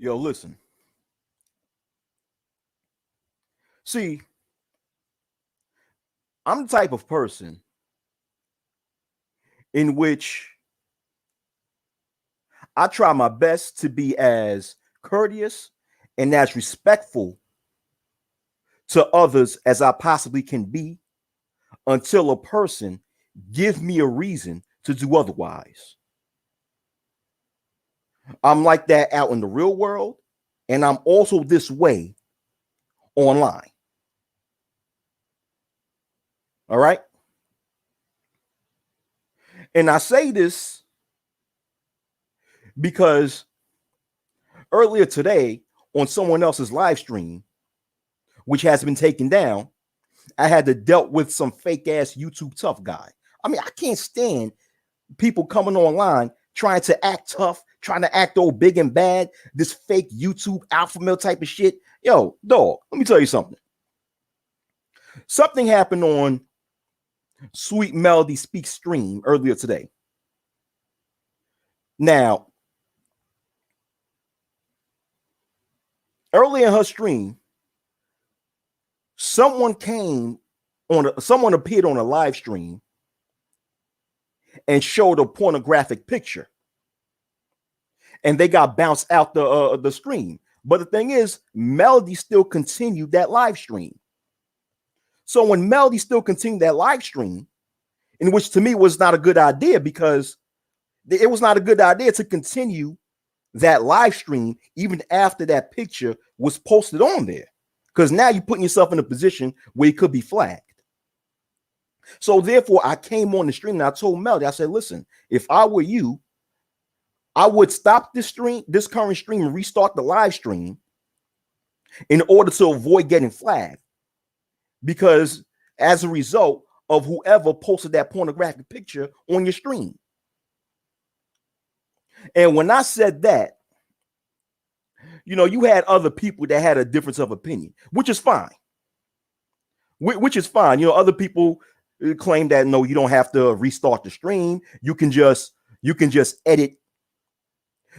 Yo, listen. See, I'm the type of person in which I try my best to be as courteous and as respectful to others as I possibly can be until a person gives me a reason to do otherwise. I'm like that out in the real world, and I'm also this way online. All right. And I say this because earlier today on someone else's live stream, which has been taken down, I had to dealt with some fake ass YouTube tough guy. I mean, I can't stand people coming online trying to act tough, trying to act all big and bad, this fake YouTube alpha male type of shit. Yo, dog, let me tell you something. Something happened on Sweet Melody Speaks stream earlier today. Now, early in her stream, someone appeared on a live stream and showed a pornographic picture, and they got bounced out the stream. But the thing is, Melody still continued that live stream. So when Melody still continued that live stream, in which to me was not a good idea, because it was not a good idea to continue that live stream even after that picture was posted on there, because now you're putting yourself in a position where you could be flagged. So therefore, I came on the stream and I told Melody, I said, listen, if I were you, I would stop this current stream, and restart the live stream in order to avoid getting flagged. Because as a result of whoever posted that pornographic picture on your stream. And when I said that, you had other people that had a difference of opinion, which is fine. Which is fine. Other people claim that, no, you don't have to restart the stream. You can just edit.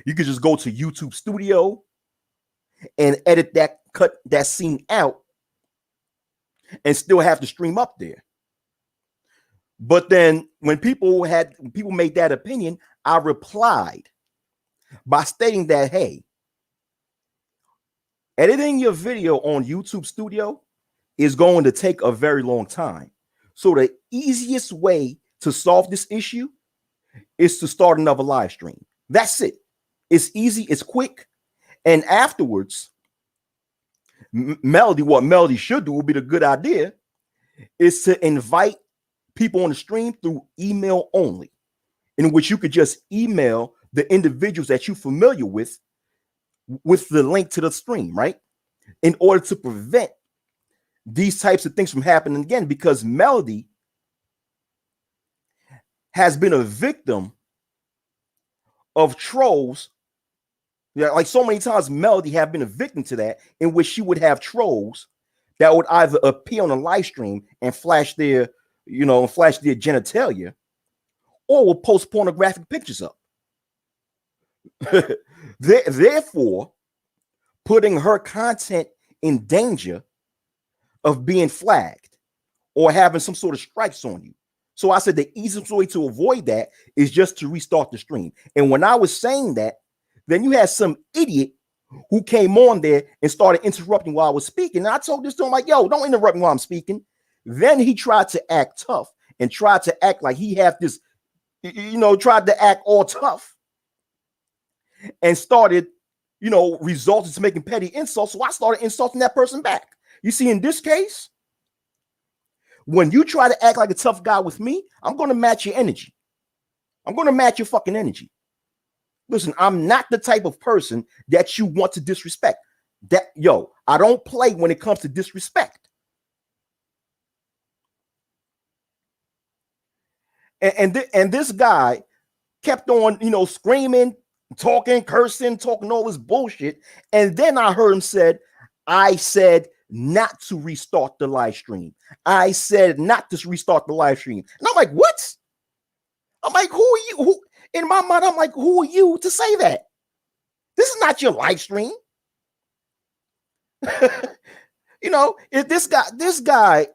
You can just go to YouTube Studio and edit cut that scene out and still have the stream up there. But then when people made that opinion, I replied by stating that, hey, editing your video on YouTube Studio is going to take a very long time. So the easiest way to solve this issue is to start another live stream. That's it. It's easy, it's quick. And afterwards, what Melody should do would be the good idea is to invite people on the stream through email only, in which you could just email the individuals that you're familiar with the link to the stream, right? In order to prevent these types of things from happening again, because Melody has been a victim of trolls. Yeah, like so many times Melody have been a victim to that, in which she would have trolls that would either appear on a live stream and flash their genitalia, or will post pornographic pictures up. Therefore, putting her content in danger of being flagged or having some sort of strikes on you. So I said the easiest way to avoid that is just to restart the stream. And when I was saying that, then you had some idiot who came on there and started interrupting while I was speaking. And I told this to him, like, yo, don't interrupt me while I'm speaking. Then he tried to act tough and tried to act like he had this, tried to act all tough and started, resulted to making petty insults. So I started insulting that person back. You see, in this case, when you try to act like a tough guy with me, I'm going to match your energy. I'm going to match your fucking energy. Listen, I'm not the type of person that you want to disrespect. I don't play when it comes to disrespect. And this guy kept on, screaming, talking, cursing, talking all this bullshit. And then I heard him said, I said not to restart the live stream. I said not to restart the live stream. And I'm like, what? I'm like, who are you? In my mind, I'm like, who are you to say that? This is not your live stream. If this guy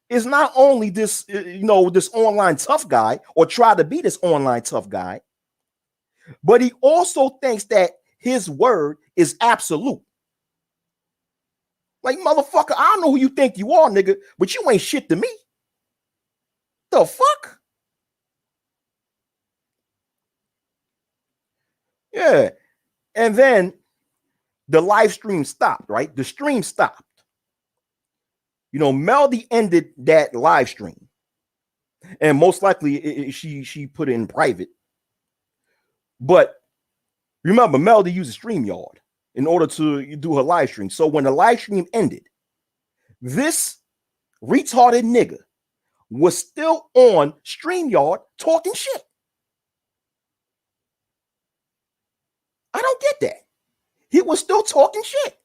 is not only this, this online tough guy, or try to be this online tough guy, but he also thinks that his word is absolute. Like, motherfucker, I don't know who you think you are, nigga, but you ain't shit to me. The fuck? Yeah. And then the live stream stopped, right? The stream stopped. Melody ended that live stream. And most likely she put it in private. But remember, Melody uses StreamYard in order to do her live stream. So when the live stream ended, this retarded nigga was still on StreamYard talking shit. I don't get that. He was still talking shit.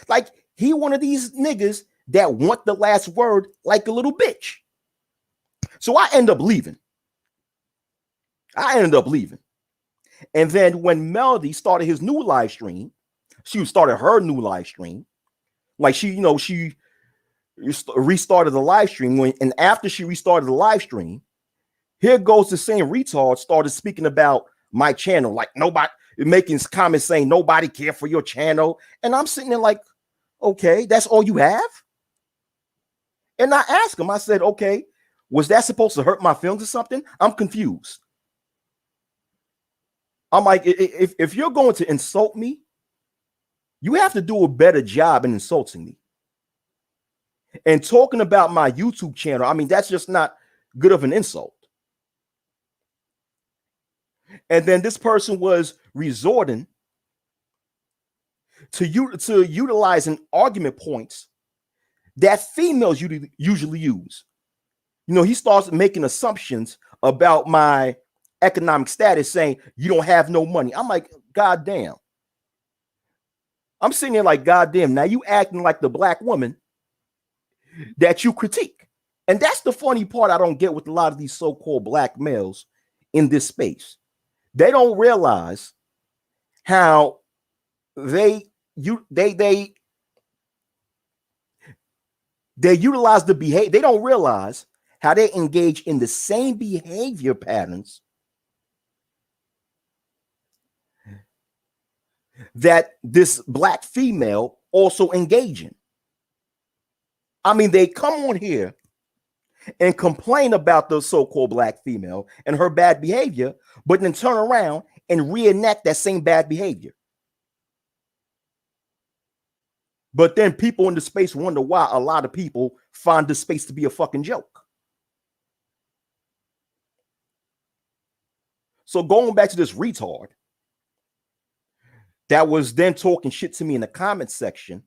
Like, he one of these niggas that want the last word like a little bitch. So I ended up leaving. And then when Melody started his new live stream, she started her new live stream. Like, she restarted the live stream. And after she restarted the live stream, here goes the same retard started speaking about my channel. Like, nobody, making comments saying nobody care for your channel. And I'm sitting there like, okay, that's all you have? And I asked him, I said, okay, was that supposed to hurt my feelings or something? I'm confused. I'm like, if you're going to insult me, you have to do a better job in insulting me. And talking about my YouTube channel, I mean, that's just not good of an insult. And then this person was resorting to utilizing argument points that females usually use. He starts making assumptions about my economic status, saying you don't have no money. I'm like, God damn. I'm sitting there like, God damn, now you acting like the black woman that you critique. And that's the funny part I don't get with a lot of these so-called black males in this space. They don't realize how they utilize the behavior. They don't realize how they engage in the same behavior patterns that this black female also engage in. I mean, they come on here and complain about the so-called black female and her bad behavior, but then turn around and reenact that same bad behavior. But then people in the space wonder why a lot of people find this space to be a fucking joke. So going back to this retard that was then talking shit to me in the comments section,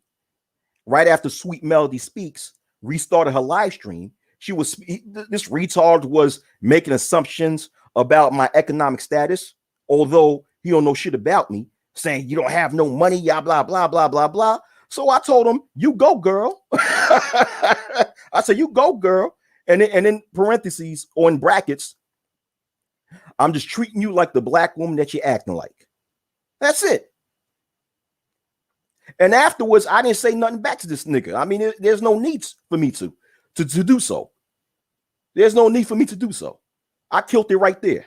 right after Sweet Melody Speaks restarted her live stream, this retard was making assumptions about my economic status, although he don't know shit about me, saying you don't have no money, blah, blah, blah, blah, blah, blah. So I told him, you go, girl. I said, you go, girl. And in parentheses or in brackets, I'm just treating you like the black woman that you're acting like. That's it. And afterwards, I didn't say nothing back to this nigga. I mean, there's no need for me to do so. There's no need for me to do so. I killed it right there.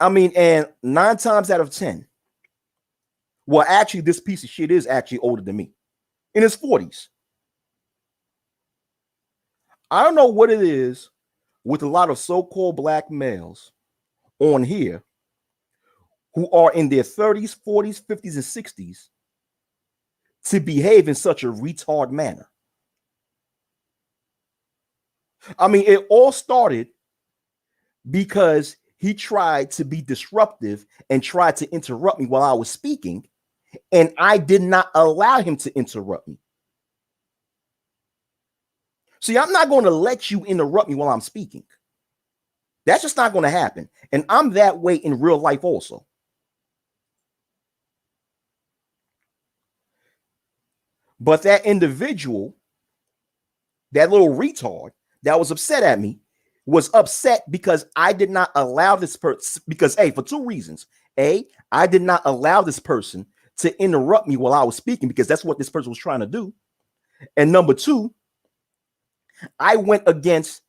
I mean, and 9 times out of 10, well, actually, this piece of shit is actually older than me, in his 40s. I don't know what it is with a lot of so-called black males on here who are in their 30s, 40s, 50s, and 60s to behave in such a retard manner. I mean, it all started because he tried to be disruptive and tried to interrupt me while I was speaking, and I did not allow him to interrupt me. See, I'm not going to let you interrupt me while I'm speaking. That's just not going to happen. And I'm that way in real life also. But that individual, that little retard that was upset at me, was upset because I did not allow this person, because A, for two reasons. A, I did not allow this person to interrupt me while I was speaking because that's what this person was trying to do. And number two, I went against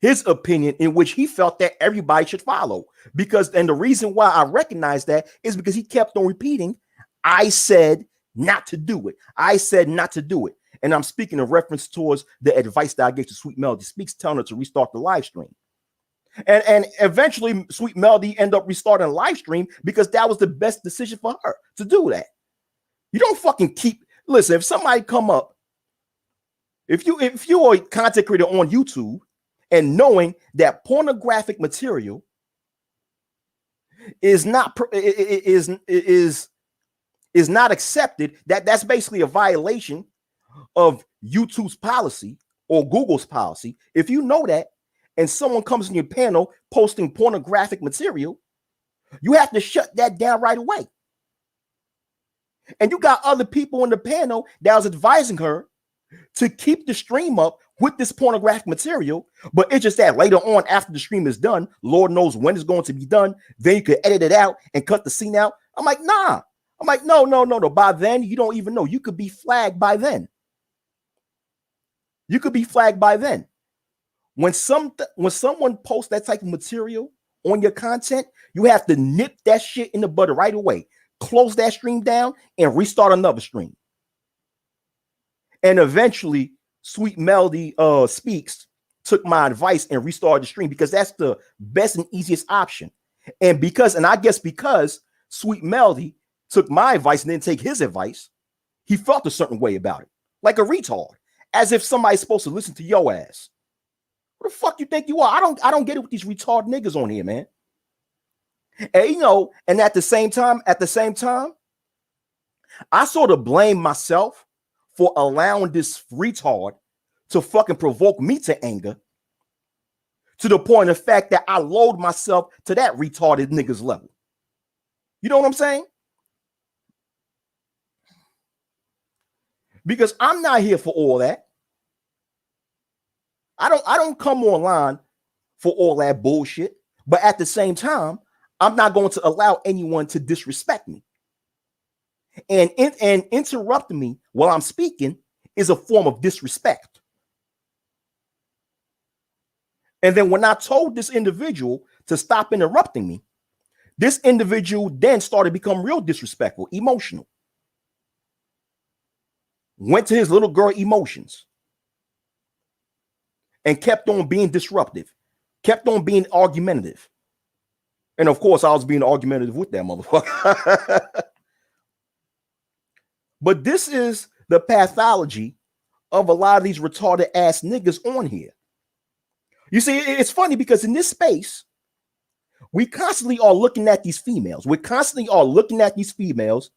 his opinion in which he felt that everybody should follow. Because, and the reason why I recognize that is because he kept on repeating, I said not to do it. I said not to do it. And I'm speaking in reference towards the advice that I gave to Sweet Melody Speaks, telling her to restart the live stream. And eventually Sweet Melody ended up restarting a live stream because that was the best decision for her to do that. You don't fucking keep, listen, if somebody come up, if you're a content creator on YouTube and knowing that pornographic material is not accepted, that's basically a violation of YouTube's policy or Google's policy. If you know that and someone comes in your panel posting pornographic material, you have to shut that down right away. And you got other people in the panel that was advising her to keep the stream up with this pornographic material, but it's just that later on, after the stream is done, Lord knows when it's going to be done, then you could edit it out and cut the scene out. I'm like, nah. I'm like, no. By then, you don't even know. You could be flagged by then. You could be flagged by then. When someone posts that type of material on your content, you have to nip that shit in the bud right away. Close that stream down and restart another stream. And eventually, Sweet Melody Speaks took my advice and restarted the stream because that's the best and easiest option. And I guess because Sweet Melody took my advice and didn't take his advice, he felt a certain way about it, like a retard, as if somebody's supposed to listen to your ass. What the fuck you think you are? I don't get it with these retard niggas on here, man. And and at the same time, I sort of blame myself for allowing this retard to fucking provoke me to anger to the point of the fact that I lowered myself to that retarded nigga's level. You know what I'm saying? Because I'm not here for all that. I don't come online for all that bullshit. But at the same time, I'm not going to allow anyone to disrespect me. And interrupting me while I'm speaking is a form of disrespect. And then when I told this individual to stop interrupting me, this individual then started to become real disrespectful, emotional. Went to his little girl emotions and kept on being disruptive, kept on being argumentative. And of course, I was being argumentative with that motherfucker. But this is the pathology of a lot of these retarded ass niggas on here. You see, it's funny because in this space, we constantly are looking at these females. We constantly are looking at these females,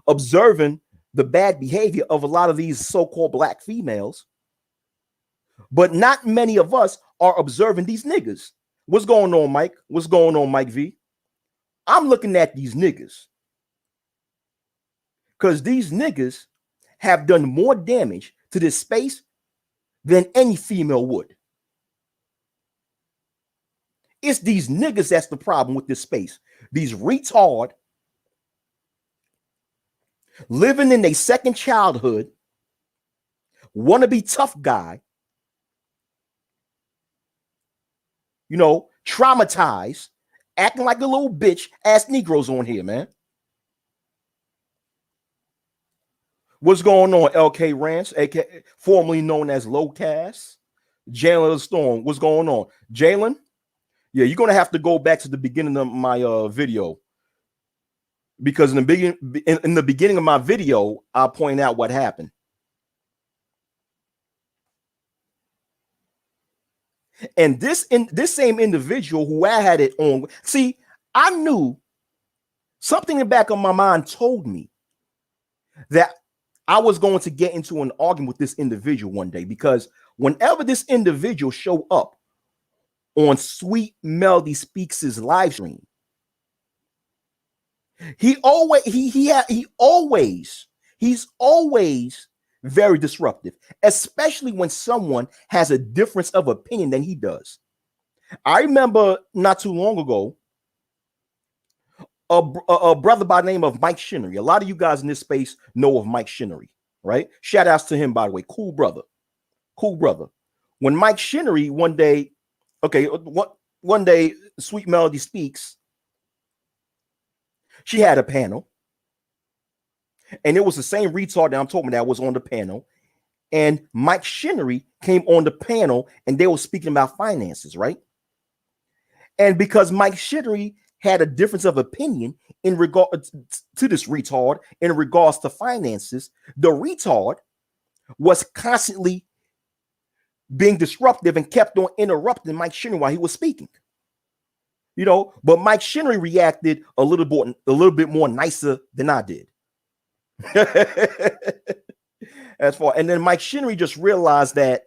observing the bad behavior of a lot of these so-called black females. But not many of us are observing these niggas. What's going on, Mike? What's going on, Mike V? I'm looking at these niggas. Because these niggas have done more damage to this space than any female would. It's these niggas that's the problem with this space. These retard, living in their second childhood, want to be tough guy, traumatized, acting like a little bitch ass Negroes on here, man. What's going on, LK Rance, aka formerly known as Lowcast? Jalen Storm, what's going on? Jalen? Yeah, you're gonna have to go back to the beginning of my video. Because in the beginning of my video, I'll point out what happened. And this same individual who I had it on, see, I knew something in the back of my mind told me that I was going to get into an argument with this individual one day, because whenever this individual showed up on Sweet Melody Speaks' live stream, he's always Very disruptive, especially when someone has a difference of opinion than he does. I remember not too long ago, a brother by the name of Mike Shinnery. A lot of you guys in this space know of Mike Shinnery, right? Shout outs to him, by the way. Cool brother. Cool brother. When Mike Shinnery one day, one day, Sweet Melody Speaks, she had a panel, and it was the same retard that I'm talking about that was on the panel. And Mike Shinnery came on the panel, and they were speaking about finances, right? And because Mike Shinnery had a difference of opinion in regard to this retard in regards to finances, the retard was constantly being disruptive and kept on interrupting Mike Shinnery while he was speaking. You know, but Mike Shinnery reacted a little bit more nicer than I did. As far, and then Mike Shinnery just realized that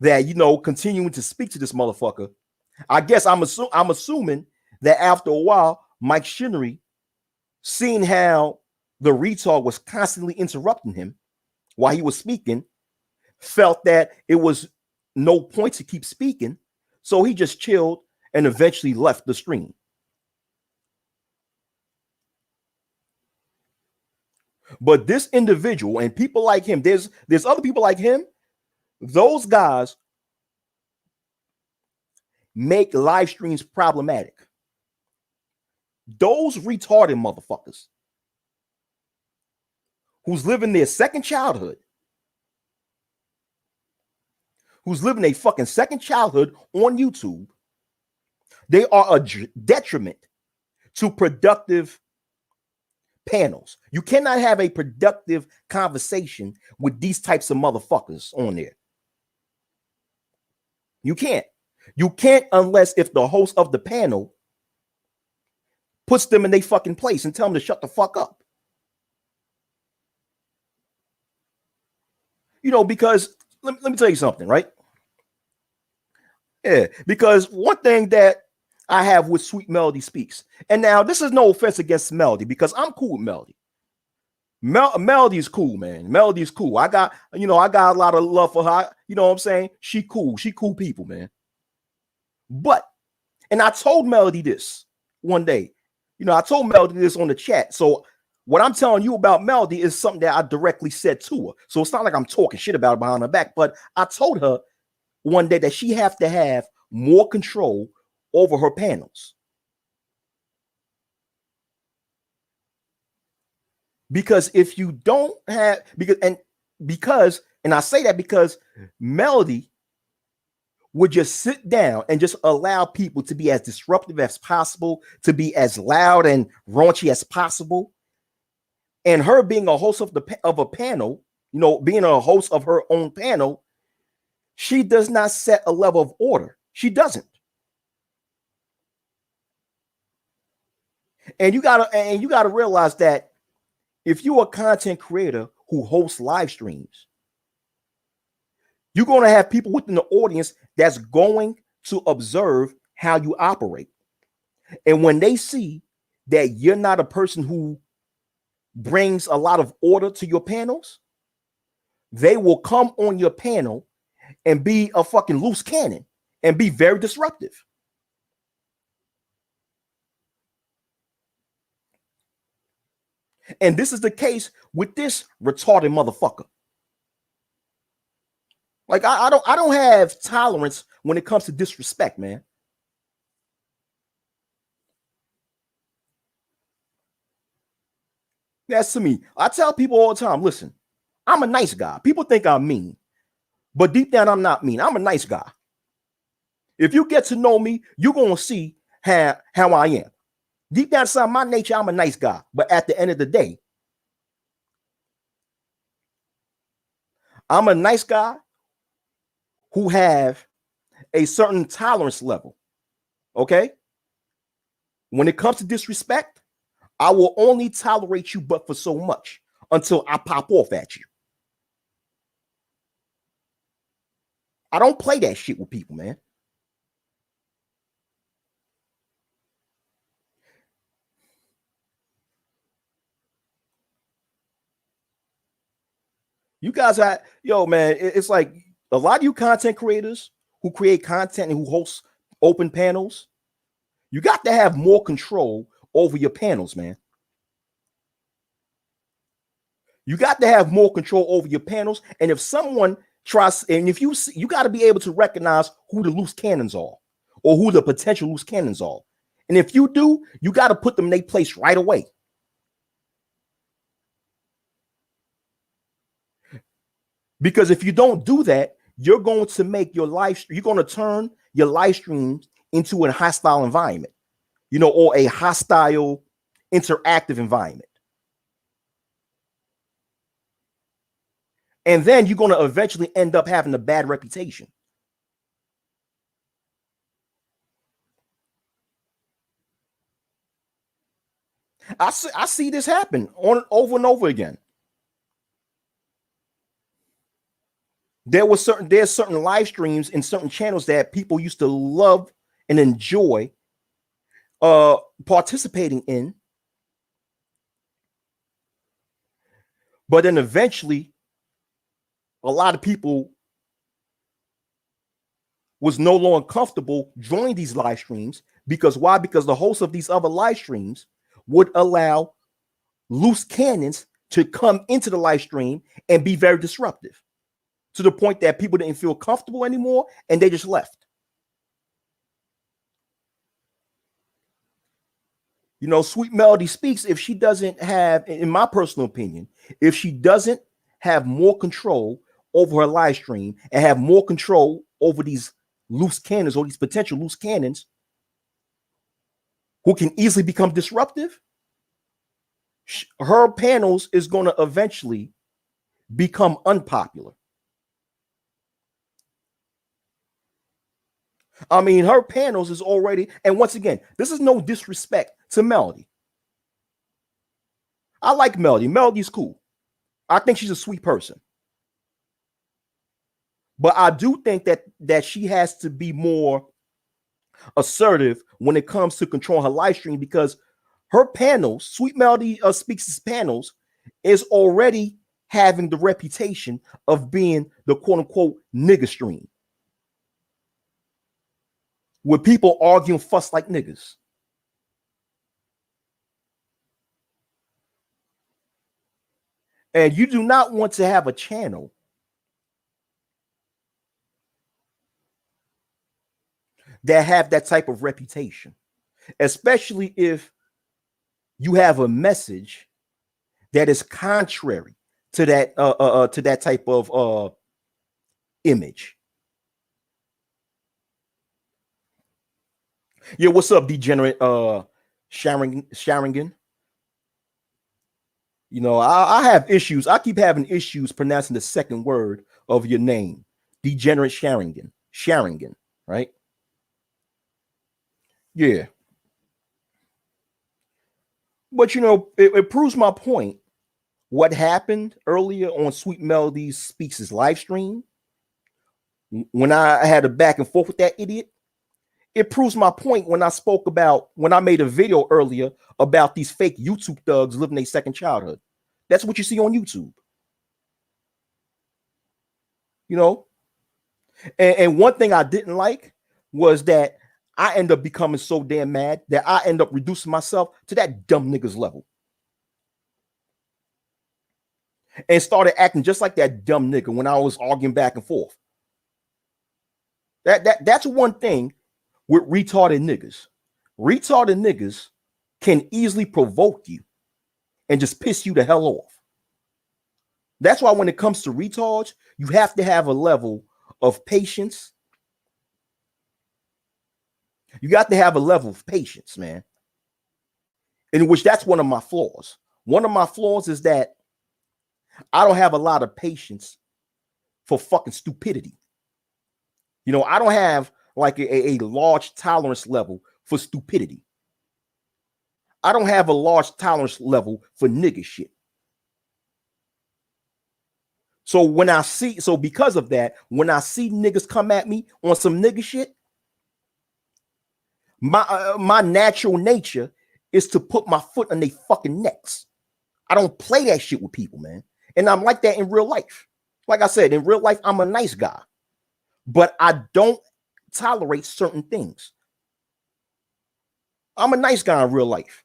you know, continuing to speak to this motherfucker, I guess I'm assuming that after a while, Mike Shinnery, seeing how the retard was constantly interrupting him while he was speaking, felt that it was no point to keep speaking, so he just chilled and eventually left the stream. But this individual and people like him, there's other people like him. Those guys make live streams problematic. Those retarded motherfuckers who's living their second childhood, who's living a fucking second childhood on YouTube, they are a detriment to productive panels. You cannot have a productive conversation with these types of motherfuckers on there. You can't. You can't unless if the host of the panel puts them in their fucking place and tell them to shut the fuck up. You know, because let me tell you something, right? Yeah, because one thing that I have with Sweet Melody Speaks, and now this is no offense against Melody because I'm cool with Melody. Melody is cool, man. Melody is cool. I got a lot of love for her. You know what I'm saying? She cool people, man. But, and I told Melody this one day. You know, I told Melody this on the chat. So what I'm telling you about Melody is something that I directly said to her. So it's not like I'm talking shit about her behind her back, but I told her one day that she have to have more control over her panels. Because if you don't have, and I say that because Melody would just sit down and just allow people to be as disruptive as possible, to be as loud and raunchy as possible. And her being a host of a panel, you know, being a host of her own panel, she does not set a level of order. She doesn't. And you gotta realize that if you're a content creator who hosts live streams, you're going to have people within the audience that's going to observe how you operate. And when they see that you're not a person who brings a lot of order to your panels, they will come on your panel and be a fucking loose cannon and be very disruptive. And this is the case with this retarded motherfucker. Like I don't have tolerance when it comes to disrespect, man. That's to me. I tell people all the time, listen, I'm a nice guy. People think I'm mean, but deep down, I'm not mean. I'm a nice guy. If you get to know me, you're going to see how I am. Deep down inside my nature, I'm a nice guy. But at the end of the day, I'm a nice guy who have a certain tolerance level. Okay? When it comes to disrespect, I will only tolerate you but for so much until I pop off at you. I don't play that shit with people, man. You guys are, yo, man, it's like a lot of you content creators who create content and who host open panels, you got to have more control over your panels, man. You got to have more control over your panels. And if someone tries, and if you got to be able to recognize who the loose cannons are or who the potential loose cannons are. And if you do, you got to put them in their place right away. Because if you don't do that, you're going to make your life, you're going to turn your live streams into a hostile environment, you know, or a hostile interactive environment. And then you're going to eventually end up having a bad reputation. I see this happen over and over again. There's certain live streams in certain channels that people used to love and enjoy participating in. But then eventually, a lot of people was no longer comfortable joining these live streams. Because why? Because the hosts of these other live streams would allow loose cannons to come into the live stream and be very disruptive, to the point that people didn't feel comfortable anymore and they just left. You know, Sweet Melody Speaks, if she doesn't have, in my personal opinion, if she doesn't have more control over her live stream and have more control over these loose cannons or these potential loose cannons who can easily become disruptive, her panels is going to eventually become unpopular. I mean, her panels is already, and once again, this is no disrespect to Melody. I like Melody. Melody's cool. I think she's a sweet person. But I do think that she has to be more assertive when it comes to controlling her live stream, because her panels, Sweet Melody Speaks' panels, is already having the reputation of being the quote-unquote nigga stream, with people arguing fuss like niggas. And you do not want to have a channel that have that type of reputation, especially if you have a message that is contrary to that type of image. Yeah, what's up, degenerate Sharingan? You know, I have issues. I keep having issues pronouncing the second word of your name, degenerate Sharingan. Sharingan, right? Yeah. But, you know, it proves my point. What happened earlier on Sweet Melody Speaks' live stream, when I had a back and forth with that idiot, it proves my point when I made a video earlier about these fake YouTube thugs living their second childhood. That's what you see on YouTube. You know? And one thing I didn't like was that I end up becoming so damn mad that I end up reducing myself to that dumb nigga's level. And started acting just like that dumb nigga when I was arguing back and forth. That's one thing with retarded niggas. Retarded niggas can easily provoke you and just piss you the hell off. That's why when it comes to retards, you have to have a level of patience. You got to have a level of patience, man. In which that's one of my flaws. One of my flaws is that I don't have a lot of patience for fucking stupidity. You know, I don't have like a large tolerance level for stupidity. I don't have a large tolerance level for nigga shit. So because of that, when I see niggas come at me on some nigga shit, my natural nature is to put my foot on their fucking necks. I don't play that shit with people, man. And I'm like that in real life. Like I said, in real life, I'm a nice guy, but I don't tolerate certain things. I'm a nice guy in real life.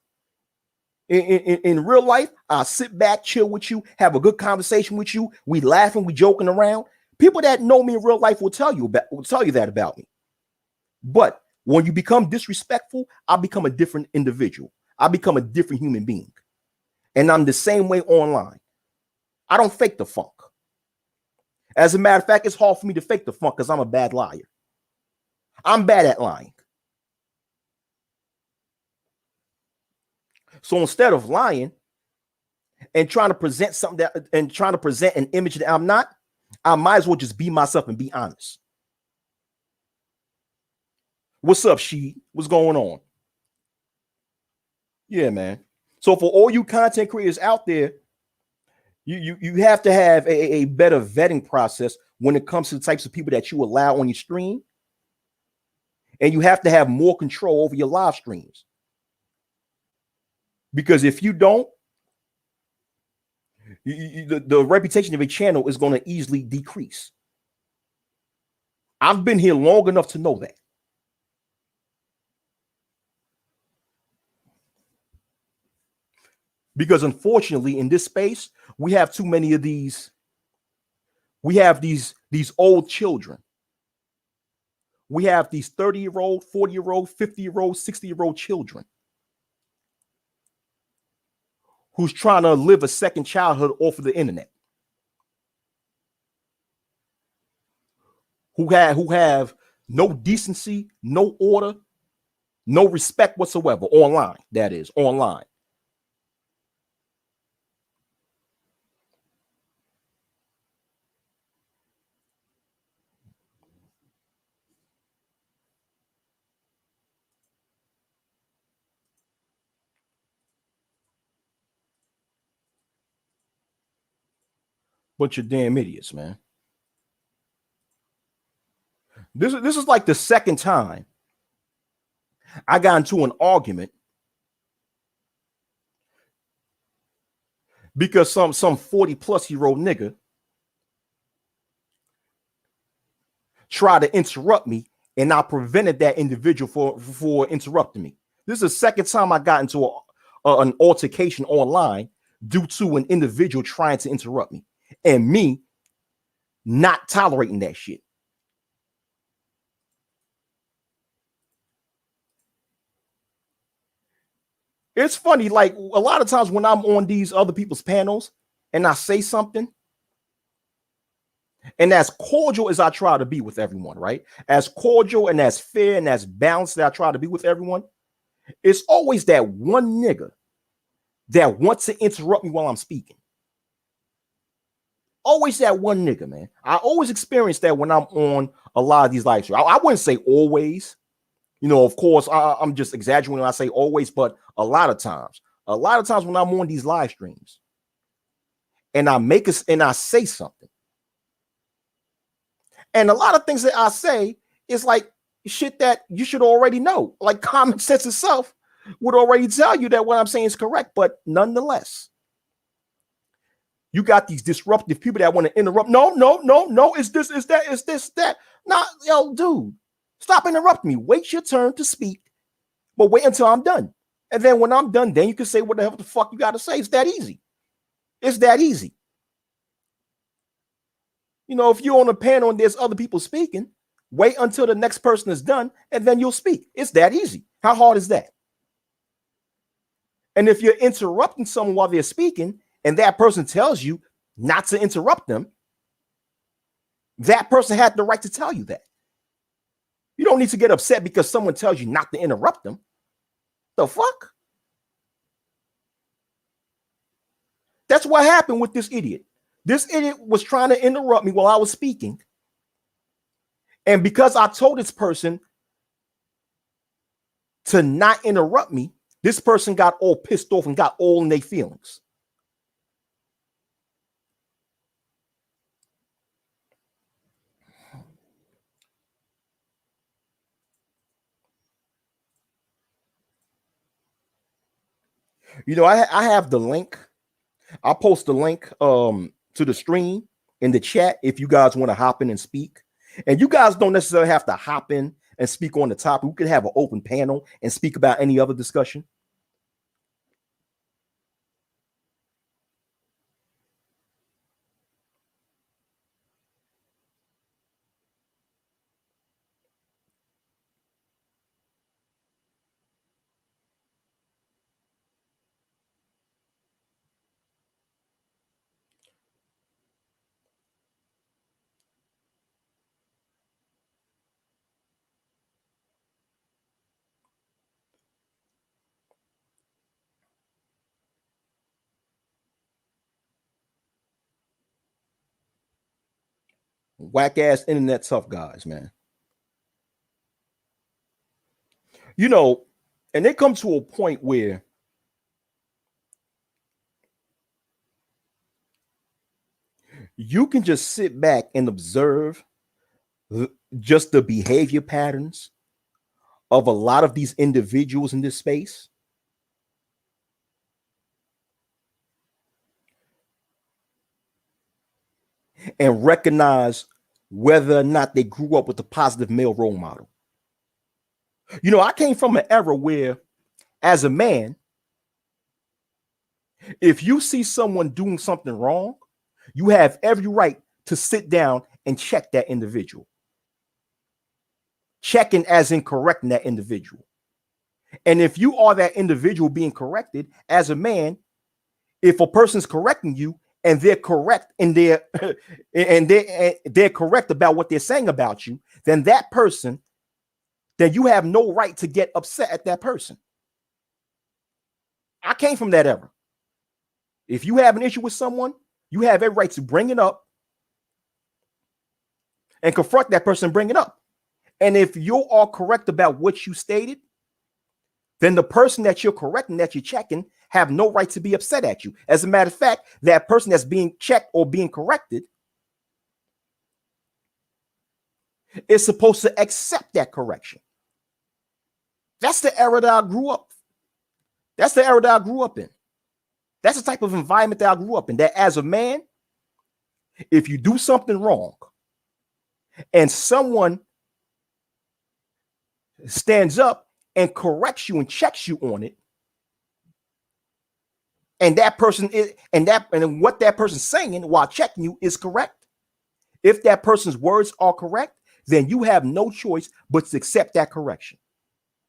In real life, I'll sit back, chill with you, have a good conversation with you. We laughing, we joking around. People that know me in real life will tell you that about me. But when you become disrespectful, I become a different individual. I become a different human being. And I'm the same way online. I don't fake the funk. As a matter of fact, it's hard for me to fake the funk because I'm a bad liar. I'm bad at lying. So instead of lying and trying to present an image that I'm not, I might as well just be myself and be honest. What's up, She? What's going on? Yeah, man. So for all you content creators out there, you have to have a better vetting process when it comes to the types of people that you allow on your stream. And you have to have more control over your live streams. Because if you don't, the reputation of a channel is going to easily decrease. I've been here long enough to know that. Because unfortunately, in this space, we have too many of these. We have these old children. We have these 30-year-old, 40-year-old, 50-year-old, 60-year-old children who's trying to live a second childhood off of the internet. Who have no decency, no order, no respect whatsoever online. That is online. Bunch of damn idiots, man. This is like the second time I got into an argument because some 40-plus-year-old nigga tried to interrupt me, and I prevented that individual for interrupting me. This is the second time I got into an altercation online due to an individual trying to interrupt me, and me not tolerating that shit. It's funny, like a lot of times when I'm on these other people's panels and I say something, and as cordial as I try to be with everyone, right? As cordial and as fair and as balanced that I try to be with everyone, it's always that one nigga that wants to interrupt me while I'm speaking. Always that one nigga, man. I always experience that when I'm on a lot of these live streams. I wouldn't say always. You know, of course, I'm just exaggerating when I say always, but a lot of times when I'm on these live streams and I say something, and a lot of things that I say is like shit that you should already know. Like common sense itself would already tell you that what I'm saying is correct, but nonetheless, you got these disruptive people that want to interrupt. No, it's this, it's that, it's this, that. Nah, yo, dude, stop interrupting me. Wait your turn to speak, but wait until I'm done. And then when I'm done, then you can say what the hell the fuck you got to say. It's that easy. It's that easy. You know, if you're on a panel and there's other people speaking, wait until the next person is done and then you'll speak. It's that easy. How hard is that? And if you're interrupting someone while they're speaking and that person tells you not to interrupt them, that person had the right to tell you that. You don't need to get upset because someone tells you not to interrupt them. The fuck? That's what happened with this idiot. This idiot was trying to interrupt me while I was speaking. And because I told this person to not interrupt me, this person got all pissed off and got all in their feelings. You know, I have the link. I'll post the link to the stream in the chat if you guys want to hop in and speak. And you guys don't necessarily have to hop in and speak on the topic. We could have an open panel and speak about any other discussion. Whack ass internet tough guys, man. You know, and they come to a point where you can just sit back and observe just the behavior patterns of a lot of these individuals in this space. And recognize whether or not they grew up with a positive male role model. You know, I came from an era where, as a man, if you see someone doing something wrong, you have every right to sit down and check that individual. Checking as in correcting that individual. And if you are that individual being corrected, as a man, if a person's correcting you and they're correct in their and they're correct about what they're saying about you, then that person, then you have no right to get upset at that person. I came from that era. If you have an issue with someone, you have every right to bring it up and confront that person, bring it up. And if you are correct about what you stated, then the person that you're correcting, that you're checking, have no right to be upset at you. As a matter of fact, that person that's being checked or being corrected is supposed to accept that correction. That's the era that I grew up. That's the era that I grew up in. That's the type of environment that I grew up in. That as a man, if you do something wrong and someone stands up and corrects you and checks you on it, and that person is, and what that person's saying while checking you is correct, if that person's words are correct, then you have no choice but to accept that correction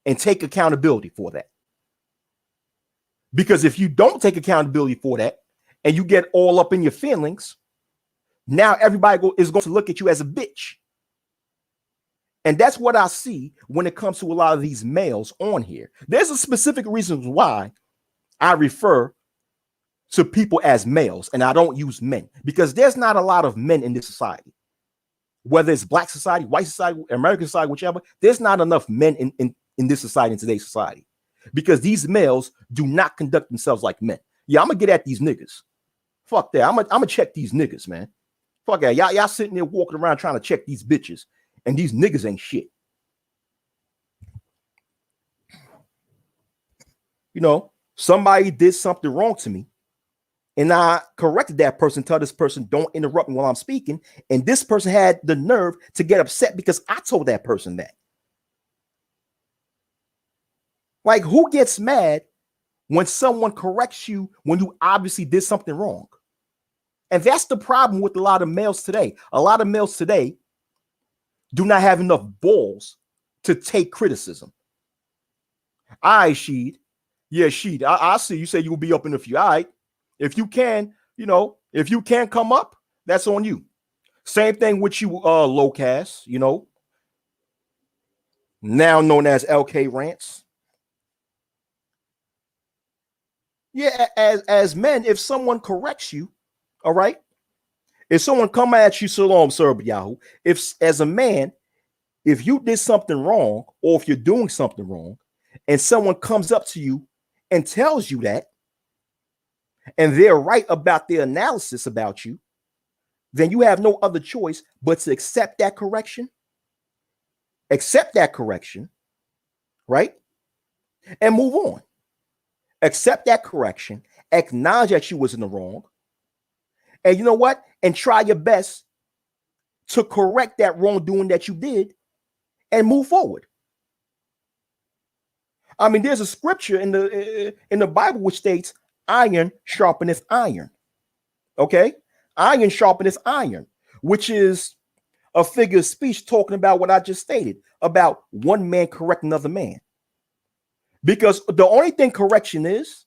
and take accountability for that. Because if you don't take accountability for that and you get all up in your feelings, now everybody is going to look at you as a bitch. And that's what I see when it comes to a lot of these males on here. There's a specific reason why I refer to people as males and I don't use men, because there's not a lot of men in this society. Whether it's black society, white society, American society, whichever, there's not enough men in this society, in today's society, because these males do not conduct themselves like men. Yeah, I'm gonna get at these niggas. Fuck that. I'm gonna check these niggas, man. Fuck that. Y'all sitting there walking around trying to check these bitches, and these niggas ain't shit. You know, somebody did something wrong to me, and I corrected that person, tell this person, don't interrupt me while I'm speaking. And this person had the nerve to get upset because I told that person that. Like, who gets mad when someone corrects you when you obviously did something wrong? And that's the problem with a lot of males today. A lot of males today do not have enough balls to take criticism. All right, Sheed. Yeah, Sheed, I see. You say you will be up in a few. All right. If you can, if you can't come up, that's on you. Same thing with you, Locast, now known as LK Rants. Yeah, as men, if someone corrects you, all right, if someone come at you, Shalom, Sir Yahoo, if as a man, if you did something wrong, or if you're doing something wrong, and someone comes up to you and tells you that, and they're right about their analysis about you, then you have no other choice but to accept that correction, right? And move on. Accept that correction, acknowledge that you was in the wrong, And you know what? And try your best to correct that wrongdoing that you did and move forward. I mean, there's a scripture in the Bible which states, iron sharpeneth iron. Okay? Iron sharpeneth iron, which is a figure of speech talking about what I just stated about one man correcting another man. Because the only thing correction is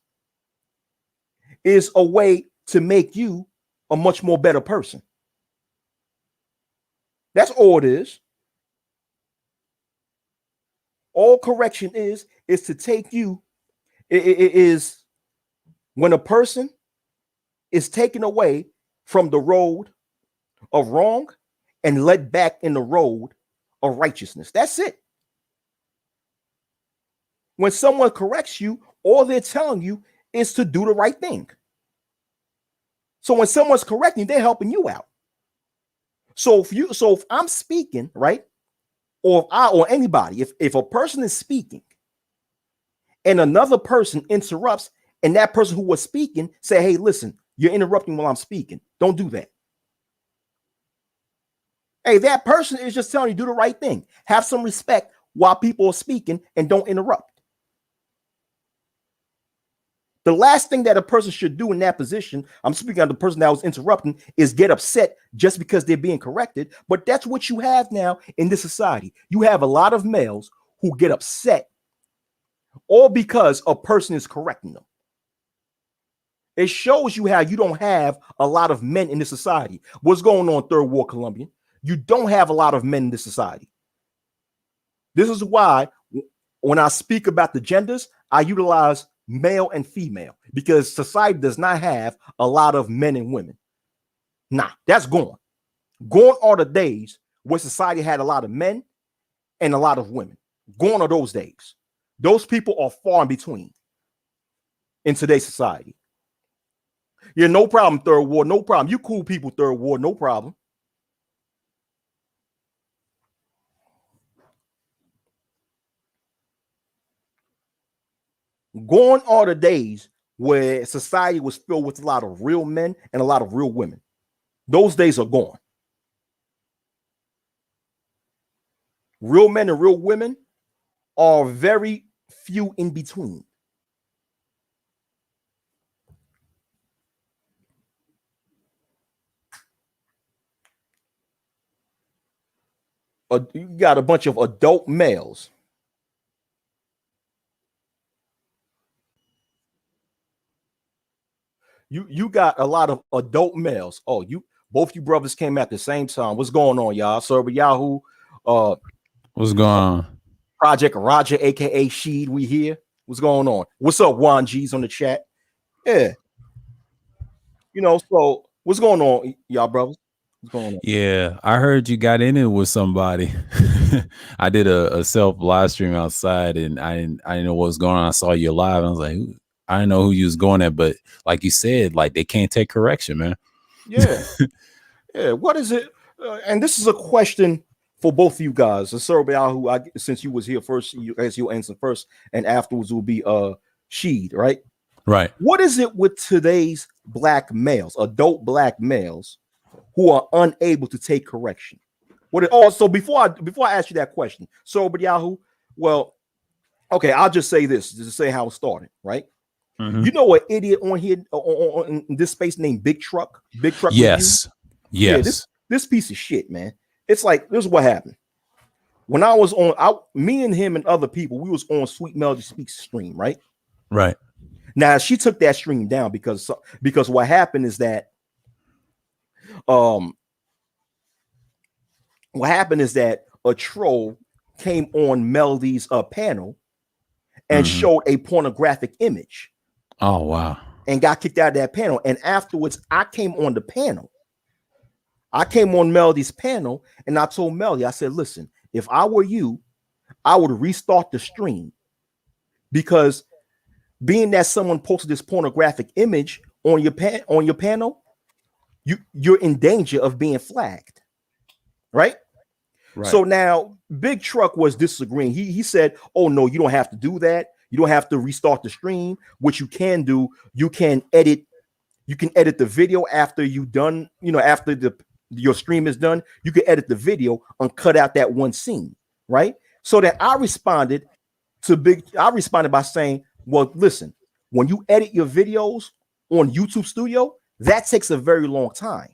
a way to make you a much more better person. That's all it is. All correction is to take you. It is when a person is taken away from the road of wrong and led back in the road of righteousness. That's it. When someone corrects you, all they're telling you is to do the right thing. So when someone's correcting, they're helping you out. So if I'm speaking, right, or anybody, if a person is speaking and another person interrupts, and that person who was speaking say, hey, listen, you're interrupting while I'm speaking. Don't do that. Hey, that person is just telling you do the right thing. Have some respect while people are speaking and don't interrupt. The last thing that a person should do in that position, I'm speaking of the person that was interrupting, is get upset just because they're being corrected. But that's what you have now in this society. You have a lot of males who get upset all because a person is correcting them. It shows you how you don't have a lot of men in this society. What's going on, Third Ward Colombian? You don't have a lot of men in this society. This is why when I speak about the genders, I utilize male and female, because society does not have a lot of men and women. Nah, that's gone. Gone are the days where society had a lot of men and a lot of women. Gone are those days. Those people are far in between in today's society. Yeah, no problem, Third Ward, no problem. You cool people, Third Ward, no problem. Gone are the days where society was filled with a lot of real men and a lot of real women. Those days are gone. Real men and real women are very few in between. You got a bunch of adult males. You got a lot of adult males. Oh, both you brothers came at the same time. What's going on, y'all? Server Yahoo. What's going on? Project Roger, aka Sheed, we here. What's going on? What's up, Juan G's on the chat? Yeah. So what's going on, y'all brothers? What's going on? Yeah, I heard you got in it with somebody. I did a self live stream outside, and I didn't know what was going on. I saw you live. And I was like, I didn't know who you was going at, but like you said, like they can't take correction, man. Yeah. Yeah. What is it? And this is a question for both of you guys. Who since you was here first, you'll answer first, and afterwards will be Sheed, right? Right. What is it with today's black males, adult black males, who are unable to take correction? So before I ask you that question, Yahoo, well, okay, I'll just say this, just to say how it started, right? Mm-hmm. You know an idiot on here on this space named Big Truck? Big Truck. Yes. Review? Yes. Yeah, this piece of shit, man. It's like, this is what happened. When I was me and him and other people, we was on Sweet Melody Speaks stream, right? Right. Now she took that stream down because what happened is that a troll came on Melody's panel and showed a pornographic image. Oh, wow. And got kicked out of that panel. And afterwards, I came on the panel. I came on Melody's panel and I told Melody, I said, listen, if I were you, I would restart the stream, because being that someone posted this pornographic image on your panel, you're in danger of being flagged, right? So now Big Truck was disagreeing. He said, oh no, you don't have to do that. You don't have to restart the stream. What you can do, you can edit You can edit the video after you done, after your stream is done. You can edit the video and cut out that one scene, right? So that I responded by saying, well, listen, when you edit your videos on YouTube Studio, that takes a very long time.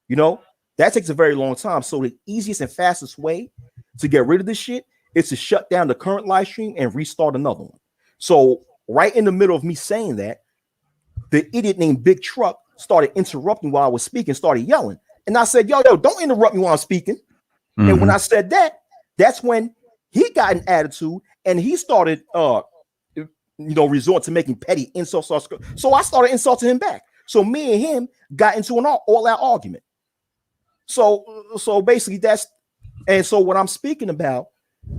That takes a very long time. So the easiest and fastest way to get rid of this shit is to shut down the current live stream and restart another one. So right in the middle of me saying that, the idiot named Big Truck started interrupting while I was speaking, started yelling. And I said, yo, don't interrupt me while I'm speaking. Mm-hmm. And when I said that, that's when he got an attitude and he started, resort to making petty insults. So I started insulting him back. So me and him got into an all-out argument. So basically and so what I'm speaking about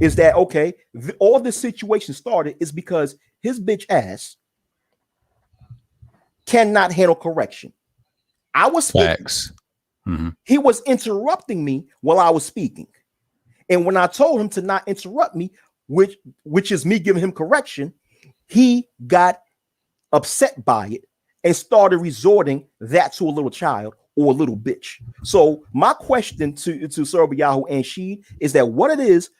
is that, okay, all this situation started is because his bitch ass cannot handle correction. I was speaking. Mm-hmm. He was interrupting me while I was speaking. And when I told him to not interrupt me, which is me giving him correction, he got upset by it and started resorting that to a little child or a little bitch. So my question to Serbiahu and Sheed is that what is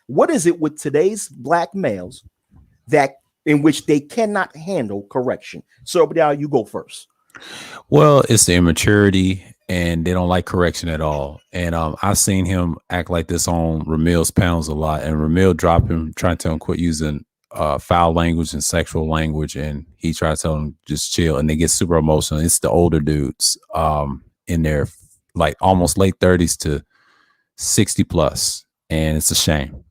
it with today's black males that in which they cannot handle correction? Serbiahu, you go first. Well, it's the immaturity and they don't like correction at all. And I've seen him act like this on Ramil's panels a lot, and Ramil dropped him, trying to tell him quit using foul language and sexual language, and he tried to tell him just chill, and they get super emotional. It's the older dudes in their like almost late 30s to 60 plus, and it's a shame.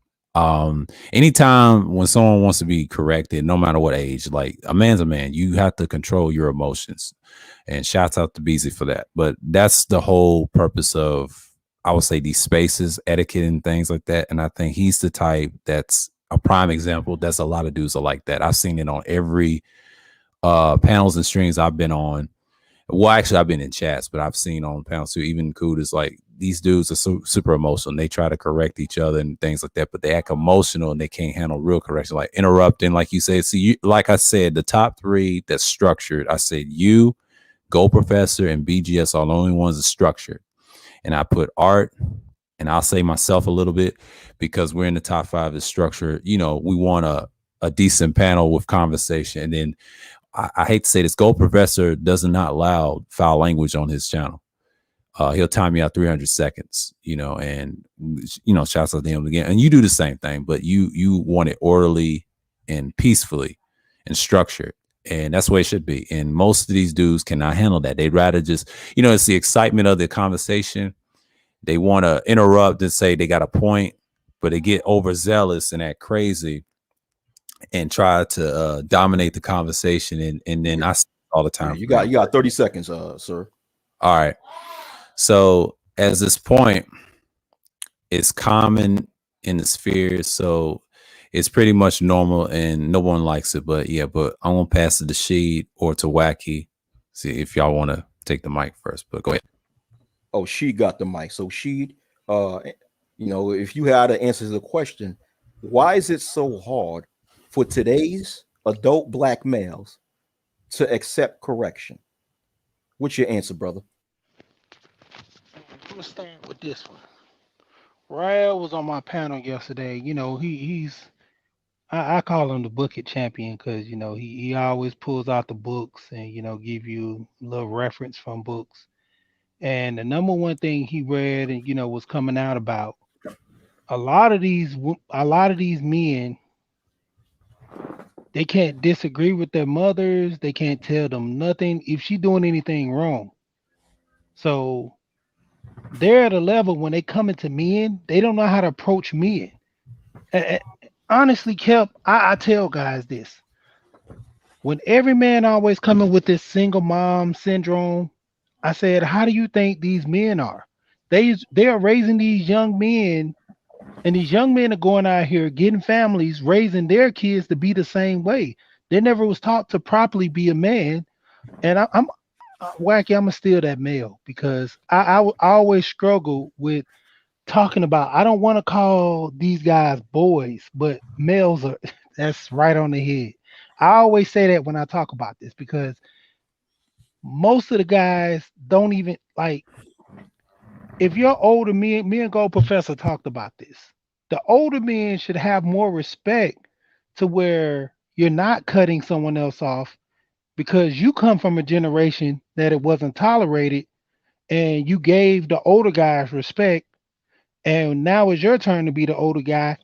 Anytime when someone wants to be corrected, no matter what age, like a man's a man, you have to control your emotions. And shouts out to Beezy for that. But that's the whole purpose of, I would say, these spaces, etiquette and things like that. And I think he's the type that's a prime example. That's a lot of dudes are like that. I've seen it on every panels and streams I've been on. Well, actually, I've been in chats, but I've seen on panels too. Even Kuda's like, these dudes are super emotional. And they try to correct each other and things like that, but they act emotional and they can't handle real correction, like interrupting, like you said. See, like I said, the top three that's structured, I said you, Go Professor, and BGS are the only ones that structured. And I put Art, and I'll say myself a little bit because we're in the top 5 is structured. We want a decent panel with conversation. And then I hate to say this, Go Professor does not allow foul language on his channel. He'll time you out 300 seconds, and shouts out to him again. And you do the same thing, but you want it orderly and peacefully and structured. And that's the way it should be. And most of these dudes cannot handle that. They'd rather just, it's the excitement of the conversation. They want to interrupt and say they got a point, but they get overzealous and act crazy and try to dominate the conversation. And then I say all the time. You got 30 seconds, sir. All right. So at this point, it's common in the sphere. So it's pretty much normal and no one likes it. But yeah, but I'm going to pass it to Sheed or to Wacky. See if y'all want to take the mic first, but go ahead. Oh, Sheed got the mic. So Sheed, if you had to answer the question, why is it so hard for today's adult black males to accept correction? What's your answer, brother? I'm gonna start with this one. Rael was on my panel yesterday. I call him the bucket champion because he always pulls out the books and give you a little reference from books. And the number one thing he read and was coming out about a lot of these men, they can't disagree with their mothers. They can't tell them nothing if she's doing anything wrong. So they're at a level when they come into men, they don't know how to approach men. Honestly, Kelp, I tell guys this. When every man always coming with this single mom syndrome, I said, how do you think these men are? They are raising these young men, and these young men are going out here getting families, raising their kids to be the same way. They never was taught to properly be a man. And I'm Wacky, I'm still that male because I always struggle with talking about, I don't want to call these guys boys, but males are, that's right on the head. I always say that when I talk about this because most of the guys don't even like. If you're older, me and Gold Professor talked about this. The older men should have more respect to where you're not cutting someone else off because you come from a generation that it wasn't tolerated and you gave the older guys respect, and now it's your turn to be the older guy.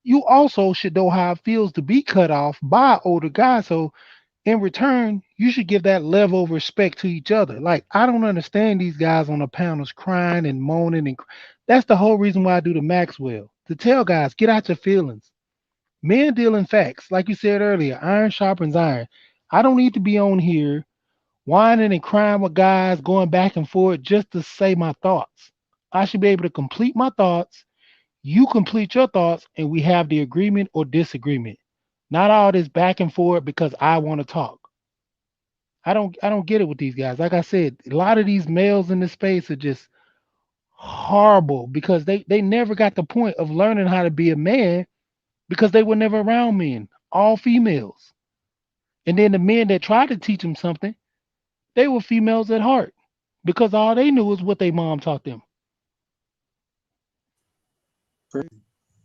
You also should know how it feels to be cut off by an older guy. So in return, you should give that level of respect to each other. Like, I don't understand these guys on the panels crying and moaning, and that's the whole reason why I do the Maxwell, to tell guys, get out your feelings. Men deal in facts. Like you said earlier, iron sharpens iron. I don't need to be on here whining and crying with guys, going back and forth just to say my thoughts. I should be able to complete my thoughts. You complete your thoughts, and we have the agreement or disagreement. Not all this back and forth because I want to talk. I don't get it with these guys. Like I said, a lot of these males in this space are just horrible because they never got the point of learning how to be a man because they were never around men, all females. And then the men that tried to teach them something, they were females at heart because all they knew was what their mom taught them.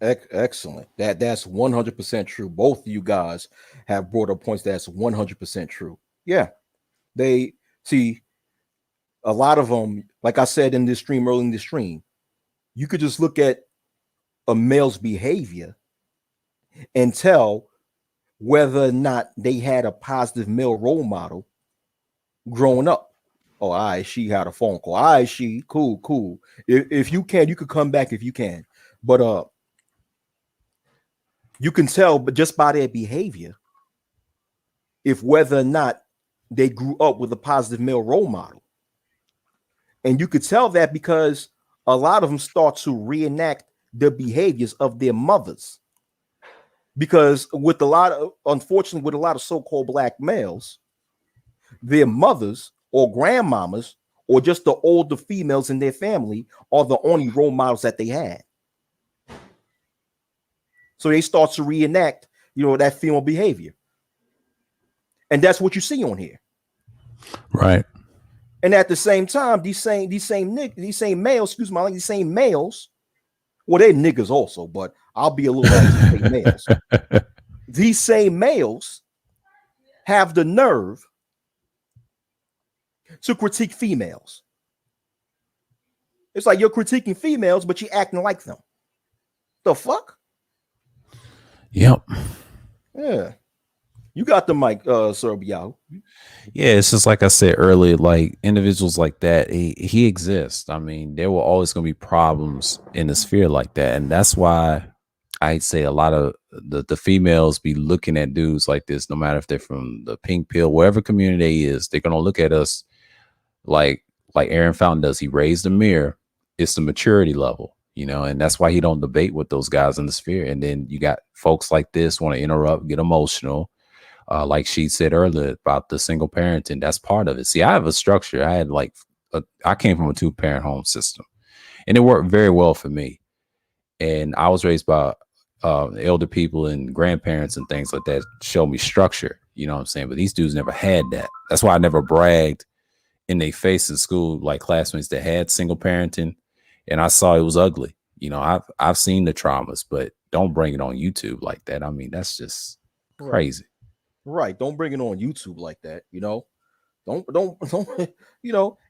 Excellent. That's 100% true. Both of you guys have brought up points that's 100% true. Yeah, they see a lot of them. Like I said in this stream, early in the stream, you could just look at a male's behavior and tell whether or not they had a positive male role model growing up. Oh, all right, she had a phone call. All right, she cool. If you can, you could come back if you can. But you can tell, but just by their behavior, if whether or not they grew up with a positive male role model. And you could tell that because a lot of them start to reenact the behaviors of their mothers. Because unfortunately, with a lot of so-called black males, their mothers or grandmamas or just the older females in their family are the only role models that they had. So they start to reenact, that female behavior. And that's what you see on here. Right. And at the same time, these same males, well, they're niggas also, but I'll be a little say males. These same males have the nerve to critique females. It's like you're critiquing females, but you're acting like them. The fuck? Yep. Yeah. You got the mic, Sir Biao. Yeah, it's just like I said earlier, like individuals like that, he exists. I mean, there will always going to be problems in the sphere like that. And that's why I'd say a lot of the females be looking at dudes like this, no matter if they're from the pink pill, wherever community is, they're going to look at us like Aaron Fountain does. He raised the mirror. It's the maturity level, and that's why he don't debate with those guys in the sphere. And then you got folks like this want to interrupt, get emotional. Like she said earlier about the single parenting, that's part of it. See, I have a structure. I came from a 2-parent home system, and it worked very well for me. And I was raised by elder people and grandparents and things like that, show me structure. You know what I'm saying? But these dudes never had that. That's why I never bragged in their face in school, like classmates that had single parenting, and I saw it was ugly. I've seen the traumas, but don't bring it on YouTube like that. I mean, that's just crazy. Right. Don't bring it on YouTube like that. Don't,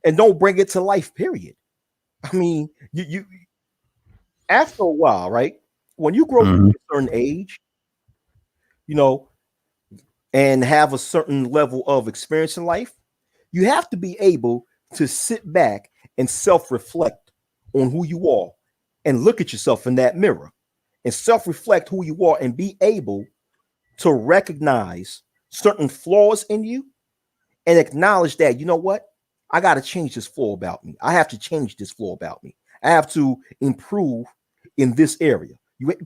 and don't bring it to life, period. I mean, you after a while, right? When you grow to a certain age, and have a certain level of experience in life, you have to be able to sit back and self-reflect on who you are and look at yourself in that mirror and self-reflect who you are and be able to recognize certain flaws in you and acknowledge that, you know what? I got to change this flaw about me. I have to change this flaw about me. I have to improve in this area.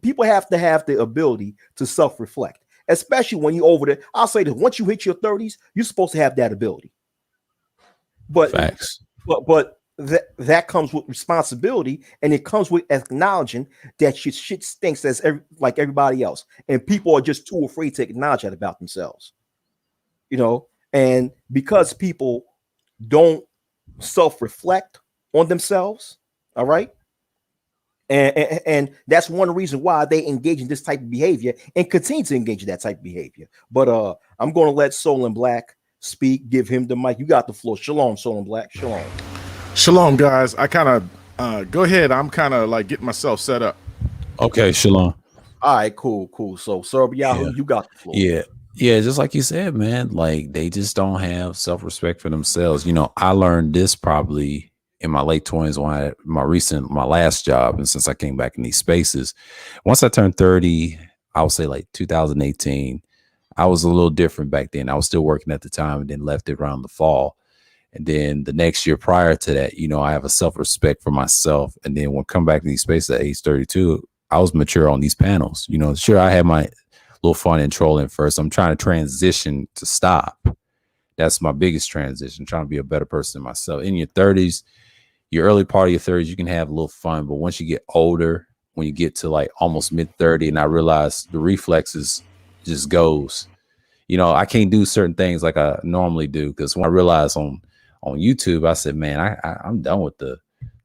People have to have the ability to self-reflect, especially when you're over there. I'll say that once you hit your 30s, you're supposed to have that ability. But facts. But that comes with responsibility, and it comes with acknowledging that shit stinks like everybody else, and people are just too afraid to acknowledge that about themselves. And because people don't self-reflect on themselves. All right. And that's one reason why they engage in this type of behavior and continue to engage in that type of behavior. But I'm going to let Soul and Black speak. Give him the mic. You got the floor. Shalom, Soul and Black. Shalom. Shalom, guys. I kind of go ahead. I'm kind of like getting myself set up. Okay, shalom. All right, cool. So, Sir Yahoo, you got the floor. Yeah, just like you said, man. Like they just don't have self-respect for themselves. You know, I learned this probably in my late 20s when I had my last job, and since I came back in these spaces, once I turned 30, I would say like 2018. I was a little different back then. I was still working at the time, and then left it around the fall. And then the next year prior to that, you know, I have a self-respect for myself. And then when I come back to these spaces at age 32, I was mature on these panels. You know, sure, I had my little fun and trolling first. I'm trying to transition to stop. That's my biggest transition, trying to be a better person myself. In your 30s, your early part of your 30s, you can have a little fun. But once you get older, when you get to like almost mid-30, and I realize the reflexes just goes. You know, I can't do certain things like I normally do, because when I realized on YouTube, I said, man, I'm done with the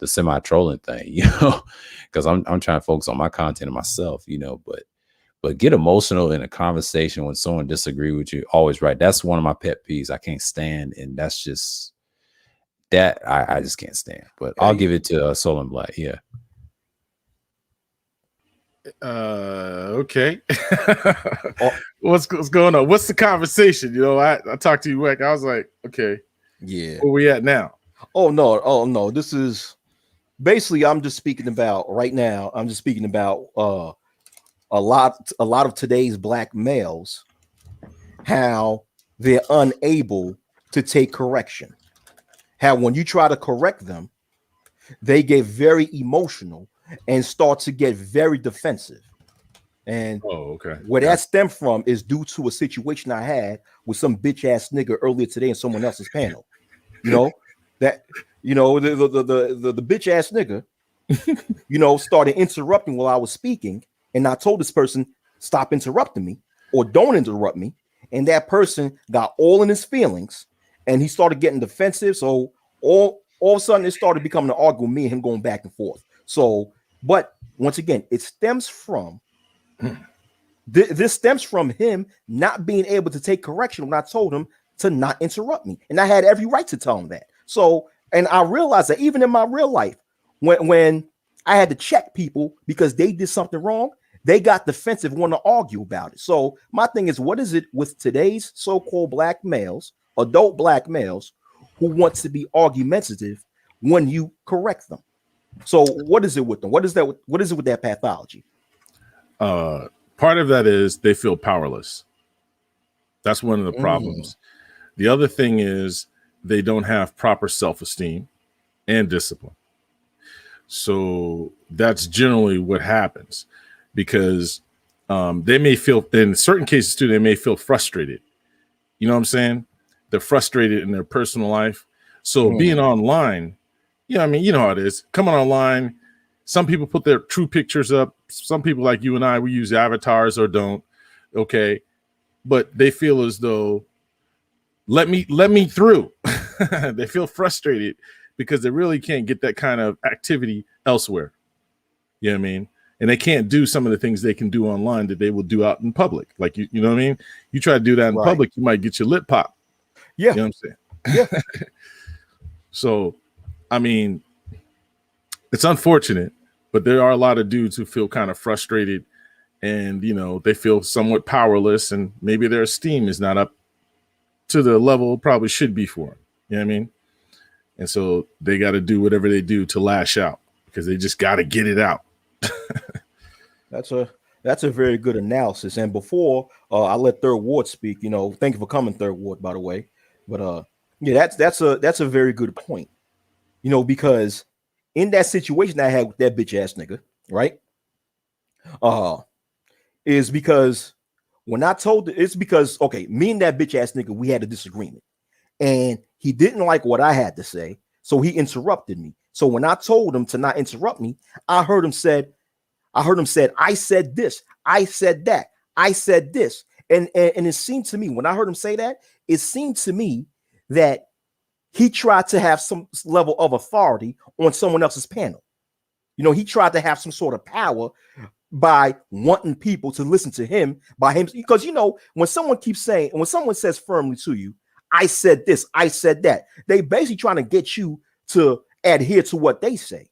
semi-trolling thing, you know, because I'm trying to focus on my content and myself, you know, but get emotional in a conversation when someone disagree with you. Always right. That's one of my pet peeves. I can't stand, and that's just that I just can't stand. But I'll give it to Soul and Black. Yeah. Okay. What's going on? What's the conversation? You know, I talked to you, Weck. I was like, okay, Yeah. where we at now? Oh no. This is basically, I'm just speaking about right now. I'm just speaking about a lot of today's black males, how they're unable to take correction. How when you try to correct them, they get very emotional and start to get very defensive. And where that stemmed from is due to a situation I had with some bitch ass nigga earlier today in someone else's panel. You know, that, you know, the bitch ass nigga, you know, started interrupting while I was speaking. And I told this person, stop interrupting me or don't interrupt me. And that person got all in his feelings and he started getting defensive. So all of a sudden it started becoming an argument, me and him going back and forth. So, but once again, it stems from this stems from him not being able to take correction when I told him to not interrupt me. And I had every right to tell him that. So, and I realized that even in my real life, when I had to check people because they did something wrong, they got defensive, want to argue about it. So my thing is, what is it with today's so-called black males, adult black males, who want to be argumentative when you correct them? So what is it with them? What is that? What is it with that pathology? Part of that is they feel powerless. That's one of the problems. The other thing is they don't have proper self-esteem and discipline. So that's generally what happens, because they may feel, in certain cases too, they may feel frustrated. You know what I'm saying? They're frustrated in their personal life. So being online, I mean, you know how it is. Coming online, some people put their true pictures up. Some people like you and I, we use avatars or don't. Okay. But they feel as though, let me through. They feel frustrated because they really can't get that kind of activity elsewhere. You know what I mean? And they can't do some of the things they can do online that they will do out in public. Like, you know what I mean? You try to do that in public, you might get your lip pop. Yeah. You know what I'm saying? Yeah. So, I mean, it's unfortunate, but there are a lot of dudes who feel kind of frustrated and, you know, they feel somewhat powerless and maybe their esteem is not up to the level it probably should be for them. You know what I mean? And so they got to do whatever they do to lash out because they just got to get it out. That's a very good analysis. And before I let Third Ward speak, you know, thank you for coming, Third Ward, by the way. But yeah, that's a very good point. You know, because in that situation I had with that bitch ass nigga, right? Is because when I told it's because me and that bitch ass nigga, we had a disagreement. And he didn't like what I had to say, so he interrupted me. So when I told him to not interrupt me, I heard him said, I said this, I said that, I said this. And it seemed to me, when I heard him say that, it seemed to me that he tried to have some level of authority on someone else's panel. You know, he tried to have some sort of power by wanting people to listen to him, by him, because you know, when someone says firmly to you, I said this, I said that, they basically trying to get you to adhere to what they say.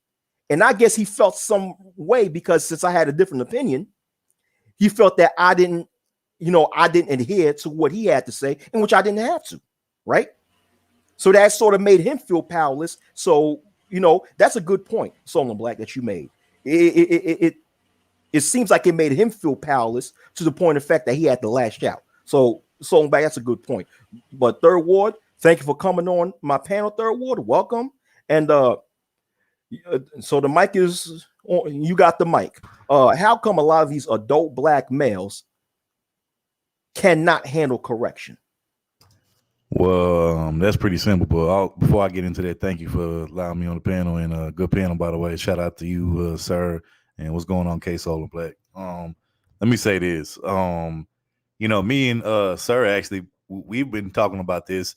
And I guess he felt some way, because since I had a different opinion, he felt that I didn't adhere to what he had to say, in which I didn't have to, right? So that sort of made him feel powerless. So, you know, that's a good point, Solon Black, that you made. It seems like it made him feel powerless to the point of fact that he had to lash out. So, Solon Black, that's a good point. But Third Ward, thank you for coming on my panel, Third Ward. Welcome. And so the mic is on, you got the mic. How come a lot of these adult black males cannot handle correction? Well, that's pretty simple. But before I get into that, thank you for allowing me on the panel, and good panel, by the way. Shout out to you, sir, and what's going on, K Soul and Black. Let me say this. You know, me and sir, actually, we've been talking about this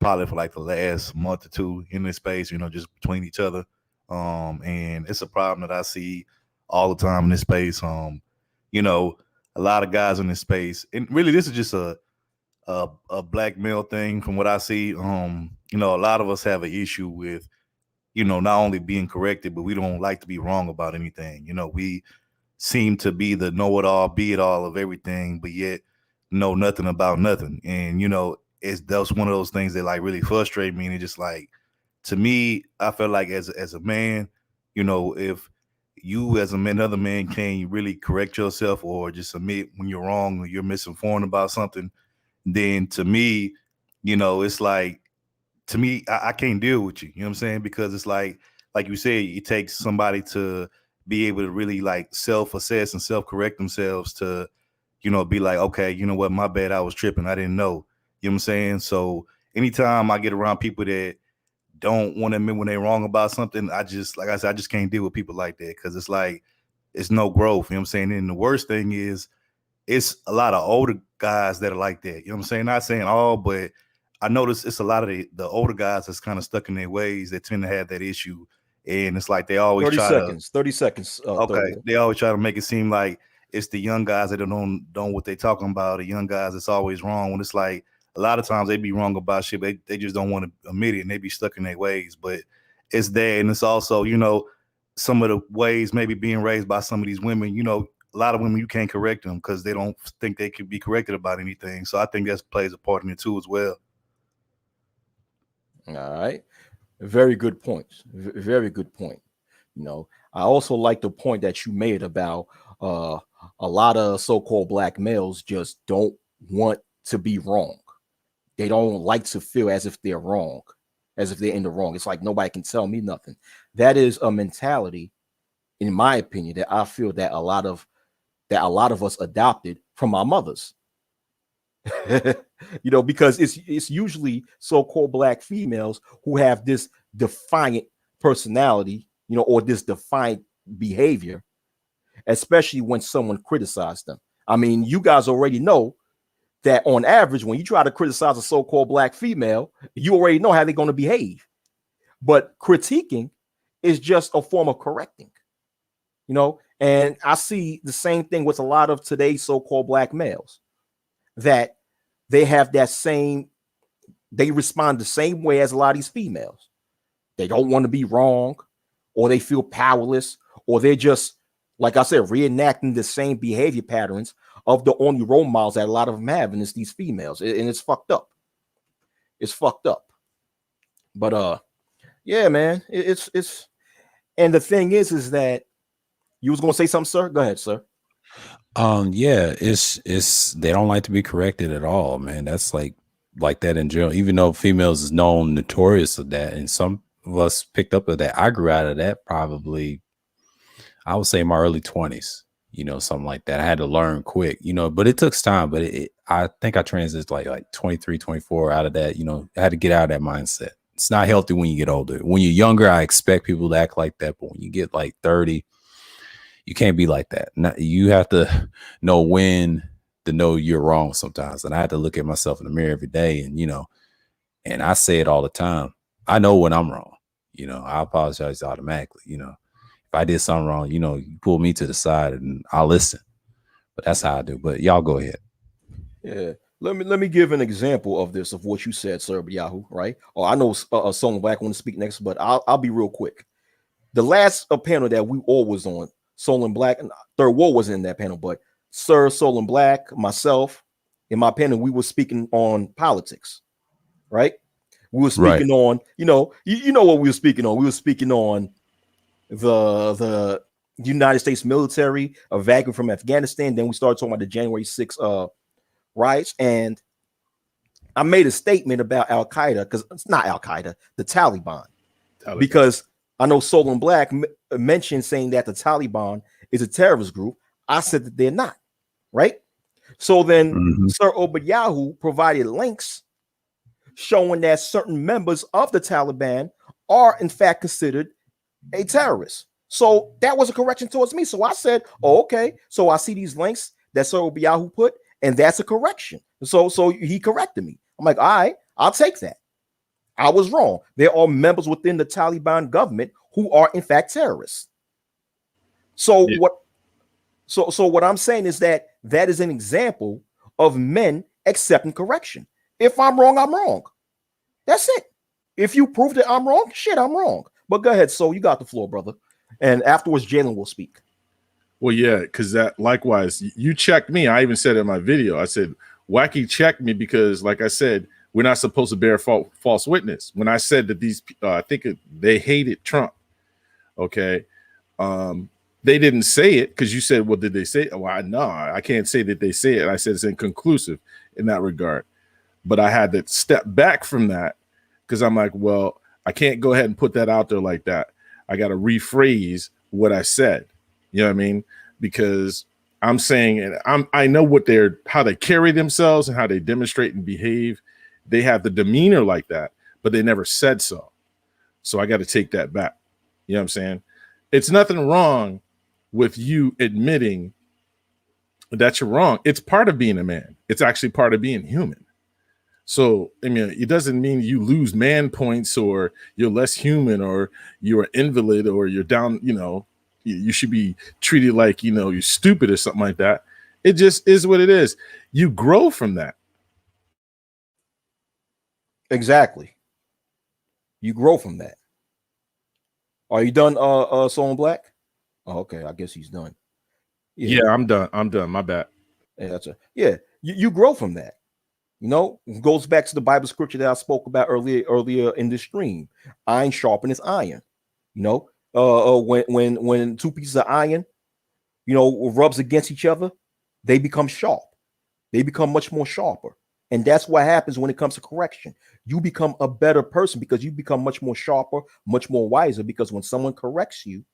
probably for like the last month or two in this space, you know, just between each other. And it's a problem that I see all the time in this space. You know, a lot of guys in this space, and really this is just a black male thing from what I see. You know, a lot of us have an issue with, you know, not only being corrected, but we don't like to be wrong about anything. You know, we seem to be the know-it-all, be-it-all of everything, but yet know nothing about nothing. And, you know, that's one of those things that like really frustrate me. And it just like, to me, I feel like as a man, you know, if you as another man can't really correct yourself or just admit when you're wrong or you're misinformed about something, then to me, you know, it's like, to me, I can't deal with you. You know what I'm saying? Because it's like you said, it takes somebody to be able to really like self-assess and self-correct themselves to, you know, be like, okay, you know what, my bad, I was tripping, I didn't know. You know what I'm saying? So anytime I get around people that don't want to admit when they're wrong about something, I just, like I said, I just can't deal with people like that, because it's like, it's no growth. You know what I'm saying? And the worst thing is, it's a lot of older guys that are like that. You know what I'm saying? Not saying all, but I notice it's a lot of the older guys that's kind of stuck in their ways that tend to have that issue. And it's like they always 30 seconds. Okay. They always try to make it seem like it's the young guys that don't know what they're talking about, the young guys that's always wrong. When it's like, a lot of times they be wrong about shit, but they just don't want to admit it, and they be stuck in their ways. But it's there. And it's also, you know, some of the ways maybe being raised by some of these women, you know, a lot of women, you can't correct them because they don't think they can be corrected about anything. So I think that plays a part in it too as well. All right. Very good point. Very good point. You know, I also like the point that you made about a lot of so-called black males just don't want to be wrong. They don't like to feel as if they're wrong, as if they're in the wrong. It's like nobody can tell me nothing. That is a mentality, in my opinion, that I feel that a lot of us adopted from our mothers. You know, because it's usually so-called black females who have this defiant personality, you know, or this defiant behavior, especially when someone criticizes them. I mean, you guys already know that on average, when you try to criticize a so-called black female, you already know how they're going to behave. But critiquing is just a form of correcting, you know. And I see the same thing with a lot of today's so-called black males, that they have that same, they respond the same way as a lot of these females. They don't want to be wrong, or they feel powerless, or they're just, like I said, reenacting the same behavior patterns of the only role models that a lot of them have, and it's these females, and it's fucked up. It's fucked up. But yeah, man, it's and the thing is that you was gonna say something, sir? Go ahead, sir. Yeah, it's they don't like to be corrected at all, man. That's like that in general. Even though females is known notorious of that, and some of us picked up with that. I grew out of that probably, I would say, in my early 20s. You know, something like that. I had to learn quick, you know, but it took time. But I think I transited like 23, 24 out of that. You know, I had to get out of that mindset. It's not healthy when you get older. When you're younger, I expect people to act like that. But when you get like 30, you can't be like that. You have to know when to know you're wrong sometimes. And I had to look at myself in the mirror every day and, you know, And I say it all the time. I know when I'm wrong. You know, I apologize automatically. You know, if I did something wrong, you know, you pull me to the side and I'll listen. But that's how I do. But y'all go ahead. Yeah. Let me give an example of this, of what you said, Sir Yahoo, right? Oh, I know Soul Black want to speak next, but I'll be real quick. The last panel that we all was on, Soul and Black, and Third War wasn't in that panel, but Sir Soul and Black, myself, in my panel, we were speaking on politics, right? We were speaking on, you know what we were speaking on. We were speaking on the United States military, a vacuum from Afghanistan. Then we started talking about the January 6th riots, and I made a statement about Al Qaeda, because it's not Al Qaeda, the Taliban, because I know Soul and Black mentioned saying that the Taliban is a terrorist group. I said that they're not, right? So then Sir Obayahu provided links showing that certain members of the Taliban are in fact considered a terrorist. So that was a correction towards me. So I said, oh, okay. So I see these links that Sir Obayahu put, and that's a correction. So he corrected me. I'm like, all right, I'll take that. I was wrong. There are members within the Taliban government who are in fact terrorists. So what I'm saying is that is an example of men accepting correction. If I'm wrong, I'm wrong. That's it. If you prove that I'm wrong, shit, I'm wrong. But go ahead. So you got the floor, brother. And afterwards, Jalen will speak. Well, yeah, because that likewise, you checked me. I even said in my video, I said, Wacky checked me because, like I said, we're not supposed to bear false witness. When I said that these, they hated Trump. Okay. They didn't say it because you said, well, did they say it? Well, no, I can't say that they say it. I said it's inconclusive in that regard. But I had to step back from that because I'm like, well, I can't go ahead and put that out there like that. I got to rephrase what I said. You know what I mean? Because I'm saying, and I know how they carry themselves and how they demonstrate and behave. They have the demeanor like that, but they never said so. So I got to take that back. You know what I'm saying? It's nothing wrong with you admitting that you're wrong. It's part of being a man. It's actually part of being human. So, I mean, it doesn't mean you lose man points or you're less human or you're an invalid or you're down, you should be treated like, you're stupid or something like that. It just is what it is. You grow from that. Exactly. You grow from that. Are you done, Soul and Black? Oh, okay. I guess he's done. Yeah, I'm done. My bad. Yeah, you grow from that. It goes back to the Bible scripture that I spoke about earlier in this stream. Iron sharpens iron. When two pieces of iron, rubs against each other, they become sharp. They become much more sharper. And that's what happens when it comes to correction. You become a better person because you become much more sharper, much more wiser, because when someone corrects you,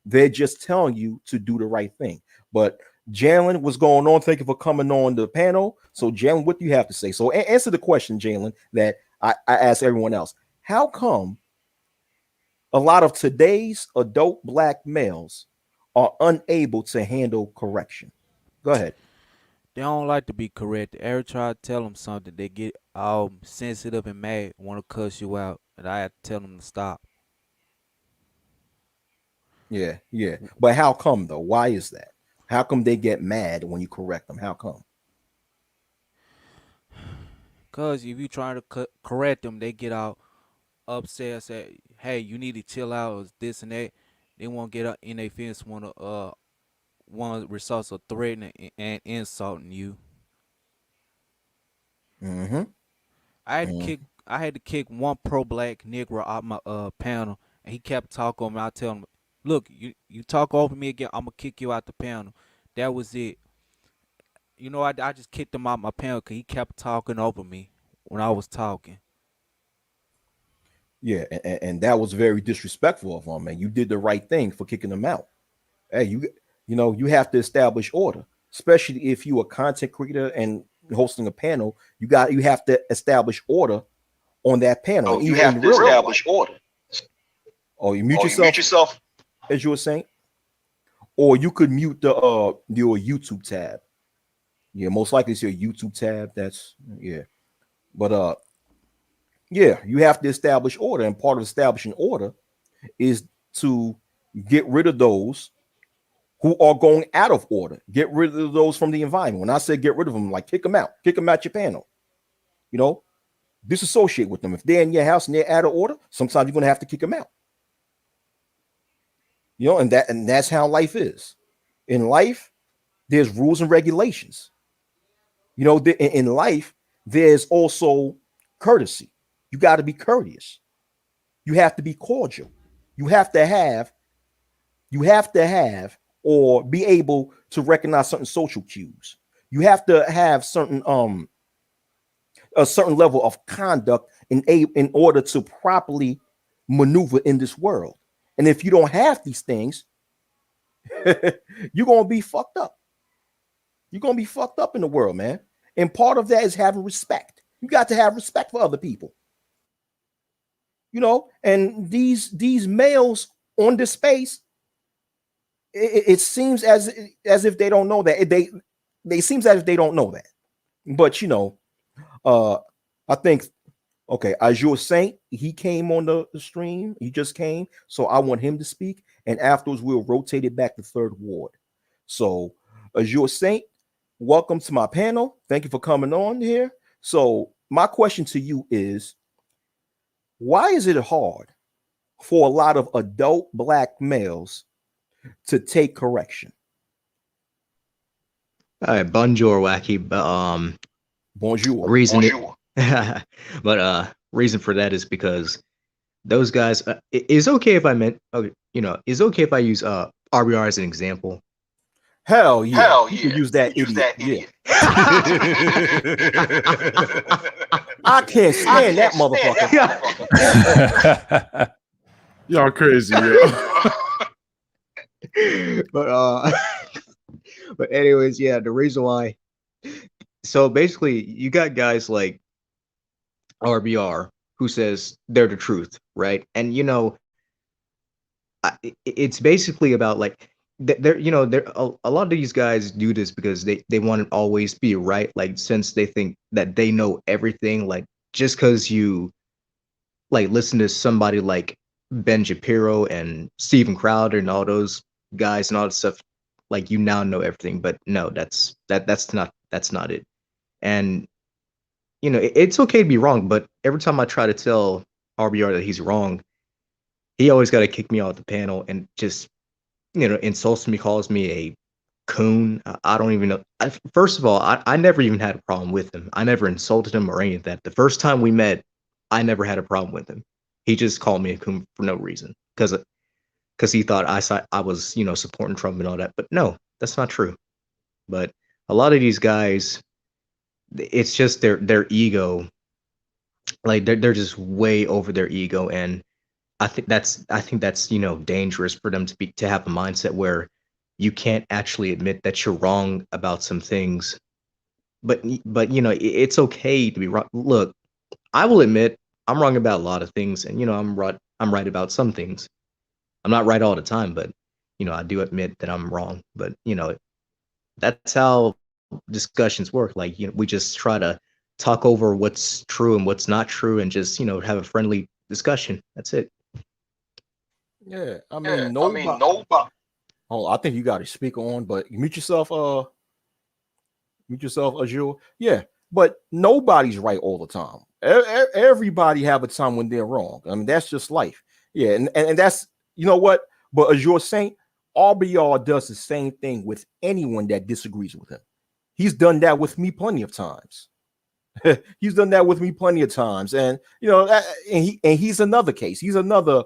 they're just telling you to do the right thing. But Jalen, what's going on? Thank you for coming on the panel. So, Jalen, what do you have to say? So, answer the question, Jalen, that I asked everyone else. How come a lot of today's adult black males are unable to handle correction? Go ahead. They don't like to be corrected. Every try to tell them something, they get all sensitive and mad, want to cuss you out, and I have to tell them to stop. Yeah. But how come, though? Why is that? How come they get mad when you correct them? How come? Because if you try to correct them, they get all upset, say, hey, you need to chill out, or this and that. They won't get up in their feelings, want to resort to threatening and insulting you. Mm-hmm. I had to kick one pro-black Negro out my panel, and he kept talking over me. I tell him, look, you talk over me again, I'm gonna kick you out the panel. That was it. I just kicked him out my panel because he kept talking over me when I was talking. Yeah, and that was very disrespectful of him, man. You did the right thing for kicking him out. Hey, you have to establish order, especially if you're a content creator and hosting a panel. You have to establish order on that panel. Oh, you have to establish order. Oh, you mute yourself, as you were saying, or you could mute your YouTube tab. Yeah, most likely it's your YouTube tab. But Yeah, you have to establish order, and part of establishing order is to get rid of those who are going out of order. Get rid of those from the environment. When I say get rid of them, like kick them out your panel. You know, disassociate with them. If they're in your house and they're out of order, sometimes you're going to have to kick them out. You know, and that's how life is. In life, there's rules and regulations. You know, in life, there's also courtesy. You got to be courteous. You have to be cordial. You have to have or be able to recognize certain social cues. You have to have certain a certain level of conduct in order to properly maneuver in this world. And if you don't have these things, you're gonna be fucked up. You're gonna be fucked up in the world, man. And part of that is having respect. You got to have respect for other people. You know, and these males on this space, it seems as if they don't know that. They seems as if they don't know that. But you know, I think okay, Azure Saint, he came on the stream. He just came, so I want him to speak, and afterwards we'll rotate it back to Third Ward. So Azure Saint, welcome to my panel. Thank you for coming on here. So my question to you is, why is it hard for a lot of adult black males to take correction? All right, bonjour, wacky. Bonjour. Reason, Bonjour. but reason for that is because those guys. Is okay if I meant, is okay if I use RBR as an example. Hell yeah! Hell yeah! You can use that idiot. Yeah. I can't stand that motherfucker. Y'all crazy, yo. But anyways, yeah, the reason why. So basically, you got guys like RBR who says they're the truth, right? And you know, it's basically about like they're a lot of these guys do this because they want to always be right, like since they think that they know everything. Like just because you like listen to somebody like Ben Shapiro and Steven Crowder and all those guys and all that stuff, like you now know everything. But no, that's not it. And you know, it's okay to be wrong, but every time I try to tell RBR that he's wrong, he always got to kick me off the panel and just, you know, insults me, calls me a coon. I don't even know. First of all, I never even had a problem with him. I never insulted him or any of that. The first time we met, I never had a problem with him. He just called me a coon for no reason because he thought I was, you know, supporting Trump and all that. But no, that's not true. But a lot of these guys, it's just their ego, like they're just way over their ego, and I think that's you know dangerous for them to have a mindset where you can't actually admit that you're wrong about some things, but you know it's okay to be wrong. Look, I will admit I'm wrong about a lot of things, and you know I'm right about some things. I'm not right all the time, but you know I do admit that I'm wrong. But you know that's how discussions work. Like, you know, we just try to talk over what's true and what's not true and just, you know, have a friendly discussion. That's it. Yeah, I mean nobody. Oh, I think you got to speak on, but mute yourself, Azure. Yeah, but nobody's right all the time. Everybody have a time when they're wrong. I mean, that's just life. Yeah, and that's, you know what? But Azure Saint, RBR does the same thing with anyone that disagrees with him. He's done that with me plenty of times. He's done that with me plenty of times, and you know, and he's another case. He's another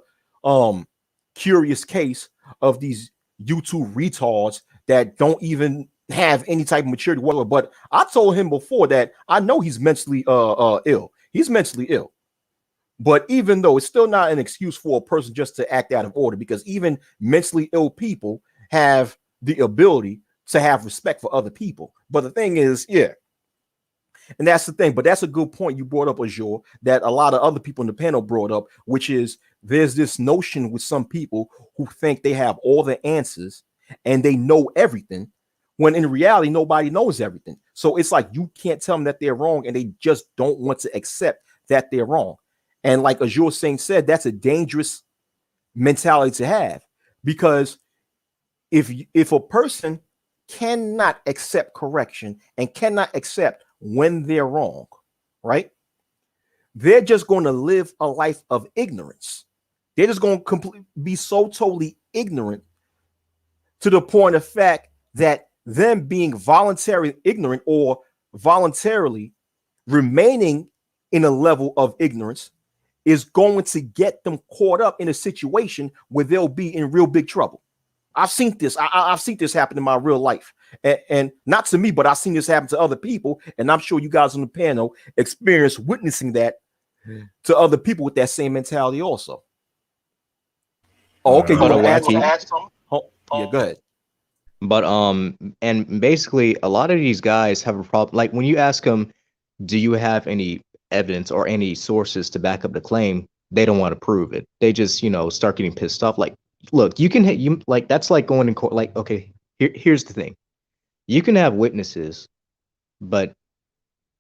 curious case of these YouTube retards that don't even have any type of maturity whatsoever. But I told him before that I know he's mentally ill. He's mentally ill. But even though it's still not an excuse for a person just to act out of order, because even mentally ill people have the ability to have respect for other people. But the thing is, yeah, and that's the thing. But that's a good point you brought up, Azure, that a lot of other people in the panel brought up, which is there's this notion with some people who think they have all the answers and they know everything, when in reality, nobody knows everything. So it's like you can't tell them that they're wrong, and they just don't want to accept that they're wrong. And like Azure Singh said, that's a dangerous mentality to have, because if a person cannot accept correction and cannot accept when they're wrong, right? They're just going to live a life of ignorance. They're just going to be so totally ignorant to the point of fact that them being voluntarily ignorant or voluntarily remaining in a level of ignorance is going to get them caught up in a situation where they'll be in real big trouble. I've seen this. I've seen this happen in my real life, and not to me, but I've seen this happen to other people, and I'm sure you guys on the panel experience witnessing that to other people with that same mentality also. Oh, okay. You But want to add Awaki, something? Oh, yeah, go ahead. but and basically a lot of these guys have a problem. Like when you ask them, do you have any evidence or any sources to back up the claim? They don't want to prove it. They just, start getting pissed off. Like, look, that's like going in court. Like, okay, here's the thing. You can have witnesses, but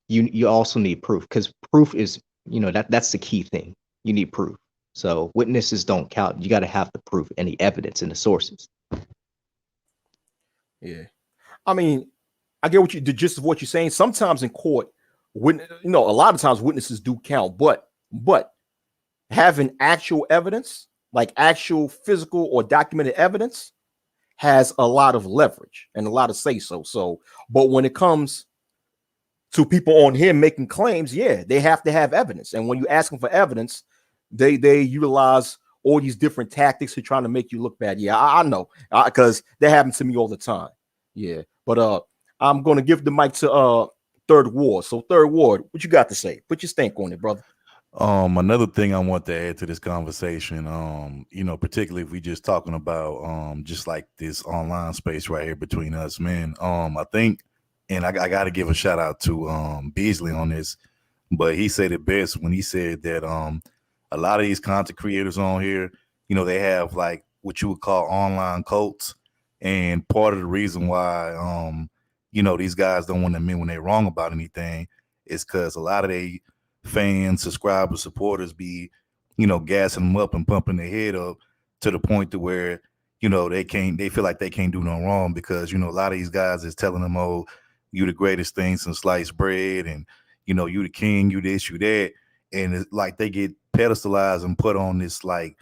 you also need proof, because proof is, that's the key thing. You need proof. So witnesses don't count. You got to have the proof and the evidence and the sources. Yeah. I mean, I get the gist of what you're saying. Sometimes in court, a lot of times witnesses do count, but having actual evidence, like actual physical or documented evidence, has a lot of leverage and a lot of say so. But when it comes to people on here making claims, yeah, they have to have evidence. And when you ask them for evidence, they utilize all these different tactics to trying to make you look bad. Yeah, I know, because that happens to me all the time. Yeah, but I'm going to give the mic to Third Ward. So Third Ward, what you got to say? Put your stank on it, brother. Another thing I want to add to this conversation, particularly if we just talking about just like this online space right here between us, man. I think, and I got to give a shout out to Beasley on this, but he said it best when he said that a lot of these content creators on here, they have like what you would call online cults, and part of the reason why these guys don't want to admit when they're wrong about anything is because a lot of they fans, subscribers, supporters be, gassing them up and pumping their head up to the point to where, they feel like they can't do no wrong because, a lot of these guys is telling them, oh, you the greatest thing since sliced bread, and, you the king, you this, you that. And it's like they get pedestalized and put on this like,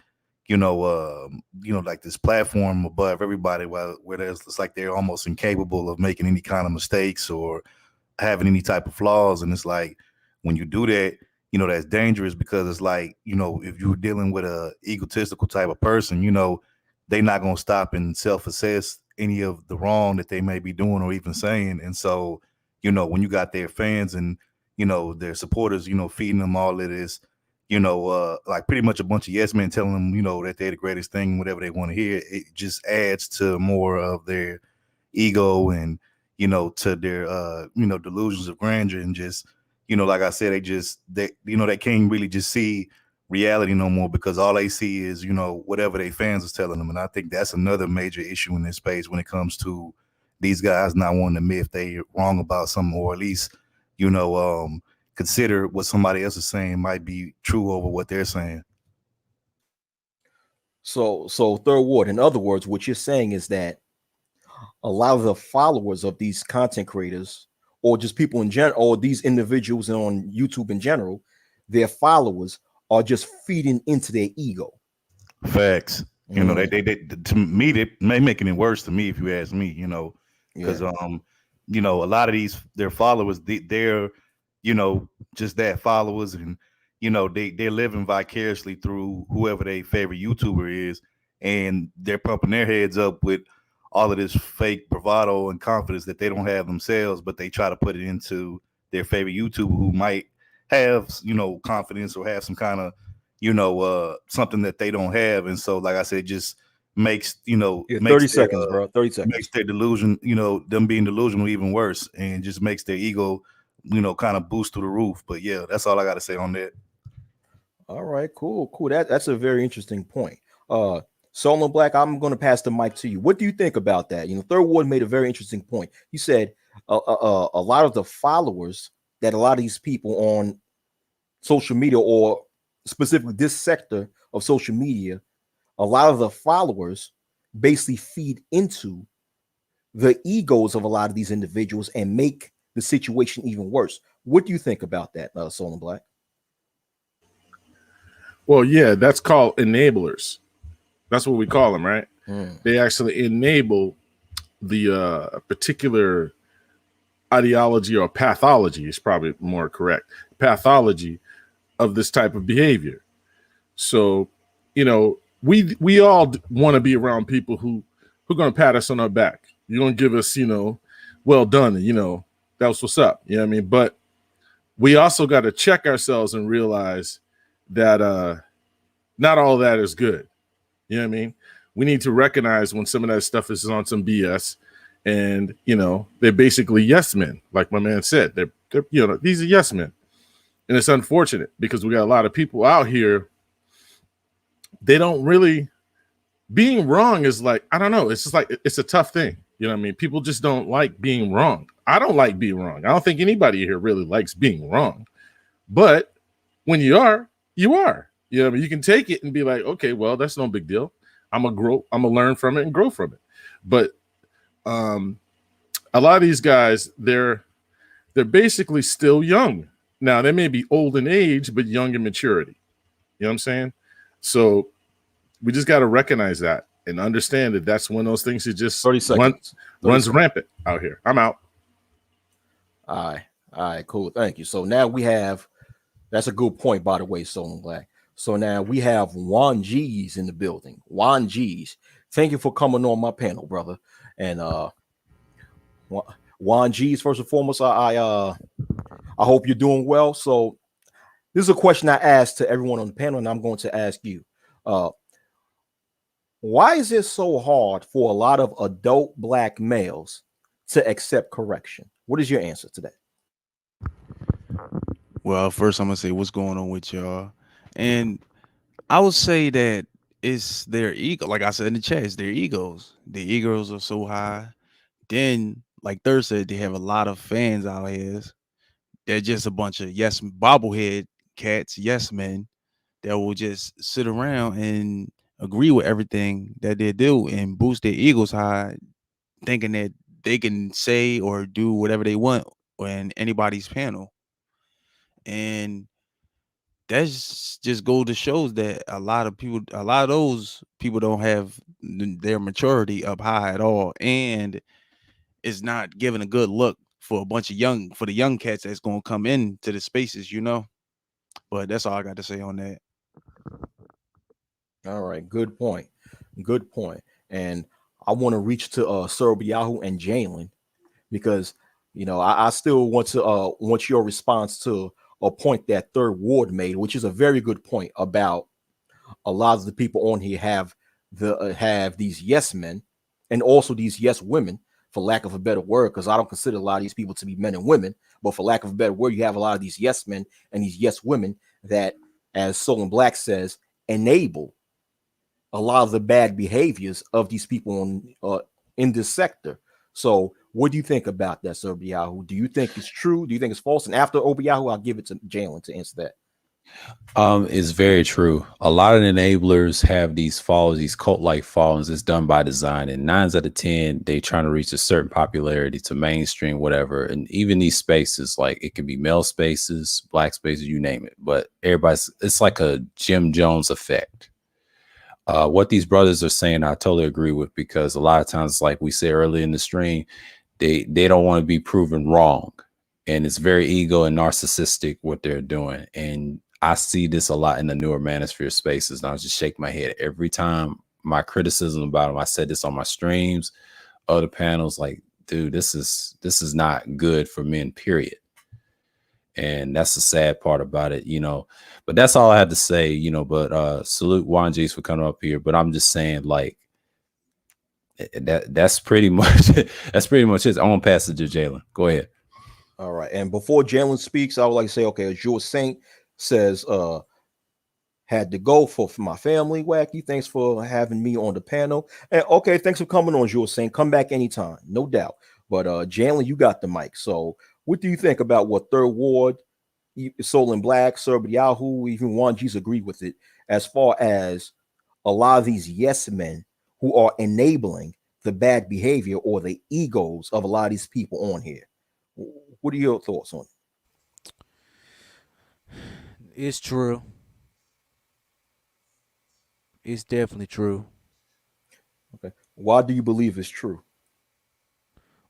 like this platform above everybody, where it's like they're almost incapable of making any kind of mistakes or having any type of flaws. And it's like, when you do that, that's dangerous, because it's like, if you're dealing with a egotistical type of person, they're not going to stop and self-assess any of the wrong that they may be doing or even saying. And so, when you got their fans and, their supporters, feeding them all of this, like pretty much a bunch of yes men telling them, that they're the greatest thing, whatever they want to hear, it just adds to more of their ego and, to their, delusions of grandeur. And just, like I said, they can't really just see reality no more, because all they see is, whatever their fans is telling them. And I think that's another major issue in this space when it comes to these guys not wanting to admit if they're wrong about something, or at least, consider what somebody else is saying might be true over what they're saying. So Third Ward, in other words, what you're saying is that a lot of the followers of these content creators, or just people in general, or these individuals on YouTube in general, their followers are just feeding into their ego. Facts. They to me, they may making it worse to me, if you ask me, because a lot of their followers, they're just that, followers, and they're living vicariously through whoever their favorite YouTuber is, and they're pumping their heads up with all of this fake bravado and confidence that they don't have themselves, but they try to put it into their favorite YouTuber who might have, confidence or have some kind of, something that they don't have. And so, like I said, just makes, 30 seconds, bro. 30 seconds. Makes their delusion, them being delusional even worse, and just makes their ego, kind of boost through the roof. But yeah, that's all I got to say on that. All right, cool. That's a very interesting point. Solo Black, I'm going to pass the mic to you. What do you think about that? Third Ward made a very interesting point. You said a lot of the followers that a lot of these people on social media or specifically this sector of social media, a lot of the followers basically feed into the egos of a lot of these individuals and make the situation even worse. What do you think about that, Soul and Black? Well, yeah, that's called enablers. That's what we call them, right? They actually enable the particular ideology or pathology is probably more correct. Pathology of this type of behavior. So, you know, we all want to be around people who are going to pat us on our back. You're going to give us, you know, well done. You know, that was what's up. You know what I mean? But we also got to check ourselves and realize that not all that is good. You know what I mean? We need to recognize when some of that stuff is on some BS, and you know they're basically yes men, like my man said. They're you know, these are yes men, and it's unfortunate because we got a lot of people out here. They don't really, being wrong is like, I don't know. It's just like it's a tough thing. You know what I mean? People just don't like being wrong. I don't like being wrong. I don't think anybody here really likes being wrong. But when you are, you are. You know what I mean? You can take it and be like, okay, well, that's no big deal. I'm gonna learn from it and grow from it. But a lot of these guys, they're basically still young. Now they may be old in age, but young in maturity. You know what I'm saying? So we just got to recognize that and understand that that's one of those things that just 30 seconds. runs rampant out here. I'm out. All right, cool. Thank you. So now we have, that's a good point, by the way, Soul and Black. So now we have Juan G's in the building. Juan G's. Thank you for coming on my panel, brother. And Juan G's, first and foremost, I hope you're doing well. So this is a question I asked to everyone on the panel, and I'm going to ask you. Why is it so hard for a lot of adult Black males to accept correction? What is your answer to that? Well, first I'm gonna say what's going on with y'all, and I would say that it's their ego. Like I said in the chat, it's their egos. The egos are so high. Then, like Third said, they have a lot of fans out here. They're just a bunch of yes bobblehead cats, yes men that will just sit around and agree with everything that they do and boost their egos high, thinking that they can say or do whatever they want on anybody's panel. And that's just go to shows that a lot of those people don't have their maturity up high at all, and it's not giving a good look for the young cats that's gonna come into the spaces, you know. But that's all I got to say on that. All right, good point. Good point. And I want to reach to Sir Biahu and Jalen, because you know I still want your response to a point that Third Ward made, which is a very good point about a lot of the people on here have these yes men and also these yes women, for lack of a better word, because I don't consider a lot of these people to be men and women, but for lack of a better word, you have a lot of these yes men and these yes women that, as Soul and Black says, enable a lot of the bad behaviors of these people in this sector. So what do you think about that, Sir Obiahu? Do you think it's true? Do you think it's false? And after Obiahu, I'll give it to Jalen to answer that. It's very true. A lot of enablers have these followers, these cult-like followings. It's done by design, and 9 out of 10, they trying to reach a certain popularity to mainstream, whatever. And even these spaces, like it can be male spaces, Black spaces, you name it. But it's like a Jim Jones effect. What these brothers are saying, I totally agree with, because a lot of times, like we said earlier in the stream, they don't want to be proven wrong, and it's very ego and narcissistic what they're doing. And I see this a lot in the newer manosphere spaces, and I just shake my head every time. My criticism about them, I said this on my streams, other panels, like, dude, this is not good for men, period. And that's the sad part about it, you know. But that's all I had to say, you know. But salute Juan G's for coming up here. But I'm just saying, like, that's pretty much it. I want to pass it to Jalen. Go ahead. All right. And before Jalen speaks, I would like to say, okay, Azure Saint says, had to go for my family. Wacky, thanks for having me on the panel. And okay, thanks for coming on, Azure Saint. Come back anytime, no doubt. But Jalen, you got the mic. So what do you think about what Third Ward Soul and Black, Sir Yahoo, even Juan G's agree with it, as far as a lot of these yes men who are enabling the bad behavior or the egos of a lot of these people on here. What are your thoughts on it? It's true. It's definitely true. Okay. Why do you believe it's true?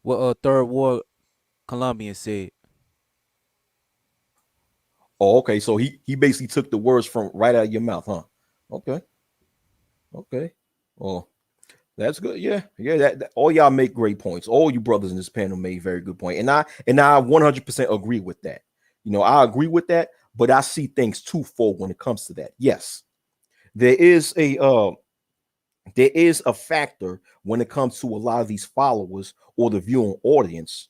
What third ward Colombian said. Oh, okay. So he basically took the words from right out of your mouth, huh? Okay. Okay. Well, that's good. Yeah. Yeah. That all y'all make great points. All you brothers in this panel made very good point. And I 100% agree with that. You know, I agree with that, but I see things twofold when it comes to that. Yes. There is a factor when it comes to a lot of these followers or the viewing audience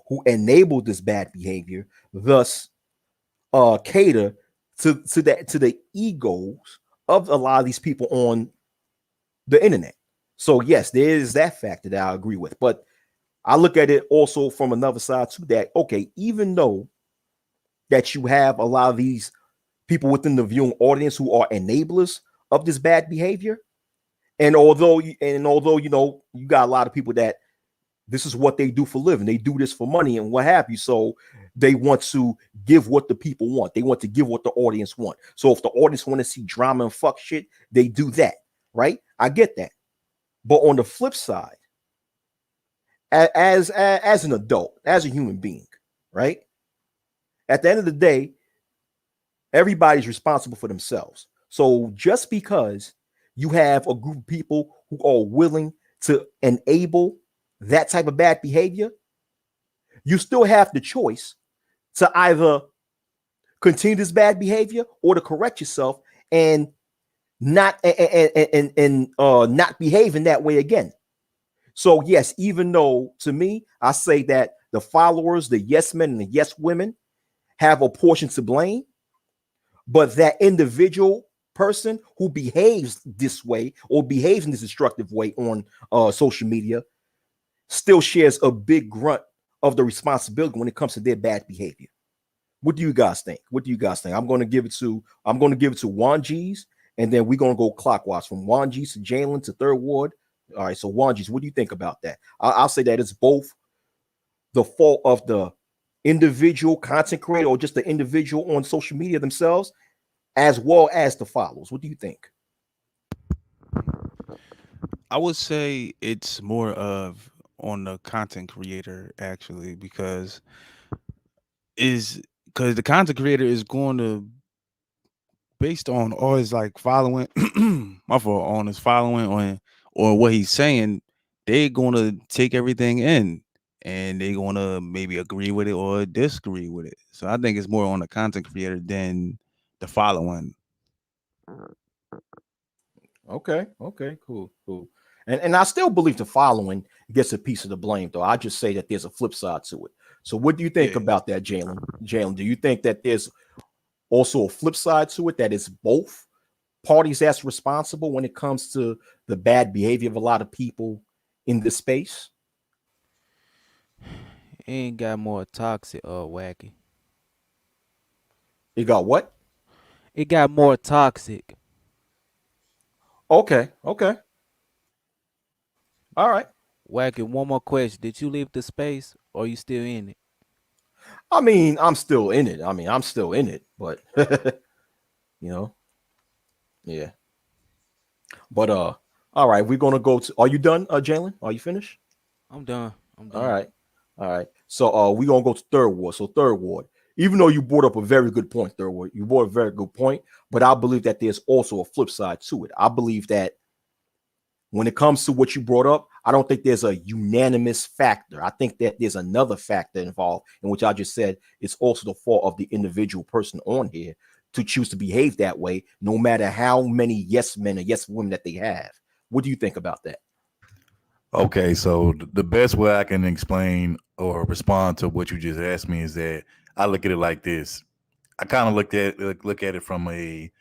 who enable this bad behavior, thus cater to the egos of a lot of these people on the internet. So yes, there is that factor that I agree with, but I look at it also from another side too, that okay, even though that you have a lot of these people within the viewing audience who are enablers of this bad behavior, and although you know you got a lot of people that this is what they do for living, they do this for money and what have you, so they want to give what the people want, they want to give what the audience want. So if the audience want to see drama and fuck shit, they do that, right? I get that. But on the flip side, as an adult, as a human being, right, at the end of the day, everybody's responsible for themselves. So just because you have a group of people who are willing to enable that type of bad behavior, you still have the choice to either continue this bad behavior or to correct yourself and not not behave in that way again. So yes, even though to me, I say that the followers, the yes men and the yes women have a portion to blame, but that individual person who behaves this way or behaves in this destructive way on social media still shares a big grunt of the responsibility when it comes to their bad behavior. What do you guys think? I'm going to give it to Juan G's, and then we're going to go clockwise from Juan G's to Jalen to Third Ward. All right, so Juan G's, what do you think about that? I'll say that it's both the fault of the individual content creator or just the individual on social media themselves, as well as the followers. What do you think? I would say it's more of on the content creator actually, because the content creator is going to, based on all his like following my fault, on his following on or what he's saying, they're gonna take everything in and they're gonna maybe agree with it or disagree with it. So I think it's more on the content creator than the following. Okay, cool. And I still believe the following gets a piece of the blame, though. I just say that there's a flip side to it. So what do you think about that, Jalen? Jalen, do you think that there's also a flip side to it, that it's both parties that's responsible when it comes to the bad behavior of a lot of people in this space? It ain't got more toxic, wacky. It got what? It got more toxic. Okay. All right. Wacky, one more question. Did you leave the space or you still in it? I mean, I'm still in it. But you know, yeah. But all right, we're gonna go to. Are you done, Jalen? Are you finished? I'm done. All right. So we're gonna go to Third Ward. So Third Ward, even though you brought up a very good point, Third Ward, you brought a very good point, but I believe that there's also a flip side to it. I believe that when it comes to what you brought up, I don't think there's a unanimous factor. I think that there's another factor involved, in which I just said it's also the fault of the individual person on here to choose to behave that way, no matter how many yes men or yes women that they have. What do you think about that? Okay, so the best way I can explain or respond to what you just asked me is that I look at it like this. I kind of look at it from a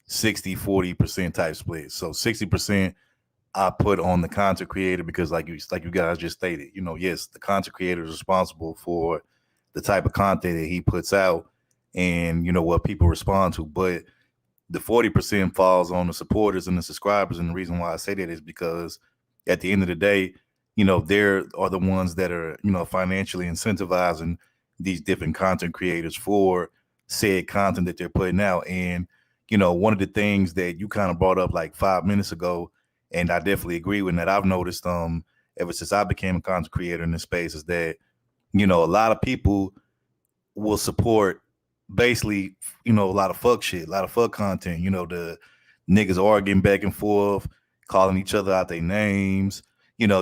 60-40% type split. So 60% I put on the content creator because like you guys just stated, yes, the content creator is responsible for the type of content that he puts out. and what people respond to. But the 40% falls on the supporters and the subscribers. And the reason why I say that is because at the end of the day, there are the ones that are, financially incentivizing these different content creators for said content that they're putting out. And, one of the things that you kind of brought up like 5 minutes ago, and I definitely agree with that, I've noticed ever since I became a content creator in this space, is that, a lot of people will support basically, a lot of fuck shit, a lot of fuck content, the niggas arguing back and forth, calling each other out their names,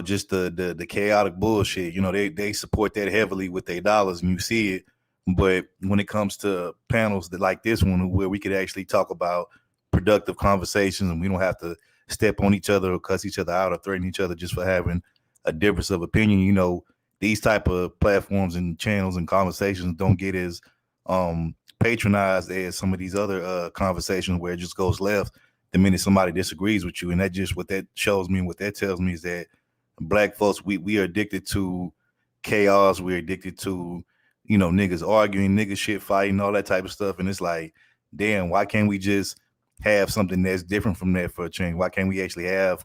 just the chaotic bullshit. They support that heavily with their dollars, and you see it. But when it comes to panels that like this one, where we could actually talk about productive conversations and we don't have to step on each other or cuss each other out or threaten each other just for having a difference of opinion, these type of platforms and channels and conversations don't get as patronized as some of these other conversations where it just goes left the minute somebody disagrees with you. And that just, what that shows me and what that tells me is that Black folks, we are addicted to chaos. We're addicted to, niggas arguing, niggas shit fighting, all that type of stuff. And it's like, damn, why can't we just have something that's different from that for a change? Why can't we actually have,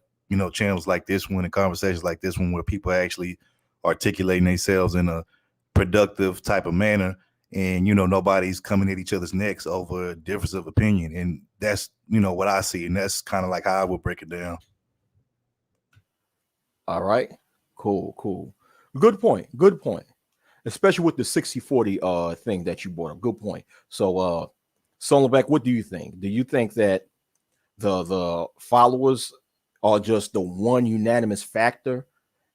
channels like this one and conversations like this one where people are actually articulating themselves in a productive type of manner, and nobody's coming at each other's necks over a difference of opinion? And that's what I see, and that's kind of like how I would break it down. All right, cool. Good point. Especially with the 60-40 thing that you brought up. Good point. So Solonbeck, what do you think? Do you think that the followers are just the one unanimous factor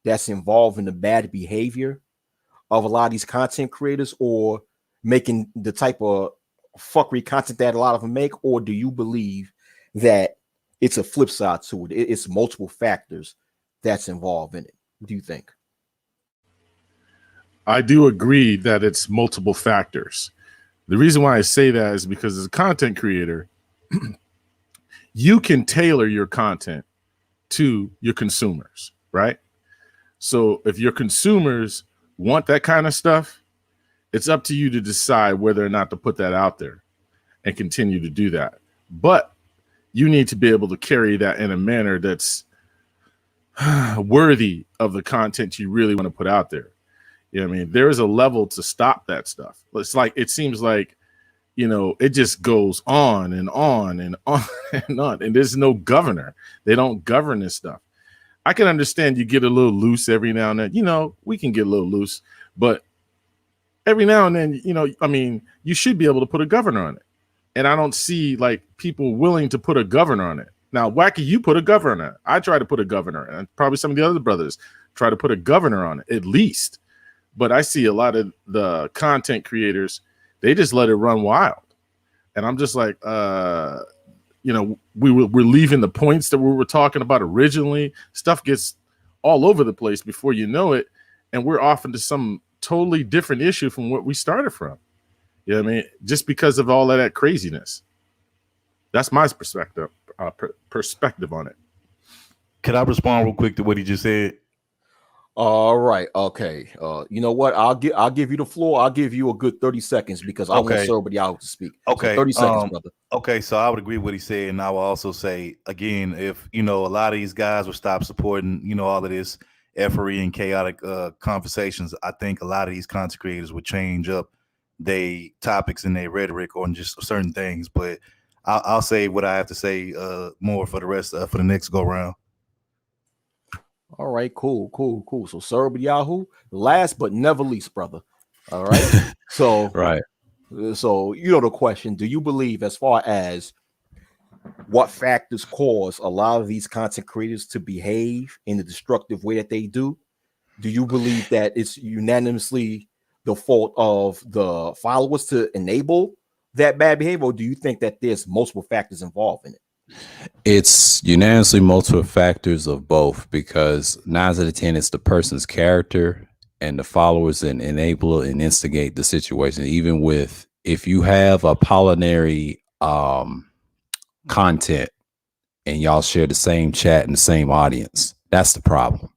that's involved in the bad behavior of a lot of these content creators, or making the type of fuckery content that a lot of them make? Or do you believe that it's a flip side to it? It's multiple factors that's involved in it. What do you think? I do agree that it's multiple factors. The reason why I say that is because as a content creator, you can tailor your content to your consumers, right? So if your consumers want that kind of stuff, it's up to you to decide whether or not to put that out there and continue to do that. But you need to be able to carry that in a manner that's worthy of the content you really want to put out there. I mean, there is a level to stop that stuff. It's like, it seems like, it just goes on and on and on and on, and there's no governor. They don't govern this stuff. I can understand you get a little loose every now and then. We can get a little loose, but every now and then, I mean, you should be able to put a governor on it. And I don't see like people willing to put a governor on it. Now, Wacky, you put a governor on it. I try to put a governor, and probably some of the other brothers try to put a governor on it, at least. But I see a lot of the content creators, they just let it run wild. And I'm just like, we're leaving the points that we were talking about originally. Stuff gets all over the place before you know it. And we're off into some totally different issue from what we started from. You know what I mean? Just because of all of that craziness. That's my perspective on it. Could I respond real quick to what he just said? All right. Okay. You know what? I'll give you the floor. I'll give you a good 30 seconds because I want somebody out to speak. Okay. So 30 seconds, brother. Okay. So I would agree with what he said. And I will also say, again, if, a lot of these guys would stop supporting, all of this effery and chaotic conversations, I think a lot of these content creators would change up their topics and their rhetoric on just certain things. But I'll say what I have to say more for the rest for the next go round. All right, cool. So Serb Yahoo, last but never least, brother. All right. So right. So the question, do you believe, as far as what factors cause a lot of these content creators to behave in the destructive way that they do you believe that it's unanimously the fault of the followers to enable that bad behavior, or do you think that there's multiple factors involved in it? It's unanimously multiple factors of both, because 9 out of 10 it's the person's character and the followers and enable and instigate the situation. Even with, if you have a pollinary content and y'all share the same chat and the same audience, that's the problem.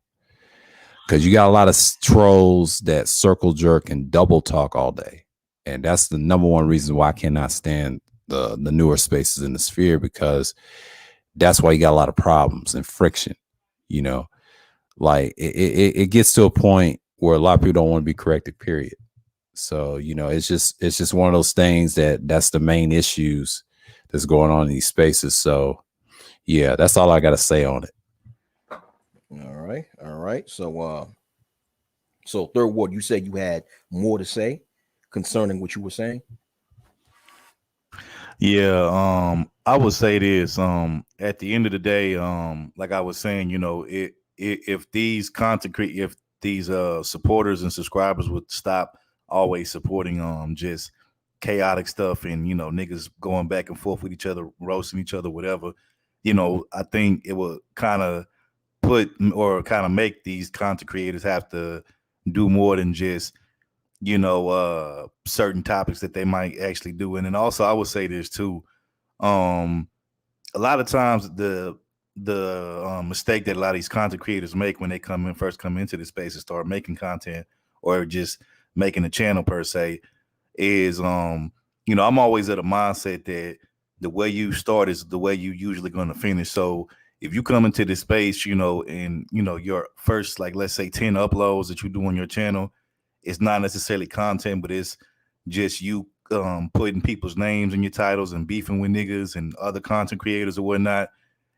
Because you got a lot of trolls that circle jerk and double talk all day. And that's the number one reason why I cannot stand the newer spaces in the sphere, because that's why you got a lot of problems and friction. You know, like it gets to a point where a lot of people don't want to be corrected, period. So, you know, it's just one of those things that's the main issues that's going on in these spaces. So yeah, that's all I got to say on it. All right. So Third Ward, you said you had more to say concerning what you were saying. Yeah, I would say this. At the end of the day, like I was saying, you know, if these if these supporters and subscribers would stop always supporting just chaotic stuff and, you know, niggas going back and forth with each other, roasting each other, whatever, you know, I think it would kind of make these content creators have to do more than just, you know, certain topics that they might actually do. And then also I would say this too. A lot of times the mistake that a lot of these content creators make when they first come into the space and start making content or just making a channel per se is, you know, I'm always at a mindset that the way you start is the way you usually going to finish. So if you come into this space, you know, and, you know, your first, like, let's say 10 uploads that you do on your channel, it's not necessarily content, but it's just you putting people's names in your titles and beefing with niggas and other content creators or whatnot,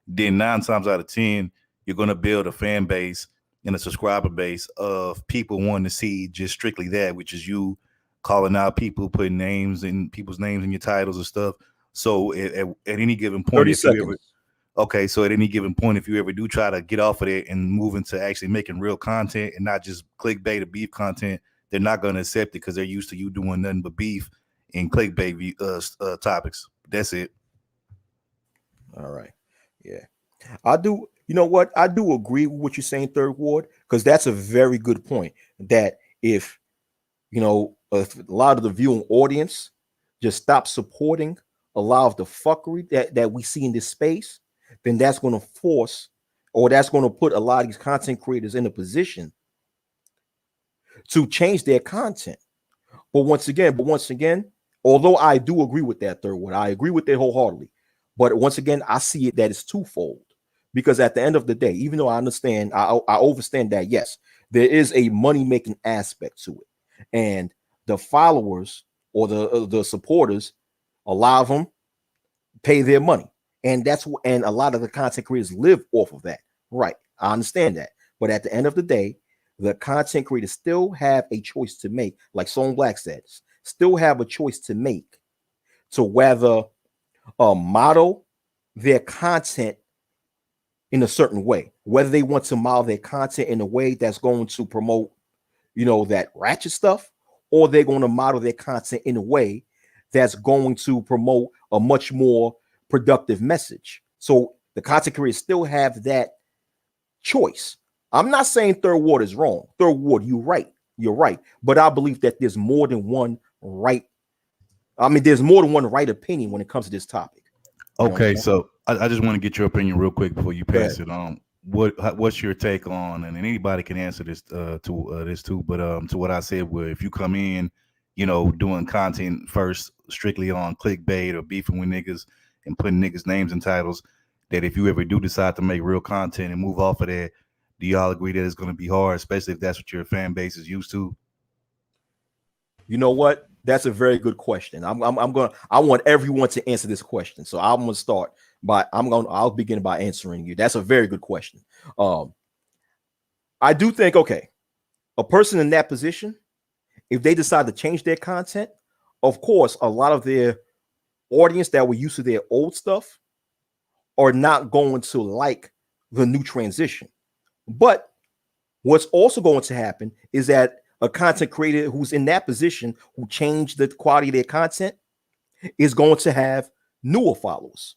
then 9 times out of 10, you're going to build a fan base and a subscriber base of people wanting to see just strictly that, which is you calling out people, putting people's names in your titles and stuff. So at any given point, 30 seconds. So at any given point, if you ever do try to get off of it and move into actually making real content and not just clickbait or beef content, they're not going to accept it because they're used to you doing nothing but beef and clickbait topics. That's it. All right. Yeah. I do. You know what? I do agree with what you're saying, Third Ward, because that's a very good point. That if, you know, if a lot of the viewing audience just stop supporting a lot of the fuckery that we see in this space, then that's going to force, or that's going to put a lot of these content creators in a position to change their content. But once again, although I do agree with that, Third Ward, I agree with that wholeheartedly. But once again, I see it that it's twofold, because at the end of the day, even though I understand, I understand that, yes, there is a money-making aspect to it. And the followers or the supporters, a lot of them pay their money. And and a lot of the content creators live off of that. Right. I understand that. But at the end of the day, the content creators still have a choice to make, like Song Black says, still have a choice to make to whether model their content in a certain way, whether they want to model their content in a way that's going to promote, you know, that ratchet stuff, or they're going to model their content in a way that's going to promote a much more productive message. So the content creators still have that choice. I'm not saying Third Ward is wrong. Third Ward, you're right. But I believe that there's more than one right. I mean, there's more than one right opinion when it comes to this topic. Okay, so I just want to get your opinion real quick before you pass it on. What's your take on, and anybody can answer this to this too, but to what I said, where if you come in, you know, doing content first strictly on clickbait or beefing with niggas and putting niggas' names in titles, that if you ever do decide to make real content and move off of that, do y'all agree that it's going to be hard, especially if that's what your fan base is used to? You know what? That's a very good question. I want everyone to answer this question. So I'm going to start I'll begin by answering you. That's a very good question. I do think, okay, a person in that position, if they decide to change their content, of course, a lot of their audience that were used to their old stuff are not going to like the new transition. But what's also going to happen is that a content creator who's in that position, who changed the quality of their content, is going to have newer followers,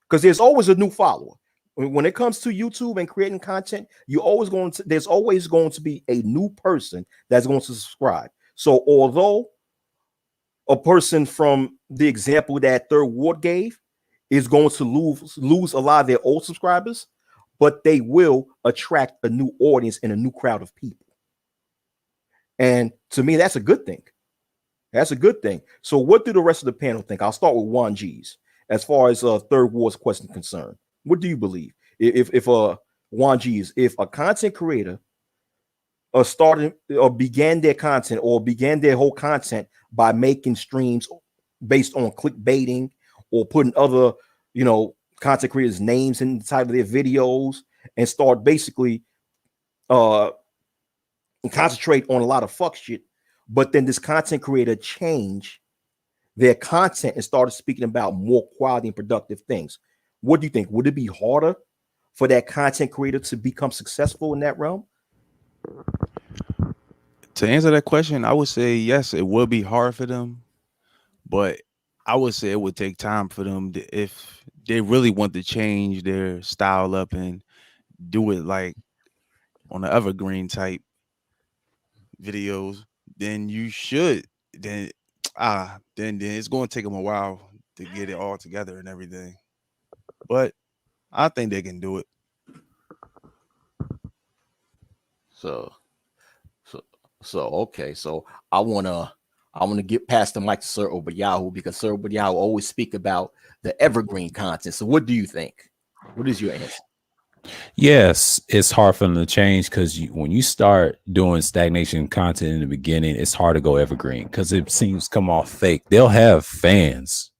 because there's always a new follower. When it comes to YouTube and creating content, there's always going to be a new person that's going to subscribe. So although a person from the example that Third Ward gave is going to lose a lot of their old subscribers, but they will attract a new audience and a new crowd of people. And to me, that's a good thing. That's a good thing. So what do the rest of the panel think? I'll start with Juan G's. As far as Third Ward's question concerned, what do you believe? If Juan G's, if a content creator started or began their content or began their whole content by making streams based on clickbaiting or putting other, content creators' names in the title of their videos and start basically concentrate on a lot of fuck shit, but then this content creator change their content and started speaking about more quality and productive things. What do you think? Would it be harder for that content creator to become successful in that realm? To answer that question, I would say yes, it would be hard for them, but I would say it would take time for them if they really want to change their style up and do it like on the evergreen type videos. Then you should then then it's going to take them a while to get it all together and everything. But I think they can do it. So okay. So I wanna get past the mic to Sir Obayahu because Sir Obayahu always speak about the evergreen content. So what do you think? What is your answer? Yes, it's hard for them to change because when you start doing stagnation content in the beginning, it's hard to go evergreen because it seems to come off fake. They'll have fans,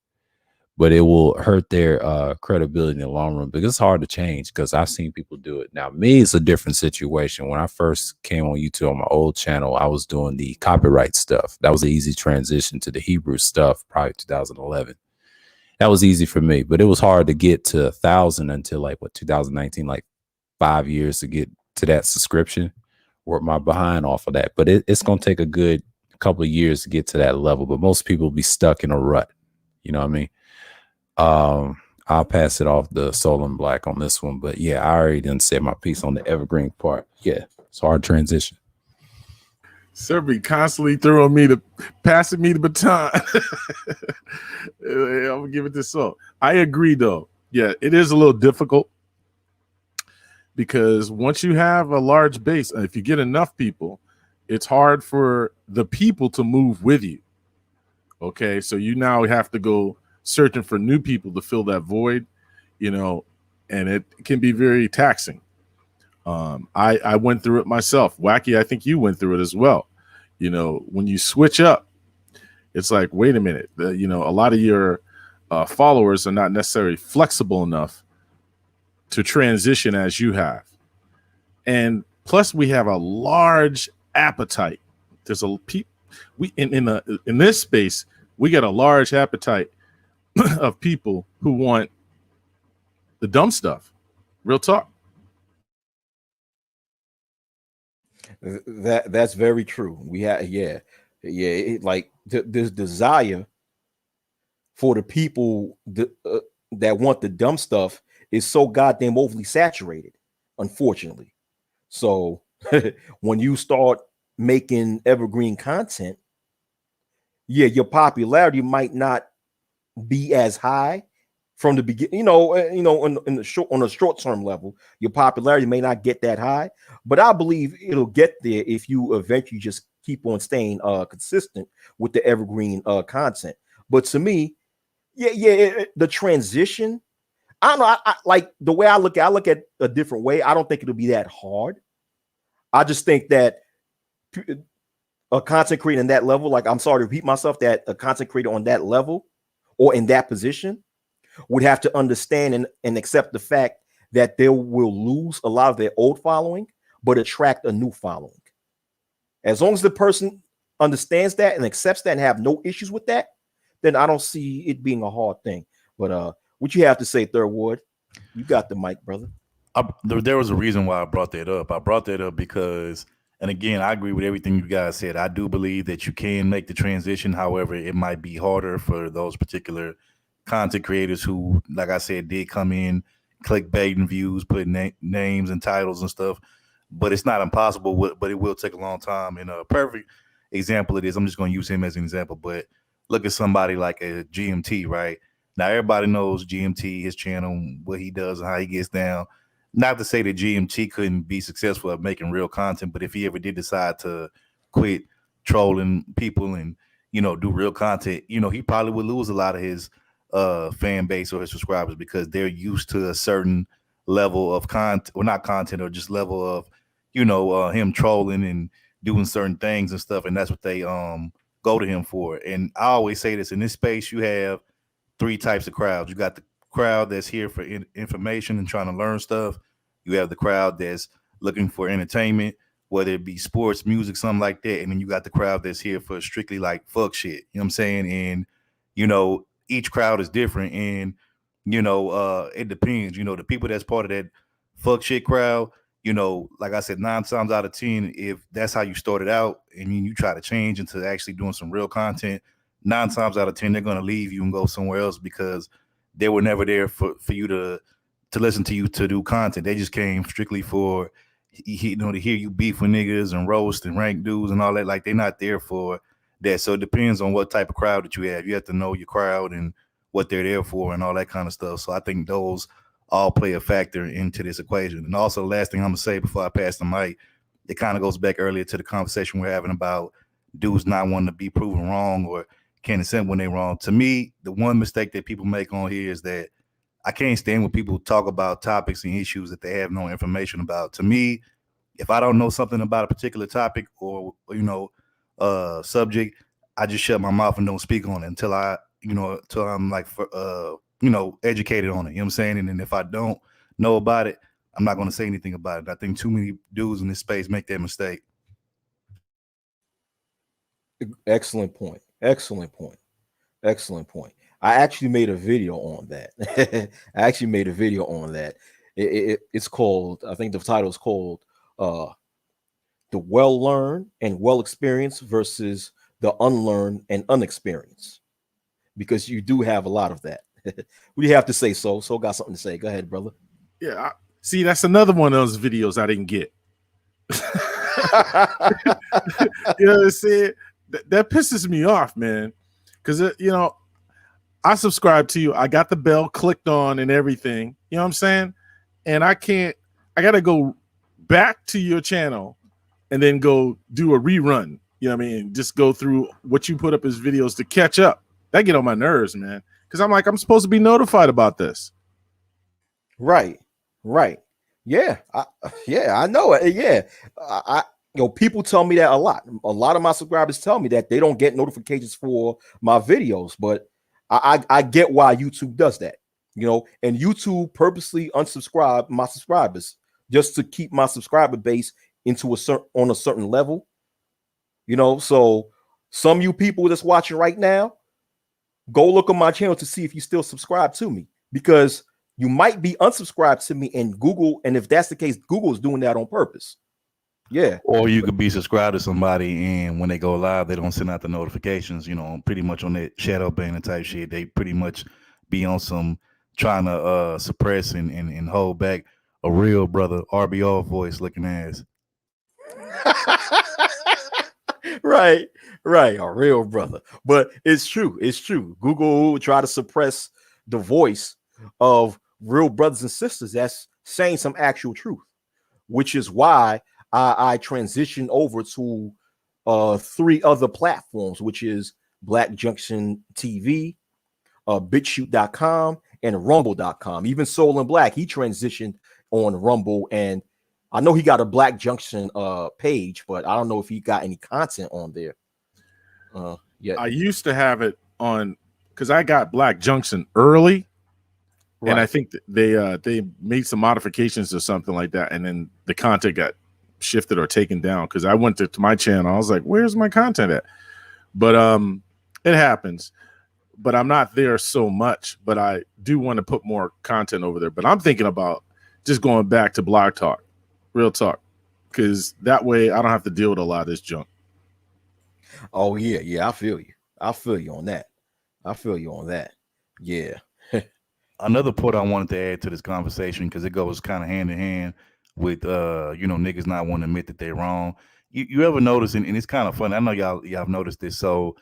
but it will hurt their credibility in the long run because it's hard to change because I've seen people do it. Now, me, it's a different situation. When I first came on YouTube on my old channel, I was doing the copyright stuff. That was an easy transition to the Hebrew stuff, probably 2011. That was easy for me, but it was hard to get to 1,000 until 2019, like 5 years to get to that subscription. Work my behind off of that, but it's going to take a good couple of years to get to that level. But most people be stuck in a rut. You know what I mean? I'll pass it off to Solon Black on this one, but yeah, I already done said my piece on the evergreen part. Yeah, it's hard transition. Sir be constantly passing me the baton. I'm gonna give it this up. I agree though. Yeah, it is a little difficult because once you have a large base, if you get enough people, it's hard for the people to move with you. Okay, so you now have to go searching for new people to fill that void, and it can be very taxing. I went through it myself. Wacky, I think you went through it as well. When you switch up, it's like, wait a minute, a lot of your followers are not necessarily flexible enough to transition as you have. And plus we have a large appetite. There's in this space, we get a large appetite of people who want the dumb stuff. Real talk. That's very true. We have, this desire for the people that want the dumb stuff is so goddamn overly saturated, unfortunately. So when you start making evergreen content, your popularity might not be as high from the beginning, in the short, on a short-term level, your popularity may not get that high, but I believe it'll get there if you eventually just keep on staying consistent with the evergreen content. But to me, the transition, I don't know. I like the way I look at a different way. I don't think it'll be that hard. I just think that a content creator in that level, like, I'm sorry to repeat myself, that a content creator on that level or in that position would have to understand and accept the fact that they will lose a lot of their old following, but attract a new following. As long as the person understands that and accepts that and have no issues with that, then I don't see it being a hard thing. But what you have to say, Third Ward? You got the mic, brother. There was a reason why I brought that up. I brought that up because, and again, I agree with everything you guys said. I do believe that you can make the transition. However, it might be harder for those particular content creators who, like I said, did come in clickbaiting views, putting names and titles and stuff. But it's not impossible, but it will take a long time. And a perfect example of this, I'm just going to use him as an example, but look at somebody like a GMT, right? Now, everybody knows GMT, his channel, what he does and how he gets down. Not to say that GMT couldn't be successful at making real content, but if he ever did decide to quit trolling people and do real content, he probably would lose a lot of his fan base or his subscribers because they're used to a certain level of content, or not content, or just level of, him trolling and doing certain things and stuff, and that's what they go to him for. And I always say this: in this space, you have three types of crowds. You got the crowd that's here for information and trying to learn stuff. You have the crowd that's looking for entertainment, whether it be sports, music, something like that. And then you got the crowd that's here for strictly like fuck shit. You know what I'm saying? And, each crowd is different. And, it depends. The people that's part of that fuck shit crowd, like I said, 9 times out of 10, if that's how you started out and you try to change into actually doing some real content, 9 times out of 10, they're going to leave you and go somewhere else because they were never there for you to listen to you to do content. They just came strictly for, to hear you beef with niggas and roast and rank dudes and all that. Like, they're not there for that. So it depends on what type of crowd that you have. You have to know your crowd and what they're there for and all that kind of stuff. So I think those all play a factor into this equation. And also, the last thing I'm going to say before I pass the mic, it kind of goes back earlier to the conversation we're having about dudes not wanting to be proven wrong or can't accept when they're wrong. To me, the one mistake that people make on here is that I can't stand when people talk about topics and issues that they have no information about. To me, if I don't know something about a particular topic or subject, I just shut my mouth and don't speak on it until I'm like educated on it. You know what I'm saying? And then if I don't know about it, I'm not going to say anything about it. I think too many dudes in this space make that mistake. Excellent point. Excellent point. Excellent point. I actually made a video on that. It's called, I think the title is called The Well-Learned and Well-Experienced versus the Unlearned and Unexperienced. Because you do have a lot of that. What do you have to say, So got something to say. Go ahead, brother. Yeah. See, that's another one of those videos I didn't get. You know what I'm saying? That pisses me off, man. Because, I subscribe to you. I got the bell clicked on and everything. You know what I'm saying? And I got to go back to your channel and then go do a rerun. You know what I mean? Just go through what you put up as videos to catch up. That get on my nerves, man. Because I'm like, I'm supposed to be notified about this. Right. Yeah. I know it. Yeah. People tell me that a lot. A lot of my subscribers tell me that they don't get notifications for my videos, but I get why YouTube does that, and YouTube purposely unsubscribe my subscribers just to keep my subscriber base on a certain level, so some of you people that's watching right now, go look on my channel to see if you still subscribe to me, because you might be unsubscribed to me in Google. And if that's the case, Google is doing that on purpose. Yeah. Or you could be subscribed to somebody and when they go live, they don't send out the notifications, pretty much on that shadow banning type shit. They pretty much be on some trying to suppress and hold back a real brother, RBO voice looking ass. Right. A real brother. But it's true. Google will try to suppress the voice of real brothers and sisters that's saying some actual truth, which is why I transitioned over to 3 other platforms, which is Black Junction TV, BitChute.com, and Rumble.com. Even Soul and Black, he transitioned on Rumble, and I know he got a Black Junction page, but I don't know if he got any content on there. Yeah, I used to have it on because I got Black Junction early, right. And I think they made some modifications or something like that, and then the content got shifted or taken down because I went to my channel. I was like, where's my content at? But it happens. But I'm not there so much, but I do want to put more content over there. But I'm thinking about just going back to Blog Talk, Real Talk, because that way I don't have to deal with a lot of this junk. Oh yeah, I feel you on that. Yeah. Another point I wanted to add to this conversation, because it goes kind of hand in hand with niggas not wanting to admit that they're wrong. You ever notice, and it's kind of funny, I know y'all have noticed this, so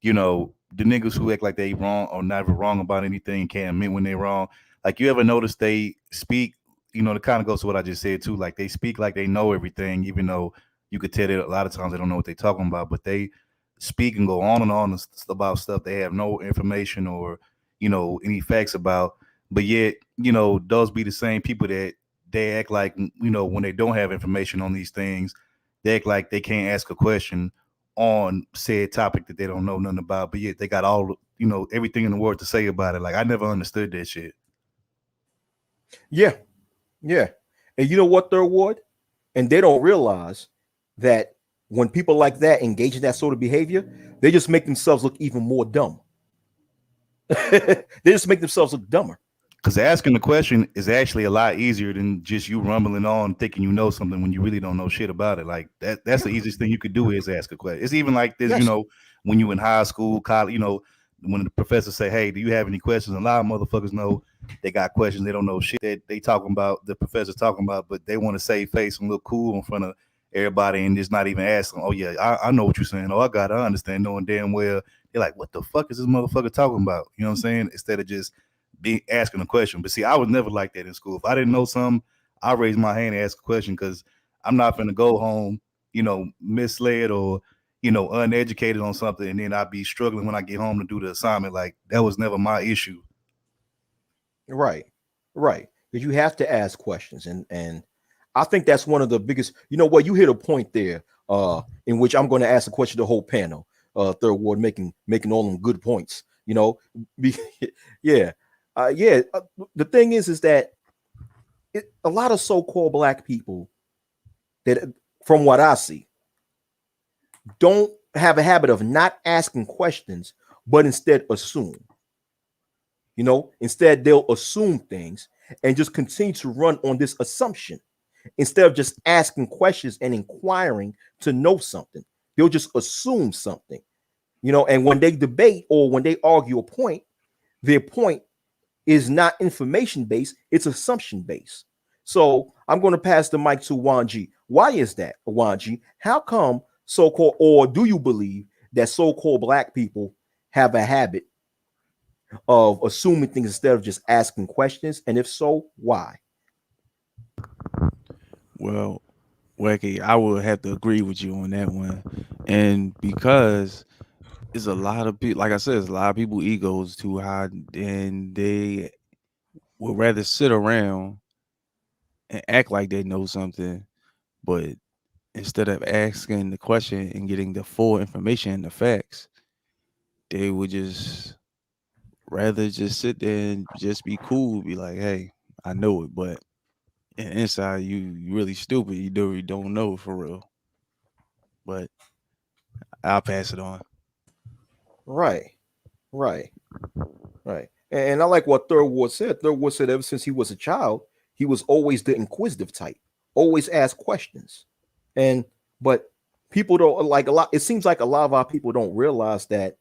the niggas who act like they wrong or never wrong about anything can't admit when they're wrong. Like, you ever notice they speak, it kind of goes to what I just said too, like they speak like they know everything, even though you could tell that a lot of times they don't know what they're talking about, but they speak and go on and on about stuff they have no information or, you know, any facts about. But yet, you know, those be the same people that they act like, you know, when they don't have information on these things, they act like they can't ask a question on said topic that they don't know nothing about. But yet they got all, you know, everything in the world to say about it. Like, I never understood that shit. Yeah. And you know what, Third Ward? And they don't realize that when people like that engage in that sort of behavior, they just make themselves look even more dumb. They just make themselves look dumber. Because asking the question is actually a lot easier than just you rumbling on thinking you know something when you really don't know shit about it. Like that's the easiest thing you could do is ask a question. It's even like this, Yes. you know, when you in high school, college, you know, when the professor say, "Hey, do you have any questions?" A lot of motherfuckers know they got questions. They don't know shit that they talking about, the professor's talking about, but they want to save face and look cool in front of everybody and just not even ask them, "Oh yeah, I know what you're saying. Oh, I understand," knowing damn well they're like, "What the fuck is this motherfucker talking about?" You know what I'm saying? Instead of just be asking a question. But see, I was never like that in school. If I didn't know something, I raised my hand and ask a question because I'm not gonna go home, you know, misled or, you know, uneducated on something, and then I'd be struggling when I get home to do the assignment. Like that was never my issue. Right. Because you have to ask questions, and I think that's one of the biggest. You know what? You hit a point there, in which I'm going to ask a question to the whole panel. Third Ward making all them good points. You know, yeah. The thing is that a lot of so-called black people that, from what I see, don't have a habit of not asking questions, but instead assume. You know, instead they'll assume things and just continue to run on this assumption instead of just asking questions and inquiring to know something. They'll just assume something, you know, and when they debate or when they argue a point, their point is not information based, it's assumption based. So I'm going to pass the mic to Wanji. Why is that, Wanji? How come so-called, or do you believe that so-called black people have a habit of assuming things instead of just asking questions? And if so, why? Well, Wacky, I would have to agree with you on that one. And because it's a lot of people, like I said, it's a lot of people egos too high, and they would rather sit around and act like they know something, but instead of asking the question and getting the full information and the facts, they would just rather just sit there and just be cool, be like, "Hey, I know it," but inside you really stupid. You don't know for real. But I'll pass it on. Right. And I like what Third Ward said. Third Ward said ever since he was a child, he was always the inquisitive type, always ask questions. And but people don't like a lot. It seems like a lot of our people don't realize that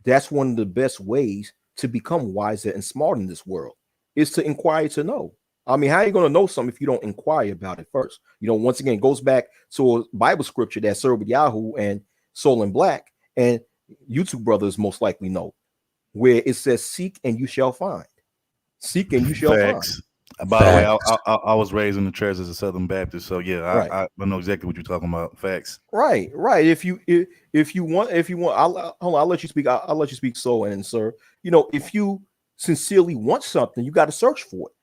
that's one of the best ways to become wiser and smart in this world is to inquire to know. I mean, how are you going to know something if you don't inquire about it first? You know, once again, it goes back to a Bible scripture that Sir Yahoo and Soul and Black and YouTube brothers most likely know, where it says, "Seek and you shall find. Seek and you shall Facts. find." By the way, I was raised in the church as a Southern Baptist, so yeah, Right. I know exactly what you're talking about. Facts. Right. If you want, I'll let you speak. I'll let you speak, so and sir. You know, if you sincerely want something, you got to search for it.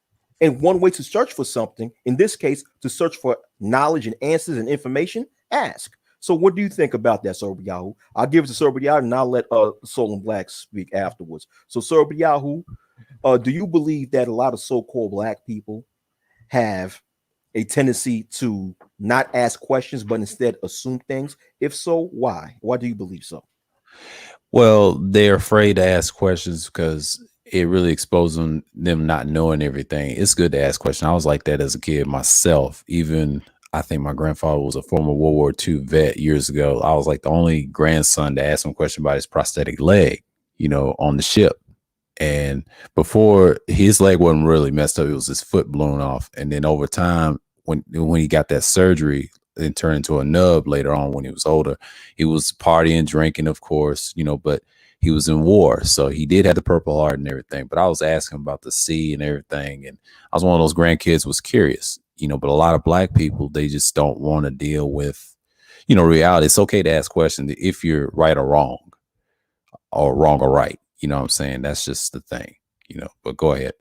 And one way to search for something, in this case, to search for knowledge and answers and information, ask. So, what do you think about that, Sir Yahoo? I'll give it to Sir Yahoo, and I'll let Soul and Black speak afterwards. So, Sir Yahoo, do you believe that a lot of so-called black people have a tendency to not ask questions, but instead assume things? If so, why? Why do you believe so? Well, they're afraid to ask questions because it really exposes them not knowing everything. It's good to ask questions. I was like that as a kid myself. Even I think my grandfather was a former World War II vet years ago. I was like the only grandson to ask him a question about his prosthetic leg, you know, on the ship. And before, his leg wasn't really messed up, it was his foot blown off. And then over time, when he got that surgery and turned into a nub later on when he was older, he was partying, drinking, of course, you know, but he was in war. So he did have the Purple Heart and everything. But I was asking about the sea and everything. And I was one of those grandkids was curious, you know, but a lot of black people, they just don't want to deal with, reality. It's okay to ask questions if you're right or wrong or right. You know what I'm saying? That's just the thing, but go ahead.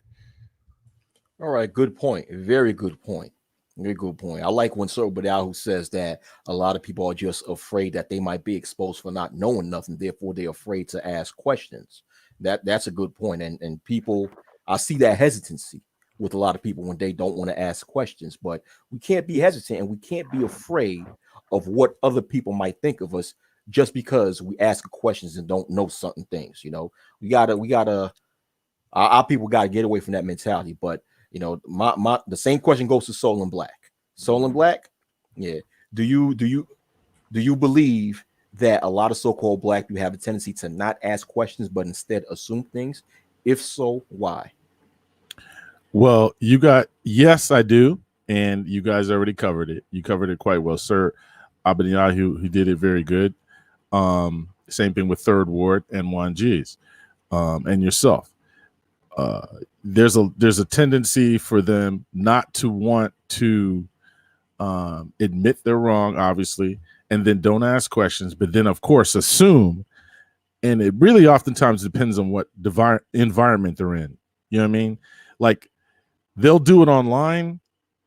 All right, good point. Very good point. Very good point. I like when Sir Badal, who says that a lot of people are just afraid that they might be exposed for not knowing nothing, therefore they're afraid to ask questions. That's a good point. And people, I see that hesitancy with a lot of people when they don't want to ask questions, but we can't be hesitant and we can't be afraid of what other people might think of us just because we ask questions and don't know certain things. We gotta our people gotta get away from that mentality. But the same question goes to Soul and Black. Soul and Black, yeah. Do you believe that a lot of so-called Black people have a tendency to not ask questions but instead assume things? If so, why? Well, yes, I do, and you guys already covered it. You covered it quite well, Sir Abinyahu, who did it very good. Same thing with Third Ward and 1Gs, and yourself. There's a tendency for them not to want to admit they're wrong, obviously, and then don't ask questions, but then of course assume. And it really oftentimes depends on what environment they're in. You know what I mean? Like they'll do it online,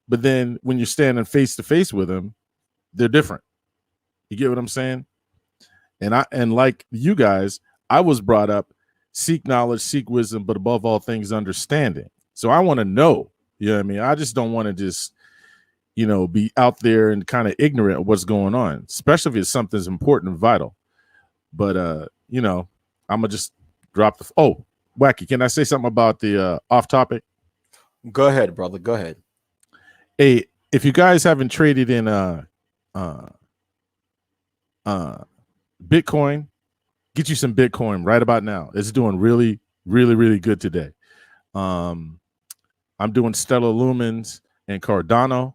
but then when you're standing face to face with them, they're different. You get what I'm saying? And like you guys, I was brought up, seek knowledge, seek wisdom, but above all things, understanding. So I want to know, you know what I mean? I just don't want to just, be out there and kind of ignorant of what's going on, especially if it's something's important and vital. But, I'm going to just drop Wacky, can I say something about the off topic? Go ahead, brother. Go ahead. Hey, if you guys haven't traded in Bitcoin, get you some Bitcoin right about now. It's doing really, really, really good today. I'm doing Stellar Lumens and Cardano,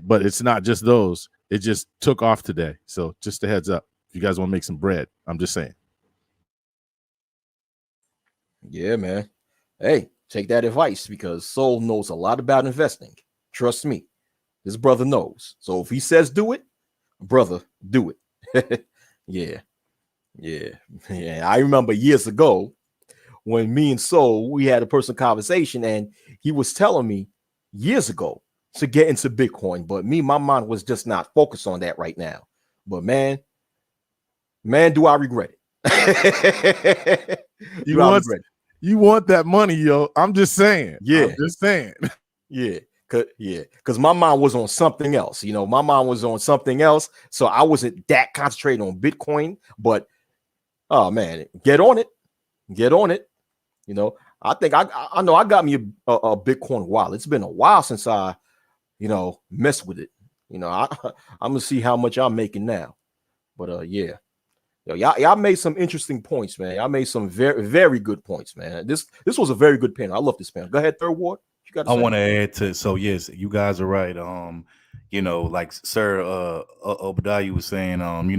but it's not just those. It just took off today. So just a heads up. If you guys want to make some bread, I'm just saying. Yeah, man. Hey, take that advice because Soul knows a lot about investing. Trust me. This brother knows. So if he says do it, brother, do it. Yeah. I remember years ago when me and Soul, we had a personal conversation and he was telling me years ago to get into Bitcoin. But my mind was just not focused on that right now. But man, do I regret it. You want that money, yo. I'm just saying. Yeah. I'm just saying. Yeah. Because my mind was on something else. My mind was on something else. So I wasn't that concentrated on Bitcoin. But, oh, man, get on it. I think I know I got me a Bitcoin wallet. It's been a while since I, messed with it. I'm going to see how much I'm making now. But, yeah. Y'all made some interesting points, man. Y'all made some very, very good points, man. This was a very good panel. I love this panel. Go ahead, Third Ward. I want to add to, so yes, you guys are right. Like Sir Obadiah was saying, a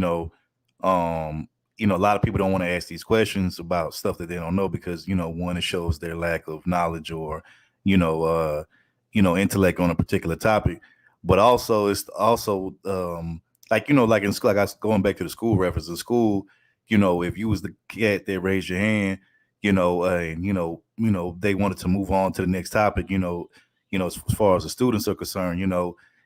lot of people don't want to ask these questions about stuff that they don't know because, one, it shows their lack of knowledge or, intellect on a particular topic. But also it's also like in school, like I was going back to the school reference in school, if you was the cat that raised your hand, and they wanted to move on to the next topic, as far as the students are concerned,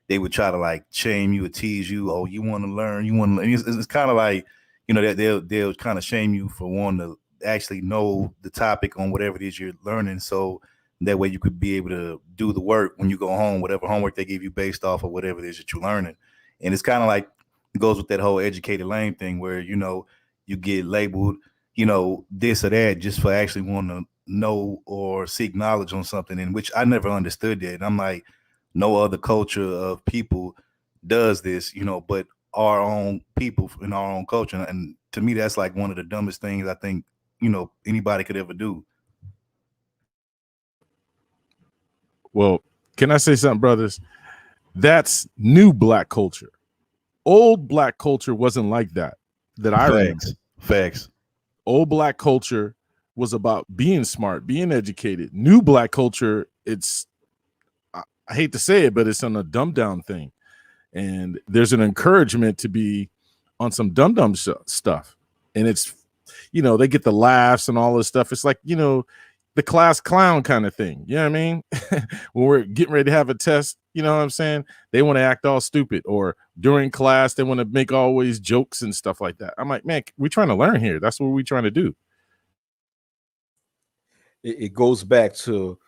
they would try to like shame you or tease you. Oh, you want to learn, it's kind of like, that they'll kind of shame you for wanting to actually know the topic on whatever it is you're learning. So that way you could be able to do the work when you go home, whatever homework they give you based off of whatever it is that you're learning. And it's kind of like, it goes with that whole educated lame thing where, you get labeled, this or that just for actually wanting to know or seek knowledge on something, in which I never understood that. And I'm like, no other culture of people does this, but our own people in our own culture. And to me, that's like one of the dumbest things I think, anybody could ever do. Well, can I say something, brothers? That's new Black culture. Old Black culture wasn't like that I remember. Facts. Old Black culture was about being smart, being educated. New Black culture, I hate to say it, but it's on a dumbed down thing. And there's an encouragement to be on some dumb stuff. And it's, they get the laughs and all this stuff. It's like, the class clown kind of thing. You know what I mean? When we're getting ready to have a test, you know what I'm saying? They want to act all stupid, or during class, they want to make always jokes and stuff like that. I'm like, man, we're trying to learn here. That's what we're trying to do. It goes back to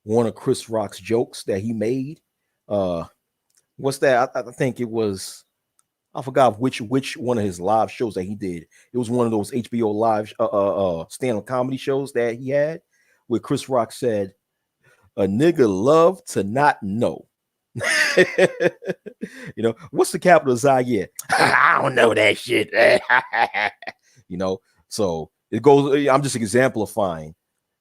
one of Chris Rock's jokes that he made. What's that? I think it was, I forgot which one of his live shows that he did. It was one of those HBO live stand-up comedy shows that he had, where Chris Rock said, "A nigga love to not know." What's the capital of Zaire? I don't know that shit. So it goes. I'm just exemplifying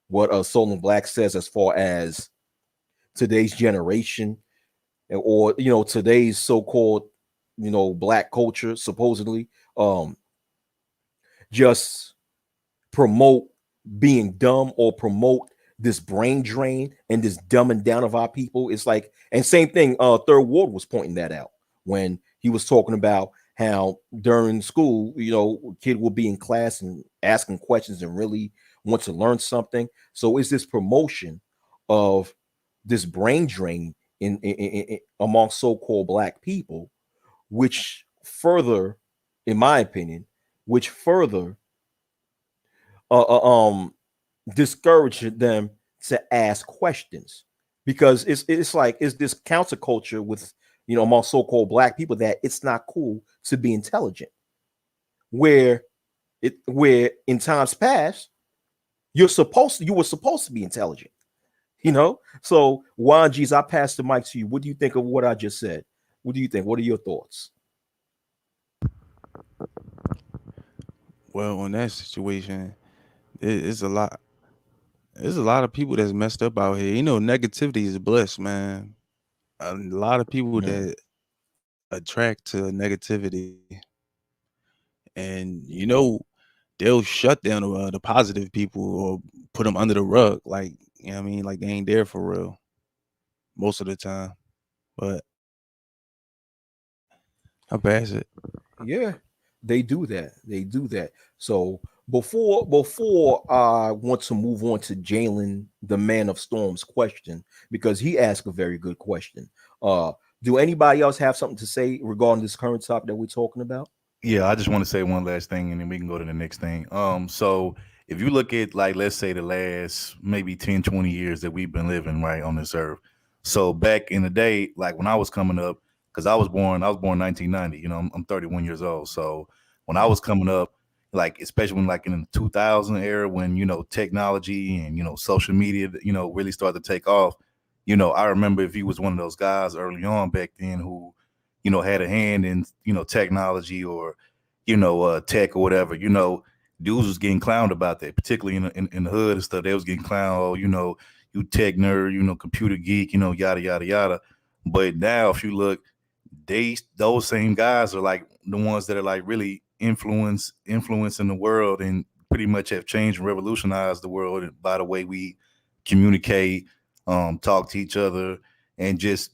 what Solon Black says as far as today's generation, or today's so-called black culture, supposedly just promote being dumb, or promote this brain drain and this dumbing down of our people. It's like, and same thing, Third Ward was pointing that out when he was talking about how during school, kid will be in class and asking questions and really want to learn something. So it's this promotion of this brain drain in among so-called black people, which further, in my opinion, discouraged them to ask questions, because it's this counterculture with among so-called black people that it's not cool to be intelligent, where in times past you were supposed to be intelligent. So Juan G's, I pass the mic to you. What do you think of what I just said? What do you think? What are your thoughts? Well, on that situation, it's a lot. There's a lot of people that's messed up out here. Negativity is bliss, man. A lot of people that attract to negativity, and they'll shut down the positive people or put them under the rug, like what I mean, like they ain't there for real most of the time. But I pass it. Yeah, they do that. So before I want to move on to Jalen, the Man of Storm's question, because he asked a very good question. Do anybody else have something to say regarding this current topic that we're talking about? Yeah, I just want to say one last thing, and then we can go to the next thing. So if you look at, like, let's say the last maybe 10, 20 years that we've been living right on this earth. So back in the day, like when I was coming up, because I was born 1990. I'm 31 years old. So when I was coming up, like especially when like in the 2000 era, when technology and social media really started to take off. I remember if you was one of those guys early on back then who had a hand in technology or tech or whatever, dudes was getting clowned about that, particularly in the hood and stuff. They was getting clowned, oh, you tech nerd, computer geek, yada yada yada. But now if you look, those same guys are like the ones that are like really influencing the world and pretty much have changed and revolutionized the world by the way we communicate, talk to each other, and just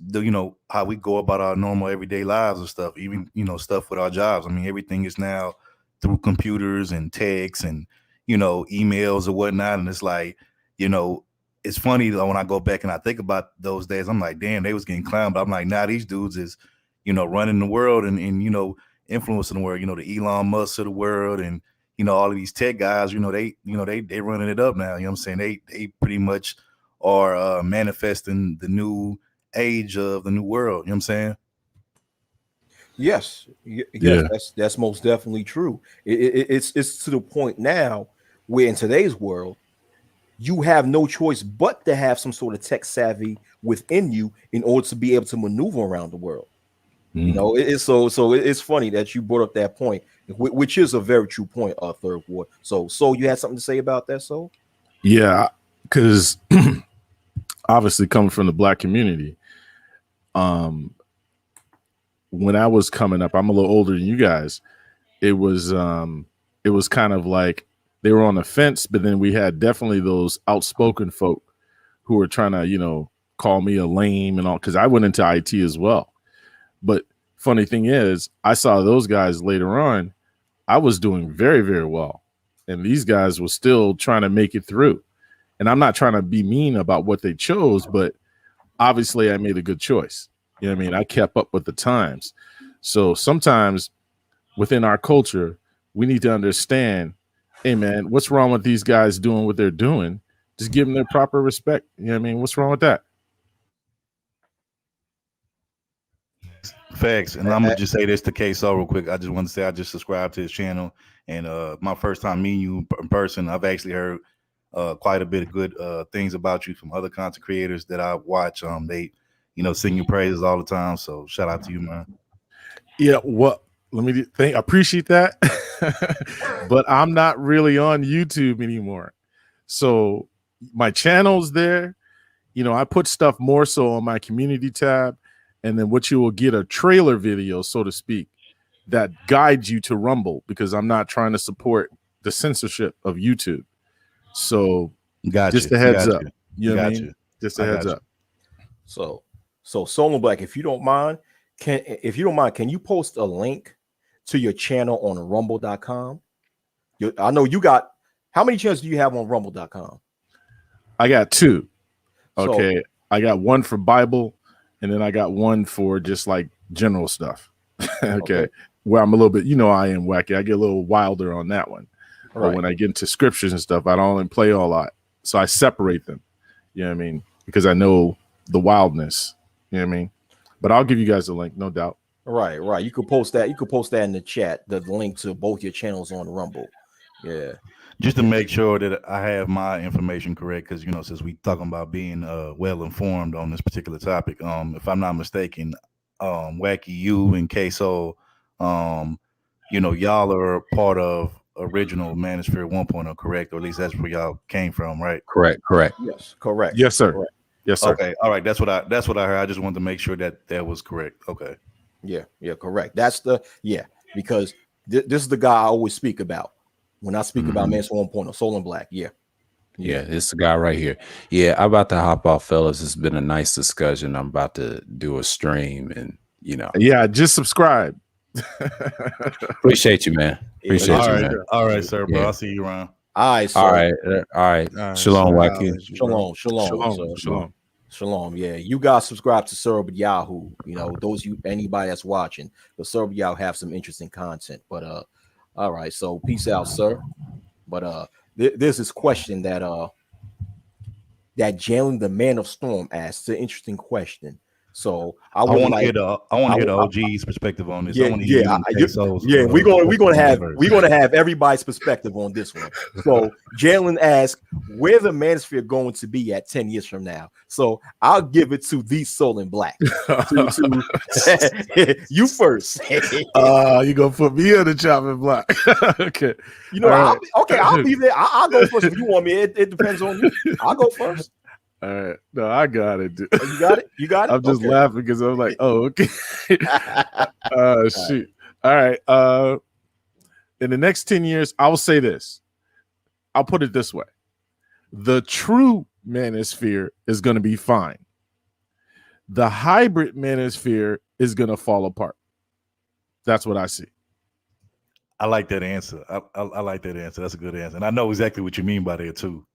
how we go about our normal everyday lives and stuff, even stuff with our jobs. I mean, everything is now through computers and texts and emails or whatnot. And it's like, it's funny though, when I go back and I think about those days, I'm like, damn, they was getting clowned, but I'm like, nah, these dudes is running the world and influencing the world. The Elon Musk of the world and all of these tech guys, they running it up now. You know what I'm saying? They pretty much are manifesting the new age of the new world. You know what I'm saying? Yes, Yeah. that's most definitely true. It's to the point now where in today's world, you have no choice but to have some sort of tech savvy within you in order to be able to maneuver around the world. It's funny that you brought up that point, which is a very true point, Third Ward. So you had something to say about that, so? Yeah, because obviously coming from the black community, when I was coming up, I'm a little older than you guys. It was kind of like they were on the fence, but then we had definitely those outspoken folk who were trying to, call me a lame and all, because I went into IT as well. But funny thing is, I saw those guys later on. I was doing very, very well. And these guys were still trying to make it through. And I'm not trying to be mean about what they chose, but obviously I made a good choice. You know what I mean? I kept up with the times. So sometimes within our culture, we need to understand, hey man, what's wrong with these guys doing what they're doing? Just give them their proper respect. You know what I mean? What's wrong with that? Facts. And I'm gonna just say this to K-So real quick. I just want to say I just subscribed to his channel, and my first time meeting you in person, I've actually heard quite a bit of good things about you from other content creators that I watch. They, sing your praises all the time. So shout out to you, man. Yeah, let me think. I appreciate that. But I'm not really on YouTube anymore. So my channel's there. I put stuff more so on my community tab, and then what you will get a trailer video, so to speak, that guides you to Rumble, because I'm not trying to support the censorship of YouTube. So just a heads up. You know what I mean? Just a heads up. So Solar Black, if you don't mind, can you post a link to your channel on rumble.com? I know you got, how many channels do you have on rumble.com? I got 2. Okay. I got one for Bible, and then I got one for just like general stuff. Okay. Where I'm a little bit, I am wacky. I get a little wilder on that one. Right. But when I get into scriptures and stuff, I don't play a lot. So I separate them. You know what I mean? Because I know the wildness. You know what I mean? But I'll give you guys a link, no doubt. Right. You could post that. You could post that in the chat, the link to both your channels on Rumble. Yeah. Just to make sure that I have my information correct, because since we talking about being well informed on this particular topic, if I'm not mistaken, Wacky, you and K-So, y'all are part of original Manosphere 1.0, correct? Or at least that's where y'all came from, right? Correct. Yes, correct. Yes, sir. Correct. Yes, sir. Okay, all right. That's what I heard. I just wanted to make sure that was correct. Okay. Yeah, correct. That's because this is the guy I always speak about when I speak about Manosphere 1.0, Soul and Black. Yeah, it's the guy right here. Yeah, I'm about to hop off, fellas. It's been a nice discussion. I'm about to do a stream, and yeah, just subscribe. Appreciate you, man. Appreciate you, man. All right, sir, bro. I'll see you around. All right, sir. All right. Shalom, Wacky. Shalom. Yeah, you guys subscribe to Serb Yahoo. Anybody that's watching, the Serb Yahoo have some interesting content. But all right, so peace out, sir. But there's this question that Jalen the Man of Storm asked. It's an interesting question. So I want to hear the OG's perspective on this. We're gonna have everybody's perspective on this one. So Jalen asked, where the Manosphere going to be at 10 years from now? So I'll give it to the Soul and Black. You first. You gonna put me on the chopping block? Okay. I'll be there. I'll go first if you want me. It depends on you. I'll go first. All right. No, I got it. Dude. You got it? You got it? I'm just laughing because I'm like, oh, okay. Shoot. All right. In the next 10 years, I will say this. I'll put it this way. The true Manosphere is going to be fine. The hybrid Manosphere is going to fall apart. That's what I see. I like that answer. I like that answer. That's a good answer. And I know exactly what you mean by that too.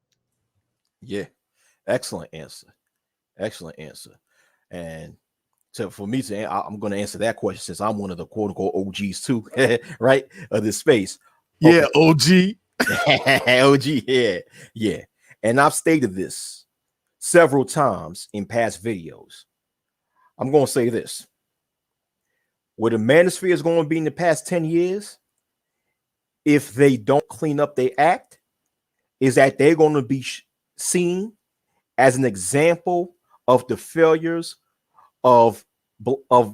Yeah. Excellent answer. And so for me I'm going to answer that question since I'm one of the quote unquote OGs too, right? Of this space. Yeah, OG. OG, yeah. And I've stated this several times in past videos. I'm going to say this. Where the Manosphere is going to be in the past 10 years, if they don't clean up their act, is that they're going to be seen as an example of the failures of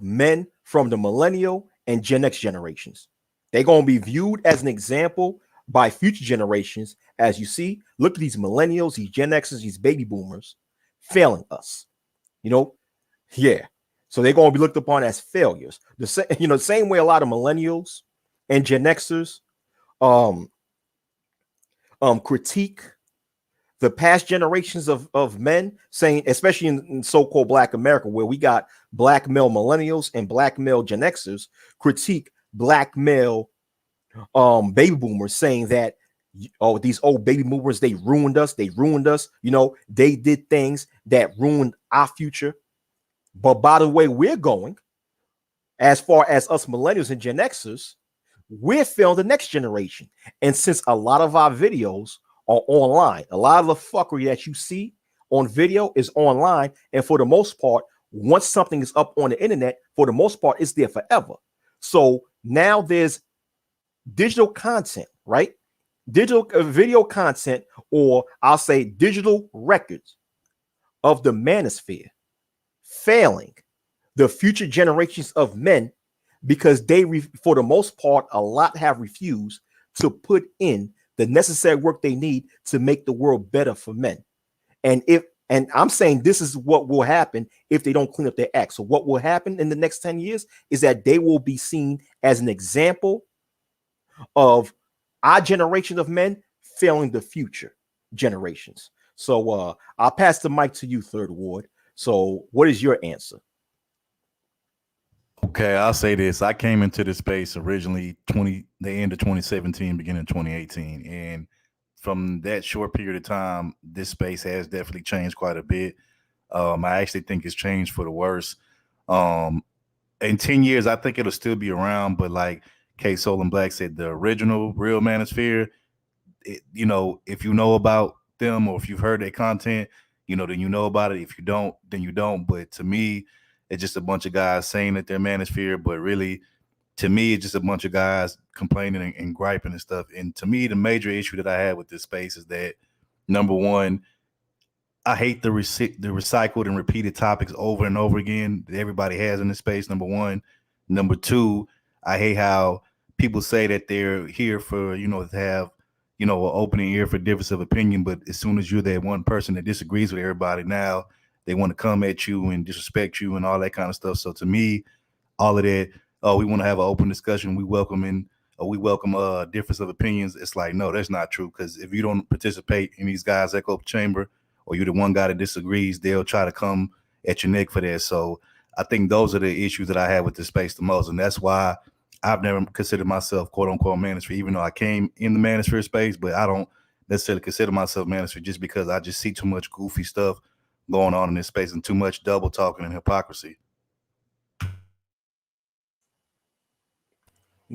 men from the millennial and Gen X generations. They're going to be viewed as an example by future generations. As you see, look at these millennials, these Gen Xers, these baby boomers failing us. Yeah. So they're going to be looked upon as failures. The same way a lot of millennials and Gen Xers critique the past generations of men saying, especially in so-called Black America, where we got Black male millennials and Black male Gen Xers critique Black male baby boomers, saying that, oh, these old baby boomers, they ruined us, you know, they did things that ruined our future. But by the way we're going, as far as us millennials and Gen Xers, we're filling the next generation. And since a lot of our videos are online, a lot of the fuckery that you see on video is online, and for the most part, once something is up on the internet, for the most part, it's there forever. So now there's digital content, right? Digital video content, or I'll say digital records of the manosphere failing the future generations of men, because they, for the most part, a lot have refused to put in the necessary work they need to make the world better for men. And I'm saying this is what will happen if they don't clean up their act. So what will happen in the next 10 years is that they will be seen as an example of our generation of men failing the future generations. So I'll pass the mic to you, Third Ward. So what is your answer? Okay, I'll say this. I came into this space originally the end of 2017, beginning of 2018. And from that short period of time, this space has definitely changed quite a bit. I actually think it's changed for the worse. In 10 years, I think it'll still be around, but like K Soul and Black said, the original real manosphere, you know, if you know about them or if you've heard their content, you know, then you know about it. If you don't, then you don't. But to me, it's just a bunch of guys saying that they're manosphere, but really, to me, it's just a bunch of guys complaining and griping and stuff. And to me, the major issue that I had with this space is that, number one, I hate the recycled and repeated topics over and over again that everybody has in this space, number one. Number two, I hate how people say that they're here for, you know, to have, you know, an opening ear for difference of opinion, but as soon as you're that one person that disagrees with everybody, now they want to come at you and disrespect you and all that kind of stuff. So to me, all of that, oh, we want to have an open discussion, we welcome difference of opinions. It's like, no, that's not true, because if you don't participate in these guys' echo chamber, or you're the one guy that disagrees, they'll try to come at your neck for that. So I think those are the issues that I have with this space the most. And that's why I've never considered myself quote unquote manosphere, even though I came in the manosphere space, but I don't necessarily consider myself manosphere just because I just see too much goofy stuff going on in this space and too much double talking and hypocrisy.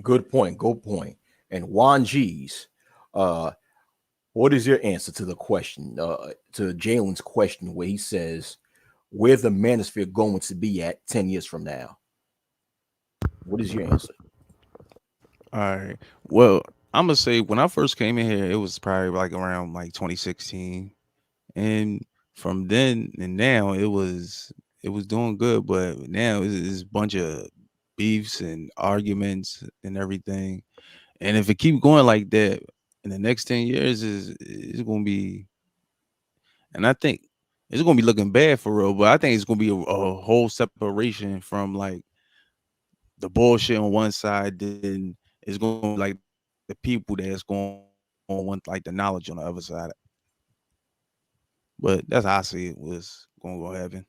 Good point. Good point. And Juan G's, what is your answer to the question, to Jalen's question, where he says, where's the manosphere going to be at 10 years from now? What is your answer? All right. Well, I'm gonna say when I first came in here, it was probably like around like 2016, and from then and now, it was doing good. But now it's a bunch of beefs and arguments and everything. And if it keep going like that in the next 10 years, is gonna be, and I think it's gonna be looking bad for real. But I think it's gonna be a whole separation from like the bullshit on one side, then it's going to be like the people that's going to want like the knowledge on the other side. But that's how I see it was going to happen.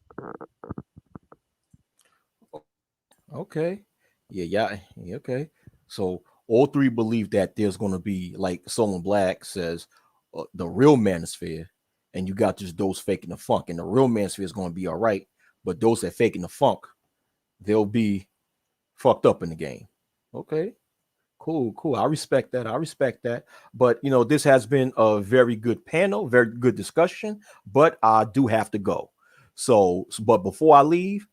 Okay. Yeah. Okay. So all three believe that there's going to be, like Soul Black says, the real manosphere, and you got just those faking the funk, and the real manosphere is going to be all right, but those that faking the funk, they'll be fucked up in the game. Okay, cool. I respect that. But you know, this has been a very good panel, very good discussion, but I do have to go. So but before I leave,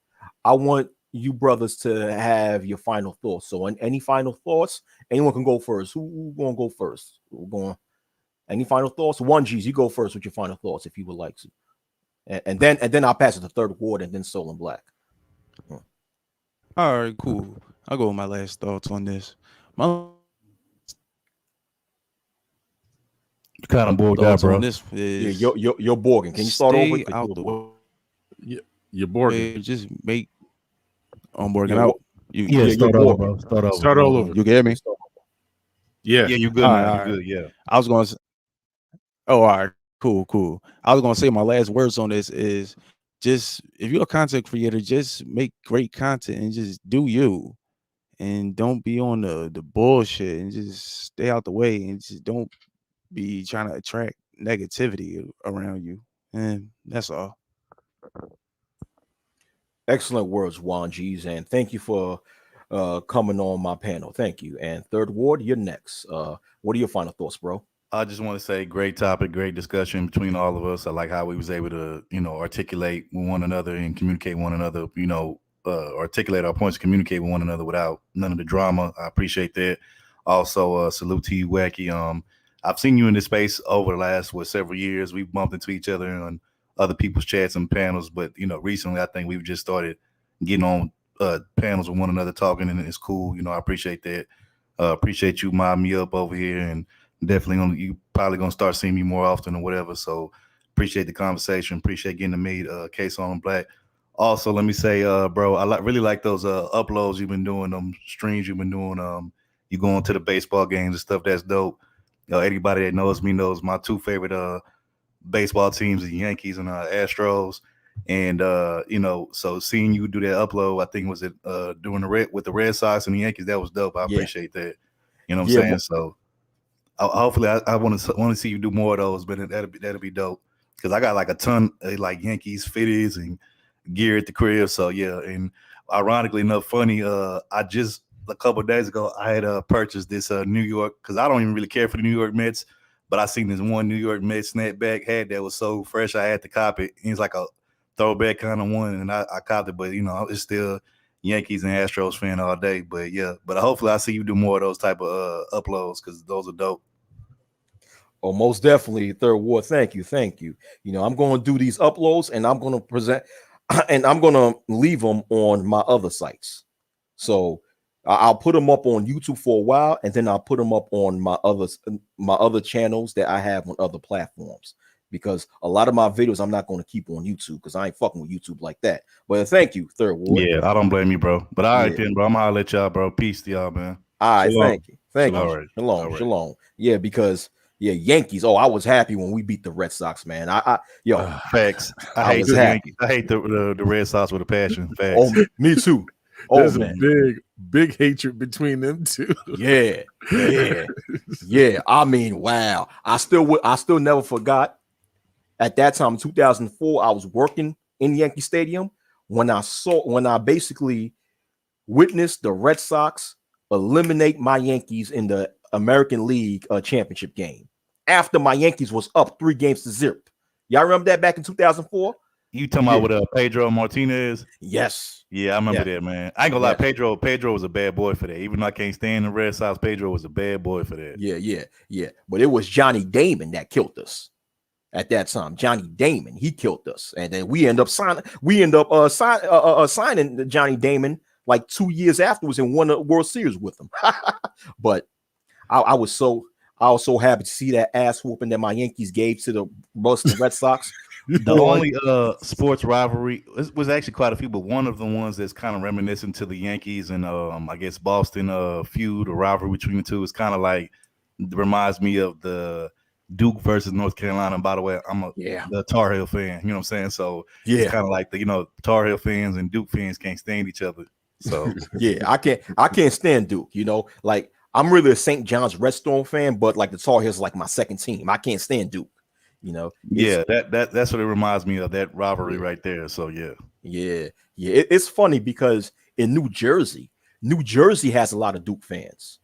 I want you brothers to have your final thoughts. So any final thoughts? Anyone can go first. Who gonna go first? Any final thoughts? One G's, you go first with your final thoughts if you would like to. And then I'll pass it to Third Ward and then Soul and Black. All right, cool. I'll go with my last thoughts on this. My kind of bored out, bro. on this is, you're Borgin. Can you start over? Out the You're bored. just make on Borgin out. Start over, bro. Start all over. You get me? Yeah. Yeah, you good, All man. right, You good, yeah. I was going to. Oh, all right. Cool. I was gonna say my last words on this is just if you're a content creator, just make great content and just do you. And don't be on the bullshit and just stay out the way and just don't be trying to attract negativity around you. And that's all. Excellent words, Juan G's, and thank you for coming on my panel. Thank you. And Third Ward, you're next. What are your final thoughts, bro? I just want to say, great topic, great discussion between all of us. I like how we was able to, articulate with one another and communicate one another. Articulate our points, communicate with one another without none of the drama. I appreciate that. Also, salute to you, Wacky. I've seen you in this space over the last several years. We've bumped into each other on other people's chats and panels, but recently I think we've just started getting on panels with one another, talking, and it's cool. I appreciate that. Appreciate you mobbing me up over here, and definitely you probably gonna start seeing me more often or whatever. So appreciate the conversation. Appreciate getting to meet Case on Black. Also, let me say, bro, I really like those uploads you've been doing, them streams you've been doing. You going to the baseball games and stuff. That's dope. Anybody that knows me knows my two favorite baseball teams, the Yankees and Astros. And so seeing you do that upload, I think was it doing with the Red Sox and the Yankees, that was dope. I appreciate that. You know what I'm saying? So hopefully I want to see you do more of those, but that'll be dope. Because I got like a ton of like Yankees fitties and gear at the crib. So yeah, and ironically enough, funny, I just a couple of days ago I had purchased this New York, because I don't even really care for the New York Mets, but I seen this one New York Mets snapback hat that was so fresh I had to cop it. It's like a throwback kind of one, and I copped it, but it's still Yankees and Astros fan all day. But yeah, hopefully I see you do more of those type of uploads, because those are dope. Oh, most definitely, Third Ward. Thank you. I'm going to do these uploads, and I'm going to present, and I'm going to leave them on my other sites. So I'll put them up on YouTube for a while, and then I'll put them up on my other channels that I have on other platforms. Because a lot of my videos I'm not going to keep on YouTube, because I ain't fucking with YouTube like that. But thank you, Third Ward. Yeah, I don't blame you, bro. But all right then, bro. I'm gonna let y'all, bro. Peace to y'all, man. All right, Shalom. thank you. Shalom. Shalom. Yeah, because Yankees. Oh, I was happy when we beat the Red Sox, man. Facts. I hate the Yankees. I hate the Red Sox with a passion. Facts. Oh, me too. There's a big hatred between them two. Yeah. I mean, wow. I still never forgot. At that time, 2004, I was working in Yankee Stadium when I basically witnessed the Red Sox eliminate my Yankees in the American League championship game after my Yankees was up 3-0. Y'all remember that back in 2004? You talking about with Pedro Martinez? Yes. Yeah, I remember that, man. I ain't gonna lie, Pedro was a bad boy for that. Even though I can't stand the Red Sox, Pedro was a bad boy for that. Yeah. But it was Johnny Damon that killed us at that time. Johnny Damon, he killed us, and then we end up signing Johnny Damon like 2 years afterwards and won a World Series with him. But I was so happy to see that ass whooping that my Yankees gave to the Boston Red Sox. The only sports rivalry was actually quite a few, but one of the ones that's kind of reminiscent to the Yankees and I guess Boston feud or rivalry between the two is kind of like reminds me of the Duke versus North Carolina. By the way, I'm the Tar Heel fan. You know what I'm saying? So it's kind of like the Tar Heel fans and Duke fans can't stand each other. So yeah, I can't stand Duke. Like I'm really a St. John's Red Storm fan, but like the Tar Heels is like my second team. I can't stand Duke. That's what it reminds me of, that rivalry right there. So it's funny because in New Jersey has a lot of Duke fans.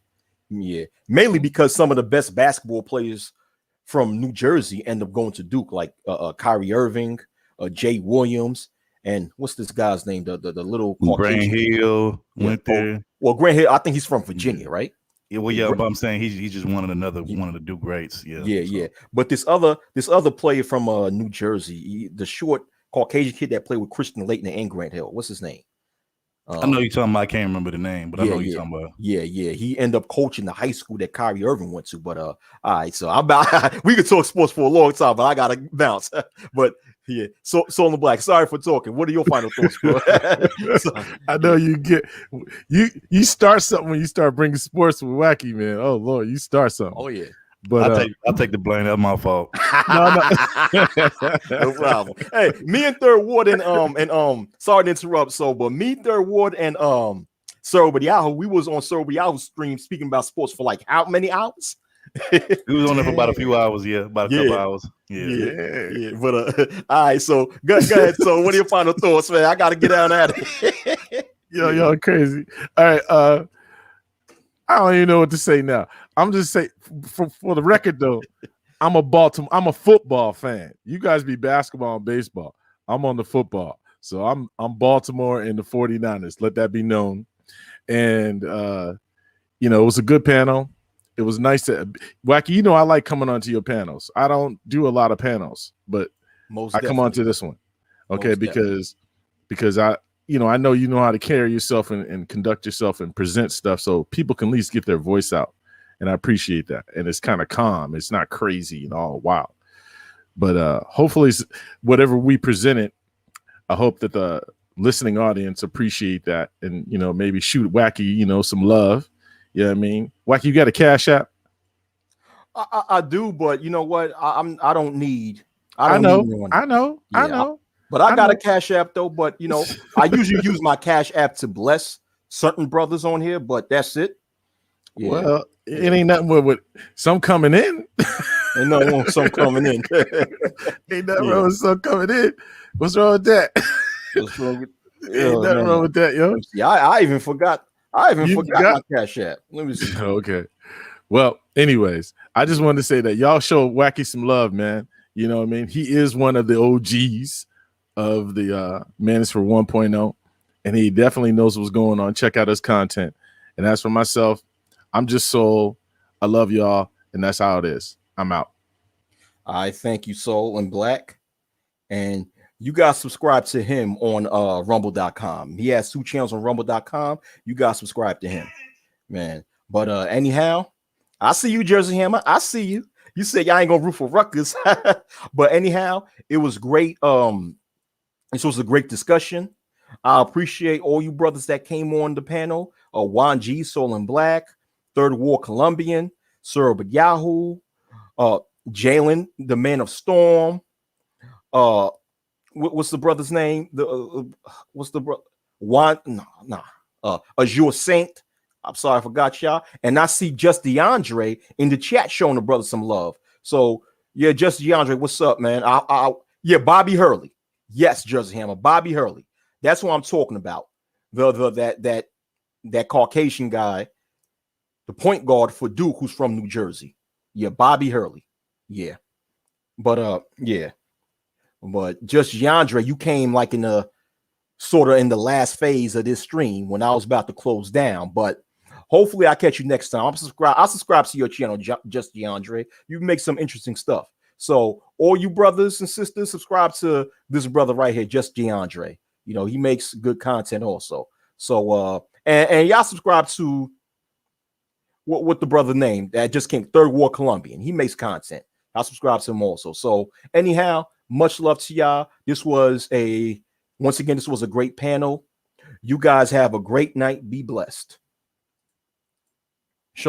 Yeah, mainly because some of the best basketball players from New Jersey end up going to Duke, like Kyrie Irving, Jay Williams, and what's this guy's name? The little Grant Hill went there. Well, Grant Hill, I think he's from Virginia, right? Yeah, but I'm saying he's just one of the Duke greats. Yeah. But this other player from New Jersey, the short Caucasian kid that played with Christian Laettner and Grant Hill, what's his name? I know you're talking about. I can't remember the name, but I know you're talking about. Yeah. He ended up coaching the high school that Kyrie Irving went to. But all right, so we could talk sports for a long time, but I gotta bounce. But yeah, so on the Black. Sorry for talking. What are your final thoughts, bro? I know you start something when you start bringing sports with Wacky, man. Oh Lord, you start something. Oh yeah. But I'll take the blame. That's my fault. No problem. Hey, me and Third Ward and sorry to interrupt, but me, Third Ward and Sir Yahoo, we was on Sir Yahoo stream speaking about sports for like how many hours? We was on there for about a few hours, about a couple hours. Yeah. But all right, so go ahead. So what are your final thoughts, man? I gotta get out of it. Y'all crazy. All right, I don't even know what to say now. I'm just saying for the record though, I'm a football fan. You guys be basketball and baseball. I'm on the football. So I'm Baltimore and the 49ers. Let that be known. And it was a good panel. It was nice to Wacky, I like coming onto your panels. I don't do a lot of panels, but I come onto this one. Okay, because I know you know how to carry yourself and conduct yourself and present stuff so people can at least get their voice out. And I appreciate that. And it's kind of calm. It's not crazy and all wild. But hopefully whatever we presented, I hope that the listening audience appreciate that and, maybe shoot Wacky, some love. You know what I mean? Wacky, you got a Cash App? I do, but you know what? I don't need. I know. But I got a Cash App though. But I usually use my Cash App to bless certain brothers on here. But that's it. Yeah. Well, it ain't nothing with some coming in. Ain't nothing wrong with some coming in. Ain't nothing wrong with some coming in. What's wrong with that? What's wrong with? Ain't nothing wrong with that, yo. Yeah, I even forgot. I forgot my Cash App. Let me see. Okay. Well, anyways, I just wanted to say that y'all show Wacky some love, man. You know what I mean? He is one of the OGs of the Menace for 1.0, and he definitely knows what's going on. Check out his content. And as for myself, I'm just Soul. I love y'all, and that's how it is. I'm out. I thank you, Soul and Black. And you guys subscribe to him on rumble.com. He has 2 channels on rumble.com. You guys subscribe to him, man. But anyhow, I see you, Jersey Hammer. I see you. You said y'all ain't gonna root for Rutgers. But anyhow, it was great. This was a great discussion. I appreciate all you brothers that came on the panel. Juan G, Soul and Black, Third War Colombian, Sir Yahoo, Jalen, the Man of Storm, what's the brother's name? What's the brother? Juan? No. Azure Saint. I'm sorry, I forgot y'all. And I see Just DeAndre in the chat showing the brother some love. So yeah, Just DeAndre, what's up, man? Yeah, Bobby Hurley. Yes, Jersey Hammer, Bobby Hurley. That's what I'm talking about. That Caucasian guy, the point guard for Duke, who's from New Jersey. Yeah, Bobby Hurley. Yeah, but yeah. But Just DeAndre, you came like in the last phase of this stream when I was about to close down. But hopefully I'll catch you next time. I'll subscribe to your channel, Just DeAndre. You make some interesting stuff. So all you brothers and sisters, subscribe to this brother right here, Just DeAndre. He makes good content also. So and y'all subscribe to what the brother name that just came, Third War Colombian. He makes content. I'll subscribe to him also. So anyhow, much love to y'all. This was a great panel. You guys have a great night. Be blessed.